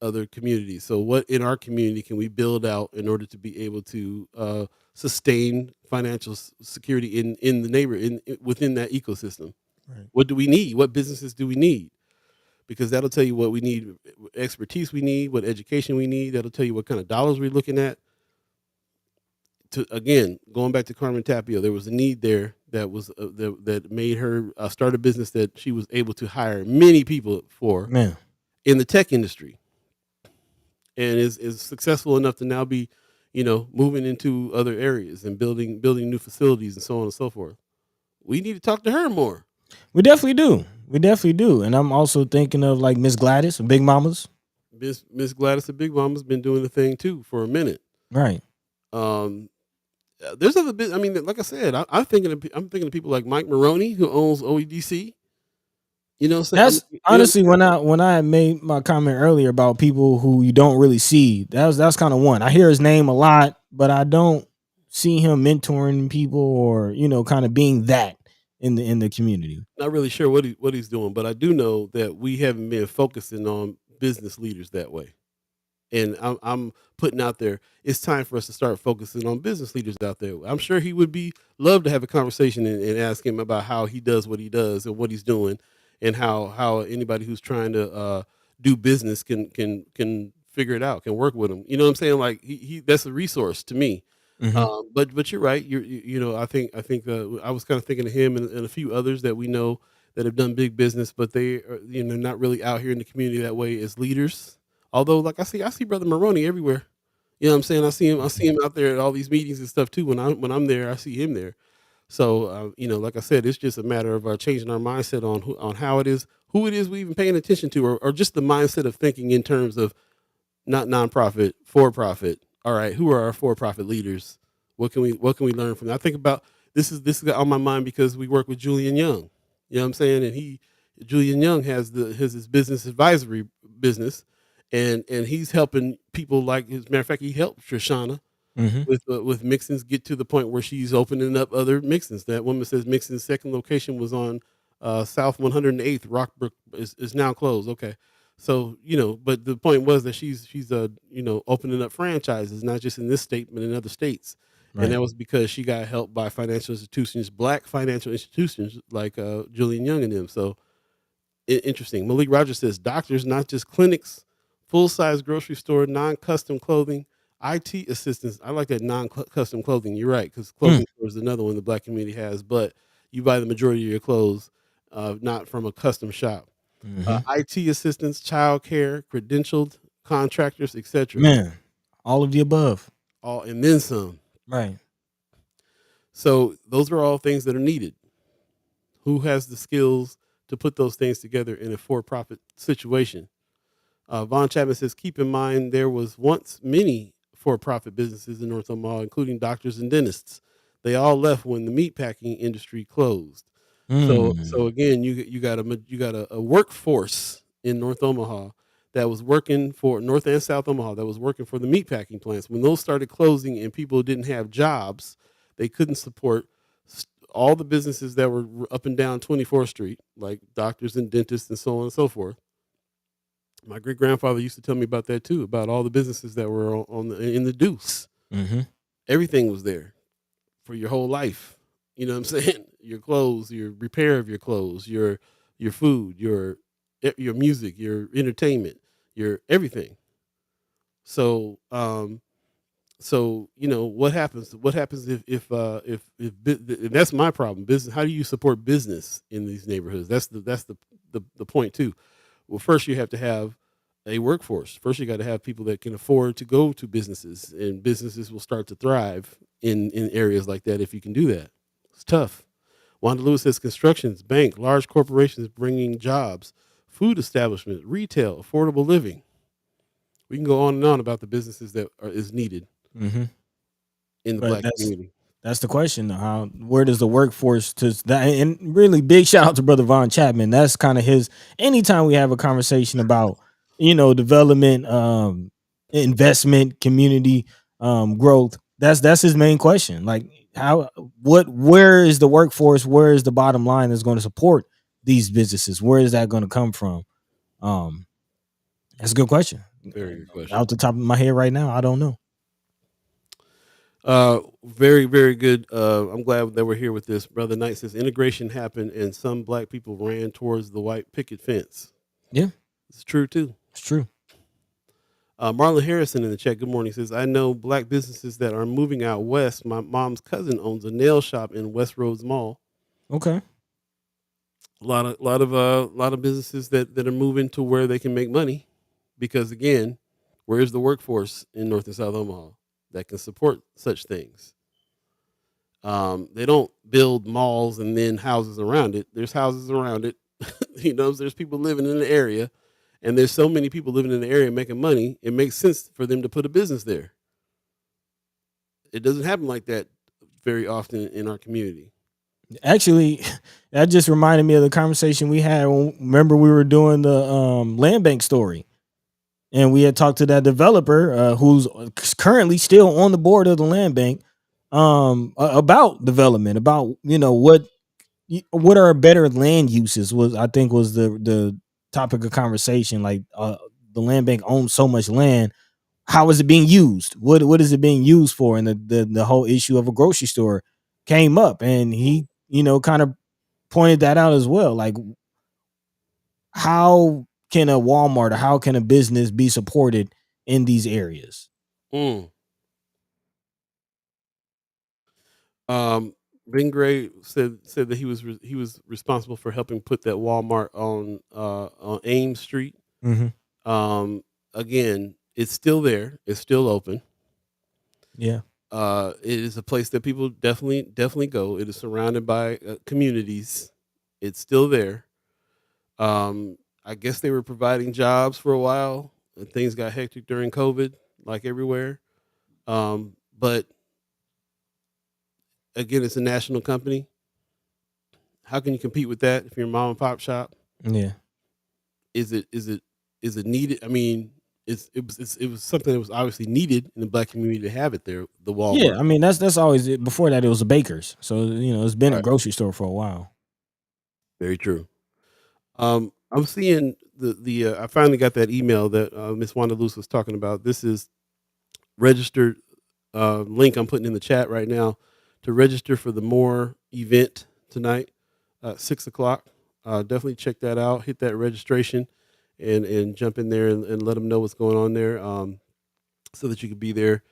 S1: other communities. So what in our community can we build out in order to be able to sustain financial security in the within that ecosystem?
S2: Right.
S1: What do we need? What businesses do we need? Because that'll tell you what we need, expertise we need, what education we need. That'll tell you what kind of dollars we're looking at. Again, going back to Carmen Tapio, there was a need there that made her start a business that she was able to hire many people for in the tech industry, and is successful enough to now be, moving into other areas and building new facilities and so on and so forth. We need to talk to her more.
S2: We definitely do. And I'm also thinking of like Miss Gladys, Big Mamas.
S1: Miss Gladys of Big Mama's been doing the thing too for a minute.
S2: Right.
S1: There's other bit. I mean, like I said, I'm thinking of people like Mike Maroney, who owns OEDC.
S2: That's honestly when I made my comment earlier about people who you don't really see. That's kind of one. I hear his name a lot, but I don't see him mentoring people or kind of being that in the community.
S1: Not really sure what he's doing, but I do know that we haven't been focusing on business leaders that way. And I'm putting out there, it's time for us to start focusing on business leaders out there. I'm sure he would love to have a conversation and ask him about how he does what he does and what he's doing, and how anybody who's trying to do business can figure it out, can work with him. You know what I'm saying? Like he that's a resource to me.
S2: Mm-hmm.
S1: But you're right. I think I was kind of thinking of him and a few others that we know that have done big business, but they are not really out here in the community that way as leaders. Although, like I see Brother Maroney everywhere. You know what I'm saying? I see him out there at all these meetings and stuff too. When I'm there, I see him there. So like I said, it's just a matter of changing our mindset on how it is, who it is we even paying attention to, or just the mindset of thinking in terms of not nonprofit, for profit. All right, who are our for profit leaders? What can we learn from that? I think about this is on my mind because we work with Julian Young. You know what I'm saying? And Julian Young has his business advisory business. And he's helping people, like, as a matter of fact, he helped Trishana with Mixon's get to the point where she's opening up other Mixon's. That woman says Mixon's second location was on South 108th. Rockbrook is now closed. Okay. So but the point was that she's opening up franchises, not just in this state but in other states, and
S2: Right.
S1: that was because she got help by financial institutions, black financial institutions like Julian Young and them. So interesting. Malik Rogers says doctors, not just clinics, full size grocery store, non custom clothing, IT assistants. I like that non custom clothing. You're right, because
S2: Hmm.
S1: clothing store is another one the black community has, but you buy the majority of your clothes not from a custom shop.
S2: Hmm.
S1: IT assistants, childcare, credentialed contractors, etc.
S2: Man, all of the above.
S1: All and then some.
S2: Right.
S1: So those are all things that are needed. Who has the skills to put those things together in a for-profit situation? Von Chapman says, keep in mind there was once many for-profit businesses in North Omaha, including doctors and dentists. They all left when the meatpacking industry closed. So
S2: Mm.
S1: again, you got a workforce in North Omaha that was working for North and South Omaha that was working for the meatpacking plants. When those started closing and people didn't have jobs, they couldn't support all the businesses that were up and down 24th Street, like doctors and dentists and so on and so forth. My great grandfather used to tell me about that too, about all the businesses that were in the Deuce.
S2: Hmm.
S1: Everything was there for your whole life. You know what I'm saying? Your clothes, your repair of your clothes, your food, your music, your entertainment, your everything. So what happens? What happens if that's my problem? Business. How do you support business in these neighborhoods? That's the point too. Well, first you have to have a workforce. First, you got to have people that can afford to go to businesses, and businesses will start to thrive in areas like that if you can do that. It's tough. Wanda Lewis says constructions, bank, large corporations bringing jobs, food establishments, retail, affordable living. We can go on and on about the businesses that is needed
S2: Hmm.
S1: in the
S2: But
S1: black
S2: that's
S1: community.
S2: That's the question. Where does the workforce to that? And really, big shout out to Brother Von Chapman. That's kind of his. Anytime we have a conversation about development, investment, community growth, that's his main question. Like where is the workforce? Where is the bottom line that's going to support these businesses? Where is that going to come from? Um, that's a good question.
S1: Very good question.
S2: Out the top of my head right now, I don't know.
S1: Very, very good. I'm glad that we're here with this. Brother Knight says integration happened and some black people ran towards the white picket fence.
S2: Yeah,
S1: It's true too.
S2: it's true.
S1: Marlon Harrison in the chat, good morning, says, I know black businesses that are moving out west. My mom's cousin owns a nail shop in West Roads Mall.
S2: Okay.
S1: A lot of businesses that are moving to where they can make money because again, where's the workforce in North and South Omaha that can support such things? They don't build malls and then houses around it. There's houses around it. There's people living in the area, and there's so many people living in the area making money. It makes sense for them to put a business there. It doesn't happen like that very often in our community.
S2: Actually, that just reminded me of the conversation we had. Remember, we were doing the land bank story, and we had talked to that developer who's currently still on the board of the land bank about development, about what are better land uses was I think was the topic of conversation. Like the land bank owns so much land. How is it being used? What is it being used for? And the whole issue of a grocery store came up, and he kind of pointed that out as well. Like, how can a Walmart or how can a business be supported in these areas?
S1: Mm. Ben Gray said that he was responsible for helping put that Walmart on Ames Street.
S2: Mm-hmm.
S1: Again, it's still there. It's still open.
S2: Yeah.
S1: It is a place that people definitely go. It is surrounded by communities. It's still there. I guess they were providing jobs for a while, and things got hectic during COVID, like everywhere. But again, it's a national company. How can you compete with that if you're a mom and pop shop?
S2: Yeah.
S1: Is it needed? I mean, it was something that was obviously needed in the black community to have it there. The
S2: Yeah.
S1: Walmart,
S2: I mean, that's always it. Before that, it was a baker's. So it's been a
S1: right?
S2: grocery store for a while.
S1: Very true. I'm seeing I finally got that email that Miss Wanda Luce was talking about. This is registered link I'm putting in the chat right now to register for the More event tonight, 6 o'clock. Definitely check that out. Hit that registration and jump in there and let them know what's going on there, so that you can be there.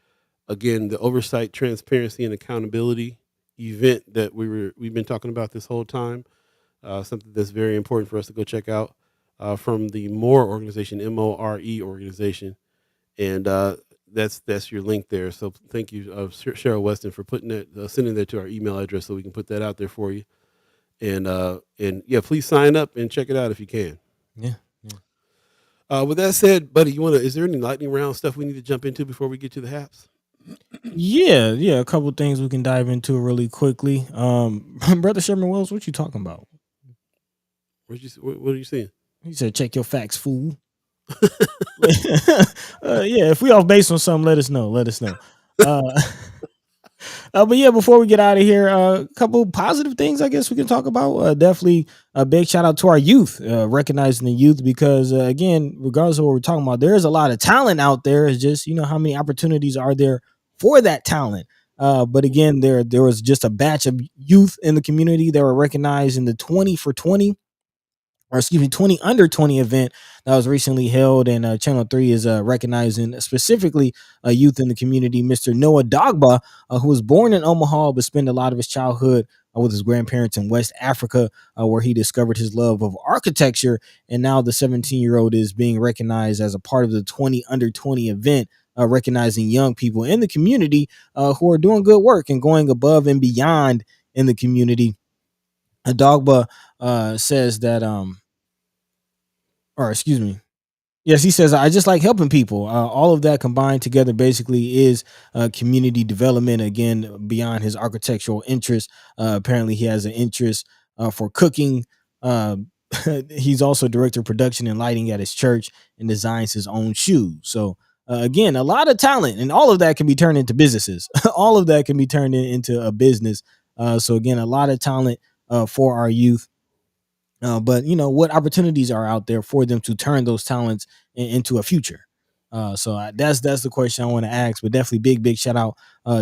S1: Again, the oversight, transparency, and accountability event that we've been talking about this whole time. Something that's very important for us to go check out, from the More organization, MORE organization, and that's your link there. So thank you, Cheryl Weston, for putting that, sending that to our email address so we can put that out there for you. And yeah, please sign up and check it out if you can.
S2: Yeah.
S1: With that said, Buddy, is there any lightning round stuff we need to jump into before we get to the haps?
S2: Yeah, a couple things we can dive into really quickly. Brother Sherman Wells, what you talking about?
S1: What are you saying?
S2: He said, check your facts, fool. Yeah, if we off base on something, let us know. But yeah, before we get out of here, a couple positive things I guess we can talk about. Definitely a big shout out to our youth, recognizing the youth, because again, regardless of what we're talking about, there is a lot of talent out there. It's just, how many opportunities are there for that talent? But again, there was just a batch of youth in the community that were recognized in the 20 for 20, or excuse me, 20 under 20 event that was recently held. And Channel 3 is recognizing specifically a youth in the community, Mr. Noah Dagba, who was born in Omaha but spent a lot of his childhood with his grandparents in West Africa, where he discovered his love of architecture. And now the 17-year-old is being recognized as a part of the 20 under 20 event, recognizing young people in the community who are doing good work and going above and beyond in the community. Dagba says that or excuse me. Yes, he says, I just like helping people. All of that combined together basically is community development, again, beyond his architectural interest. Apparently, he has an interest for cooking. He's also director of production and lighting at his church and designs his own shoes. So, again, a lot of talent, and all of that can be turned into businesses. All of that can be turned into a business. So, again, a lot of talent for our youth. But what opportunities are out there for them to turn those talents into a future? So that's the question I want to ask. But definitely big shout out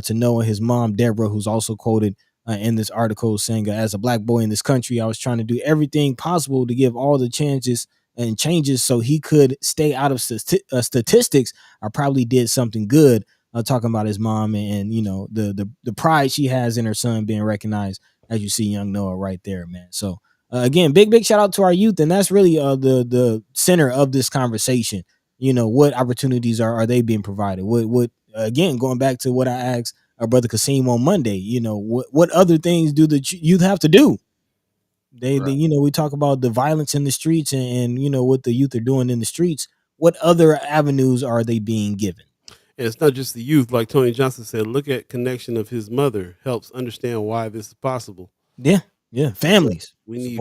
S2: to Noah, his mom Deborah, who's also quoted in this article, saying, "As a black boy in this country, I was trying to do everything possible to give all the chances and changes so he could stay out of statistics. I probably did something good." Talking about his mom and the pride she has in her son being recognized, as you see young Noah right there, man. So. Again, big shout out to our youth, and that's really the center of this conversation. What opportunities are they being provided? What again, going back to what I asked our brother Kasim on Monday, what other things do the youth have to do? They we talk about the violence in the streets and what the youth are doing in the streets. What other avenues are they being given?
S1: And it's not just the youth, like Tony Johnson said. Look at connection of his mother helps understand why this is possible.
S2: Yeah, families.
S1: We need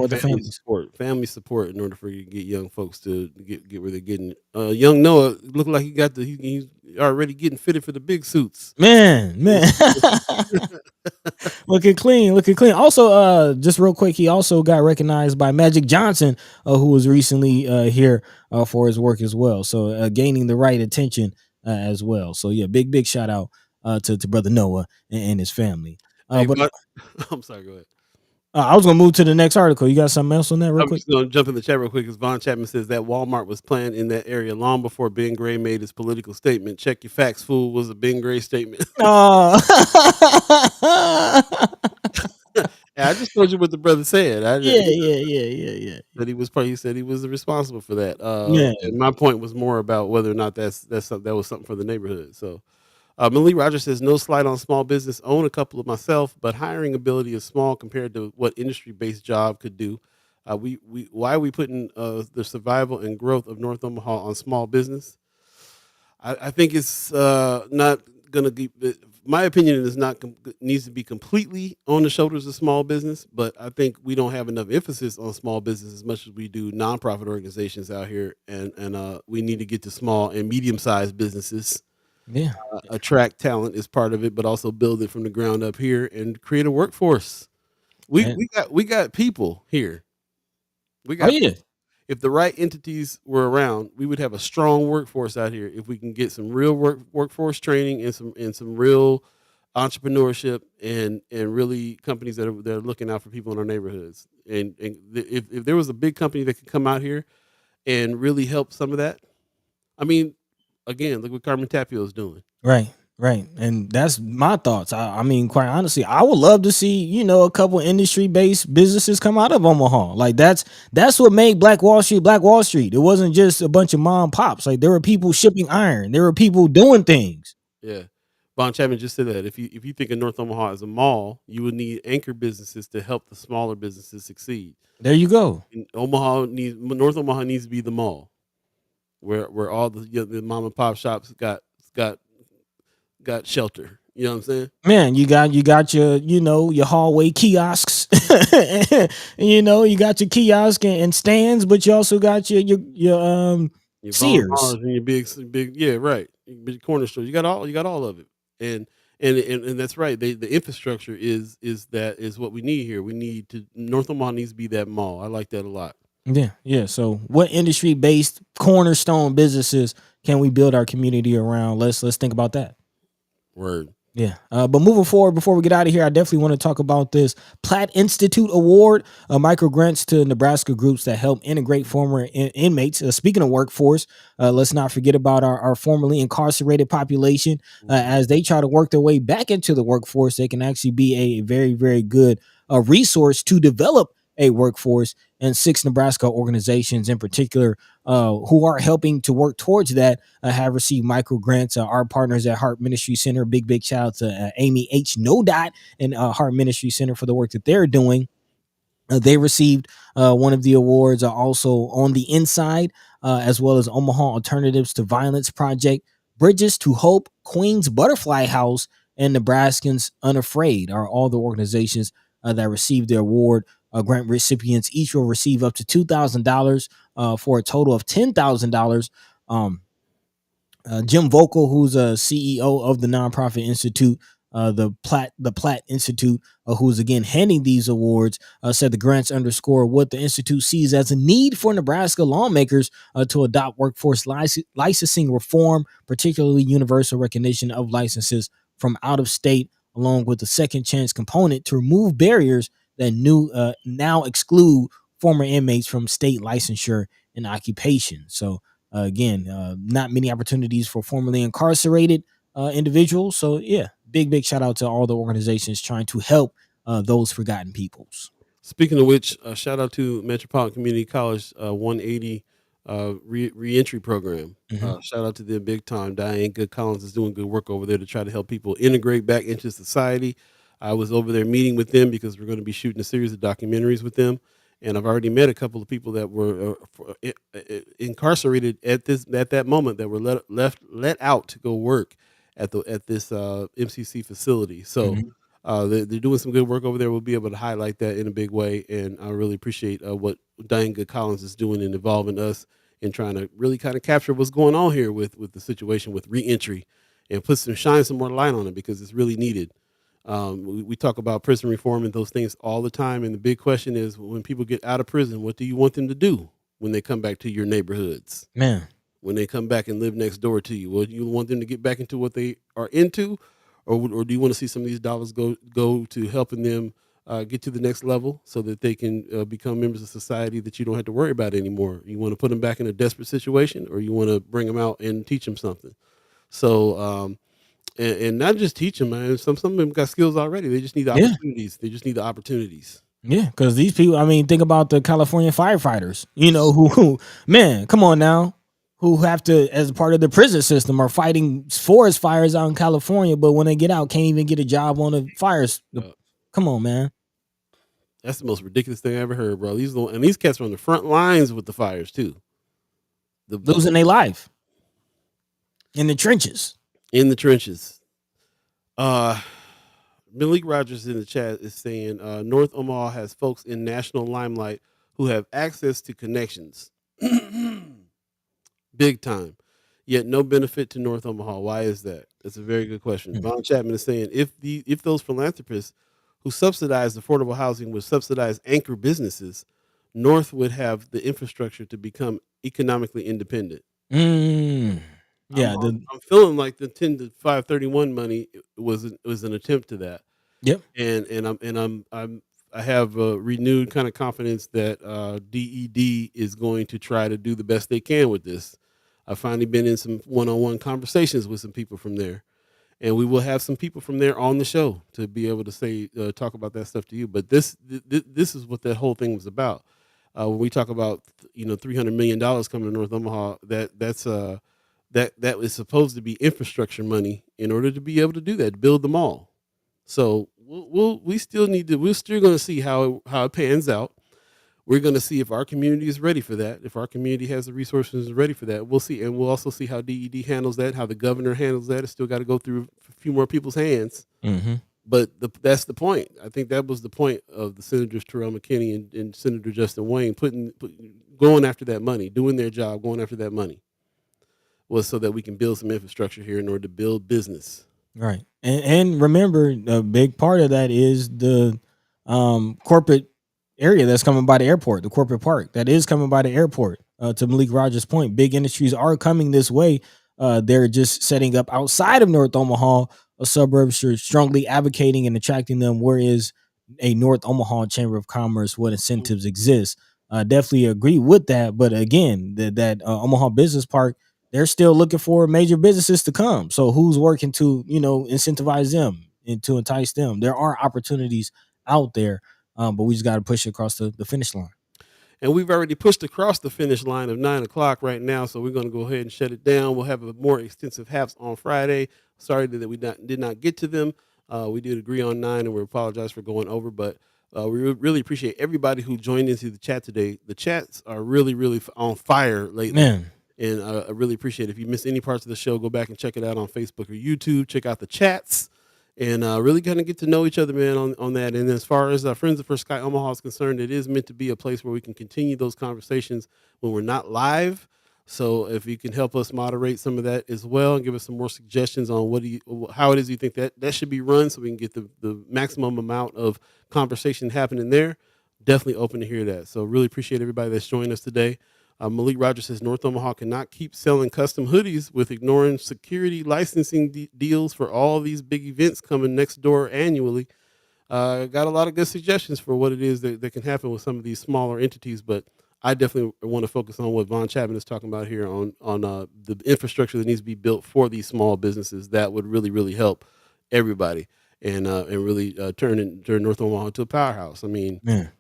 S1: family support in order for you to get young folks to get where they're getting. Young Noah looked like he's already getting fitted for the big suits.
S2: Man. looking clean. Also, just real quick, he also got recognized by Magic Johnson, who was recently here for his work as well. So gaining the right attention as well. So yeah, big shout out to brother Noah and his family. But
S1: I'm sorry, go ahead.
S2: I was gonna move to the next article. You got something else on that real quick?
S1: I'm just gonna jump in the chat real quick because Von Chapman says that Walmart was planned in that area long before Ben Gray made his political statement. Check your facts, fool, was a Ben Gray statement.
S2: Oh.
S1: I just told you what the brother said.
S2: Yeah.
S1: That he said he was responsible for that. And my point was more about whether or not that was something for the neighborhood. So. Malie Rogers says, no slight on small business. Own a couple of myself, but hiring ability is small compared to what industry-based job could do. Why are we putting the survival and growth of North Omaha on small business? I think it's not going to be. My opinion is not needs to be completely on the shoulders of small business, but I think we don't have enough emphasis on small business as much as we do nonprofit organizations out here, and we need to get to small and medium-sized businesses.
S2: Yeah,
S1: attract talent is part of it, but also build it from the ground up here and create a workforce. We got people here. We got if the right entities were around, we would have a strong workforce out here. If we can get some real workforce training and some real entrepreneurship and really companies that are looking out for people in our neighborhoods. If there was a big company that could come out here and really help some of that, I mean, again, look what Carmen Tapio is doing.
S2: Right, right. And that's my thoughts. I mean, quite honestly, I would love to see, a couple industry based businesses come out of Omaha. Like that's what made Black Wall Street Black Wall Street. It wasn't just a bunch of mom and pops. Like there were people shipping iron. There were people doing things.
S1: Yeah. Von Chapman just said that if you think of North Omaha as a mall, you would need anchor businesses to help the smaller businesses succeed.
S2: There you go.
S1: And North Omaha needs to be the mall, where all the mom and pop shops got shelter. You know what I'm saying?
S2: Man, you got your your hallway kiosks. You got your kiosk and stands, but you also got your
S1: Your
S2: Sears.
S1: and your big yeah, right. Big corner store. You got all of it. And that's right. The infrastructure is what we need here. We need to North Omaha needs to be that mall. I like that a lot.
S2: Yeah. So, what industry based cornerstone businesses can we build our community around? Let's think about that.
S1: Word.
S2: Yeah. But moving forward, before we get out of here, I definitely want to talk about this Platte Institute Award, microgrants to Nebraska groups that help integrate former inmates. Speaking of workforce, let's not forget about our formerly incarcerated population. As they try to work their way back into the workforce, they can actually be a very, very good resource to develop a workforce. And 6 Nebraska organizations in particular who are helping to work towards that have received micro grants. Our partners at Heart Ministry Center, big shout out to Amy H. Nodot and Heart Ministry Center for the work that they're doing. They received one of the awards also on the inside, as well as Omaha Alternatives to Violence Project, Bridges to Hope, Queens Butterfly House, and Nebraskans Unafraid are all the organizations that received the award. Grant recipients each will receive up to $2,000 for a total of $10,000. Jim Vocal, who's a CEO of the nonprofit institute, the Platte Institute, who's again handing these awards, said the grants underscore what the institute sees as a need for Nebraska lawmakers to adopt workforce licensing reform, particularly universal recognition of licenses from out of state, along with the second chance component to remove barriers that now exclude former inmates from state licensure and occupation. So again, not many opportunities for formerly incarcerated individuals. So yeah, big shout out to all the organizations trying to help those forgotten peoples.
S1: Speaking of which, shout out to Metropolitan Community College 180 reentry program. Shout out to them big time. Diane Good Collins is doing good work over there to try to help people integrate back into society. I was over there meeting with them because we're going to be shooting a series of documentaries with them. And I've already met a couple of people that were incarcerated at that moment that were let out to go work at this MCC facility. So they're doing some good work over there. We'll be able to highlight that in a big way. And I really appreciate what Diane Good Collins is doing in involving us in trying to really kind of capture what's going on here with the situation with reentry and shine some more light on it because it's really needed. We talk about prison reform and those things all the time. And the big question is when people get out of prison, what do you want them to do when they come back to your neighborhoods?
S2: Man,
S1: when they come back and live next door to you, well, do you want them to get back into what they are into, or do you want to see some of these dollars go to helping them get to the next level so that they can become members of society that you don't have to worry about anymore? You want to put them back in a desperate situation, or you want to bring them out and teach them something? So, and not just teach them, man. Some of them got skills already. They just need the opportunities. They just need the opportunities.
S2: Yeah, because these people, I mean, think about the California firefighters, who, man, come on now, who have to, as part of the prison system, are fighting forest fires out in California, but when they get out, can't even get a job on the fires. Come on, man.
S1: That's the most ridiculous thing I ever heard, bro. These cats are on the front lines with the fires, too.
S2: Losing their life. In the trenches.
S1: Malik Rogers in the chat is saying North Omaha has folks in national limelight who have access to connections. Big time. Yet no benefit to North Omaha. Why is that? That's a very good question. Von Chapman is saying if those philanthropists who subsidize affordable housing would subsidize anchor businesses, North would have the infrastructure to become economically independent.
S2: Mm.
S1: I'm
S2: Yeah.
S1: I'm, I'm feeling like the 10 to 531 money was an attempt to that,
S2: Yep.
S1: I have renewed kind of confidence that DED is going to try to do the best they can with this. I've finally been in some one-on-one conversations with some people from there, and we will have some people from there on the show to be able to say talk about that stuff to you. But this is what that whole thing was about. When we talk about $300 million coming to North Omaha, that is supposed to be infrastructure money in order to be able to do that, to build the mall. So we still need to. We're still going to see how it pans out. We're going to see if our community is ready for that. If our community has the resources and is ready for that, we'll see, and we'll also see how DED handles that, how the governor handles that. It's still got to go through a few more people's hands.
S2: Mm-hmm.
S1: But that's the point. I think that was the point of the Senators Terrell McKinney and Senator Justin Wayne going after that money, doing their job, going after that money, was so that we can build some infrastructure here in order to build business.
S2: Right. And remember, a big part of that is the corporate area that's coming by the airport, the corporate park that is coming by the airport. To Malik Rogers' point, big industries are coming this way. They're just setting up outside of North Omaha, a suburb strongly advocating and attracting them. Whereas a North Omaha Chamber of Commerce, what incentives exist? Definitely agree with that. But again, that Omaha Business Park, they're still looking for major businesses to come. So who's working to, incentivize them and to entice them? There are opportunities out there, but we just got to push it across the finish line.
S1: And we've already pushed across the finish line of 9 o'clock right now, so we're going to go ahead and shut it down. We'll have a more extensive haps on Friday. Sorry that we did not get to them. We did agree on 9, and we apologize for going over, but we really appreciate everybody who joined into the chat today. The chats are really, really on fire lately.
S2: Man.
S1: And I really appreciate it. If you missed any parts of the show, go back and check it out on Facebook or YouTube. Check out the chats. And really kind of get to know each other, man, on that. And as far as Friends of First Sky Omaha is concerned, it is meant to be a place where we can continue those conversations when we're not live. So if you can help us moderate some of that as well and give us some more suggestions on how it is you think that should be run so we can get the maximum amount of conversation happening there, definitely open to hear that. So really appreciate everybody that's joining us today. Malik Rogers says North Omaha cannot keep selling custom hoodies with ignoring security licensing deals for all these big events coming next door annually. Got a lot of good suggestions for what it is that can happen with some of these smaller entities, but I definitely want to focus on what Von Chapman is talking about here on the infrastructure that needs to be built for these small businesses. That would really, really help everybody and really turn North Omaha into a powerhouse. I mean,
S2: Man.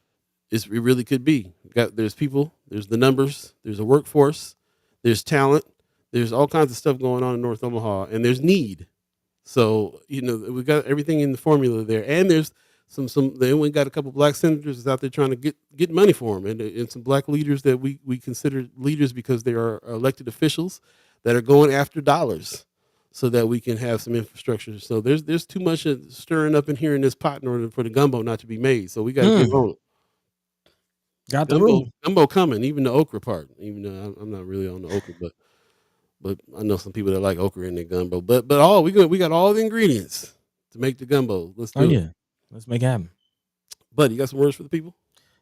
S1: It really could be. There's people, there's the numbers, there's a workforce, there's talent, there's all kinds of stuff going on in North Omaha, and there's need. So we got everything in the formula there, and there's some. Then we got a couple black senators that's out there trying to get money for them, and some black leaders that we consider leaders because they are elected officials that are going after dollars so that we can have some infrastructure. So there's too much stirring up in here in this pot in order for the gumbo not to be made. So we got to get on it.
S2: Got the room.
S1: Gumbo coming, even the okra part. Even though I'm not really on the okra, but I know some people that like okra in their gumbo. But we got all the ingredients to make the gumbo. Let's do it.
S2: Let's make it happen.
S1: Buddy, you got some words for the people?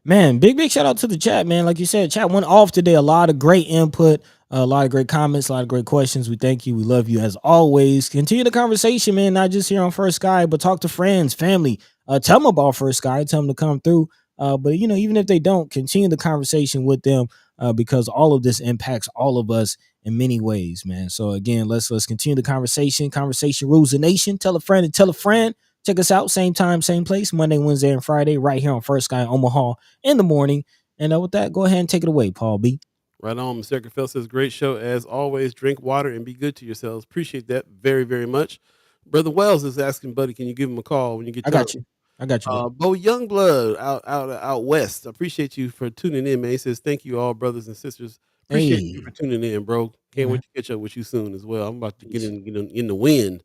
S2: Man, big shout out to the chat, man. Like you said, chat went off today. A lot of great input, a lot of great comments, a lot of great questions. We thank you. We love you as always. Continue the conversation, man. Not just here on First Sky, but talk to friends, family. Tell them about First Sky. Tell them to come through. But even if they don't, continue the conversation with them because all of this impacts all of us in many ways, man. So again, let's continue the conversation. Conversation rules the nation. Tell a friend and tell a friend. Check us out, same time, same place, Monday, Wednesday, and Friday, right here on First Sky Omaha in the morning. And with that, go ahead and take it away, Paul B.
S1: Right on. Mr. Eckerfeld says, great show as always. Drink water and be good to yourselves. Appreciate that very, very much. Brother Wells is asking, buddy, can you give him a call when you get?
S2: I got you.
S1: Bo Youngblood out west. I appreciate you for tuning in, man. He says, thank you all, brothers and sisters. Appreciate you for tuning in, bro. Can't wait to catch up with you soon as well. I'm about to get in the wind.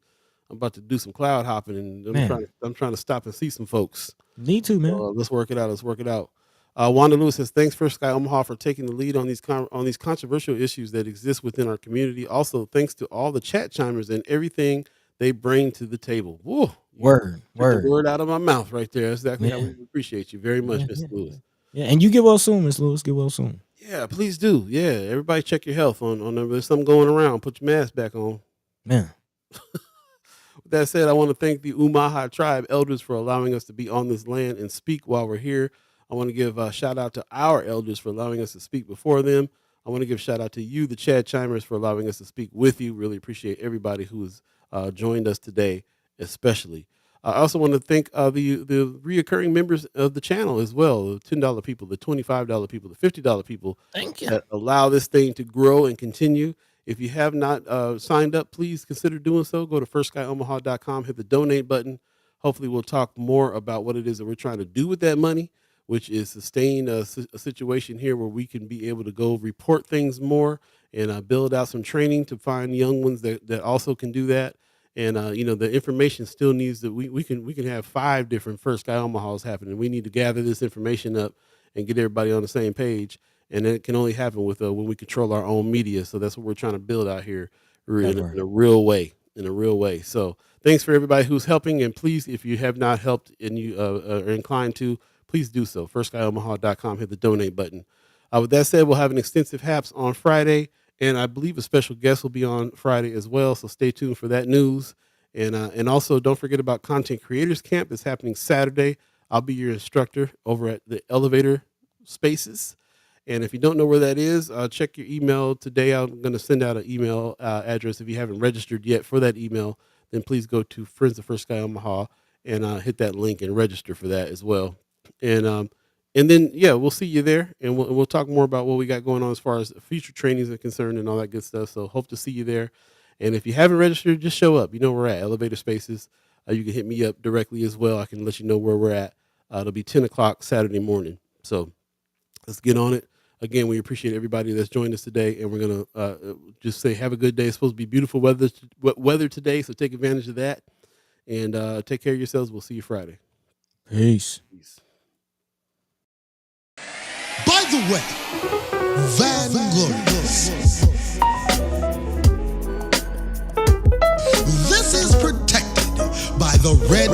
S1: I'm about to do some cloud hopping, and I'm trying to stop and see some folks.
S2: Need to, man.
S1: So, let's work it out. Wanda Lewis says, thanks First Sky Omaha for taking the lead on these controversial issues that exist within our community. Also, thanks to all the chat chimers and everything they bring to the table. Whoa.
S2: Word.
S1: The word out of my mouth right there. That's exactly how we appreciate you very much, Mr. Lewis.
S2: Yeah, and you get well soon, Miss Lewis. Get well soon.
S1: Yeah, please do. Yeah, everybody check your health on there's something going around. Put your mask back on.
S2: Man.
S1: With that said, I want to thank the Omaha tribe elders for allowing us to be on this land and speak while we're here. I want to give a shout out to our elders for allowing us to speak before them. I want to give a shout out to you, the Chad Chimers, for allowing us to speak with you. Really appreciate everybody who has joined us today, especially. I also want to thank the reoccurring members of the channel as well, the $10 people, the $25 people, the $50 people.
S2: Thank you.
S1: That allow this thing to grow and continue. If you have not signed up, please consider doing so. Go to firstskyOmaha.com, hit the donate button. Hopefully we'll talk more about what it is that we're trying to do with that money, which is sustain a situation here where we can be able to go report things more and build out some training to find young ones that also can do that. And the information still needs that we can have 5 different First Sky Omahas happening. We need to gather this information up and get everybody on the same page. And it can only happen with when we control our own media. So that's what we're trying to build out here in a real way. So thanks for everybody who's helping. And please, if you have not helped and you are inclined to, please do so. firstskyOmaha.com, hit the donate button. With that said, we'll have an extensive HAPS on Friday. And I believe a special guest will be on Friday as well. So stay tuned for that news. And also don't forget about Content Creators Camp that's happening Saturday. I'll be your instructor over at the Elevator Spaces. And if you don't know where that is, check your email today. I'm going to send out an email address. If you haven't registered yet for that email, then please go to Friends of First Sky Omaha and hit that link and register for that as well. And then, yeah, we'll see you there. And we'll talk more about what we got going on as far as future trainings are concerned and all that good stuff. So hope to see you there. And if you haven't registered, just show up. You know where we're at, Elevator Spaces. You can hit me up directly as well. I can let you know where we're at. It'll be 10 o'clock Saturday morning. So let's get on it. Again, we appreciate everybody that's joined us today, and we're going to just say have a good day. It's supposed to be beautiful weather today, so take advantage of that. And take care of yourselves. We'll see you Friday.
S2: Peace.
S4: By the way, Vanglorious. This is protected by the red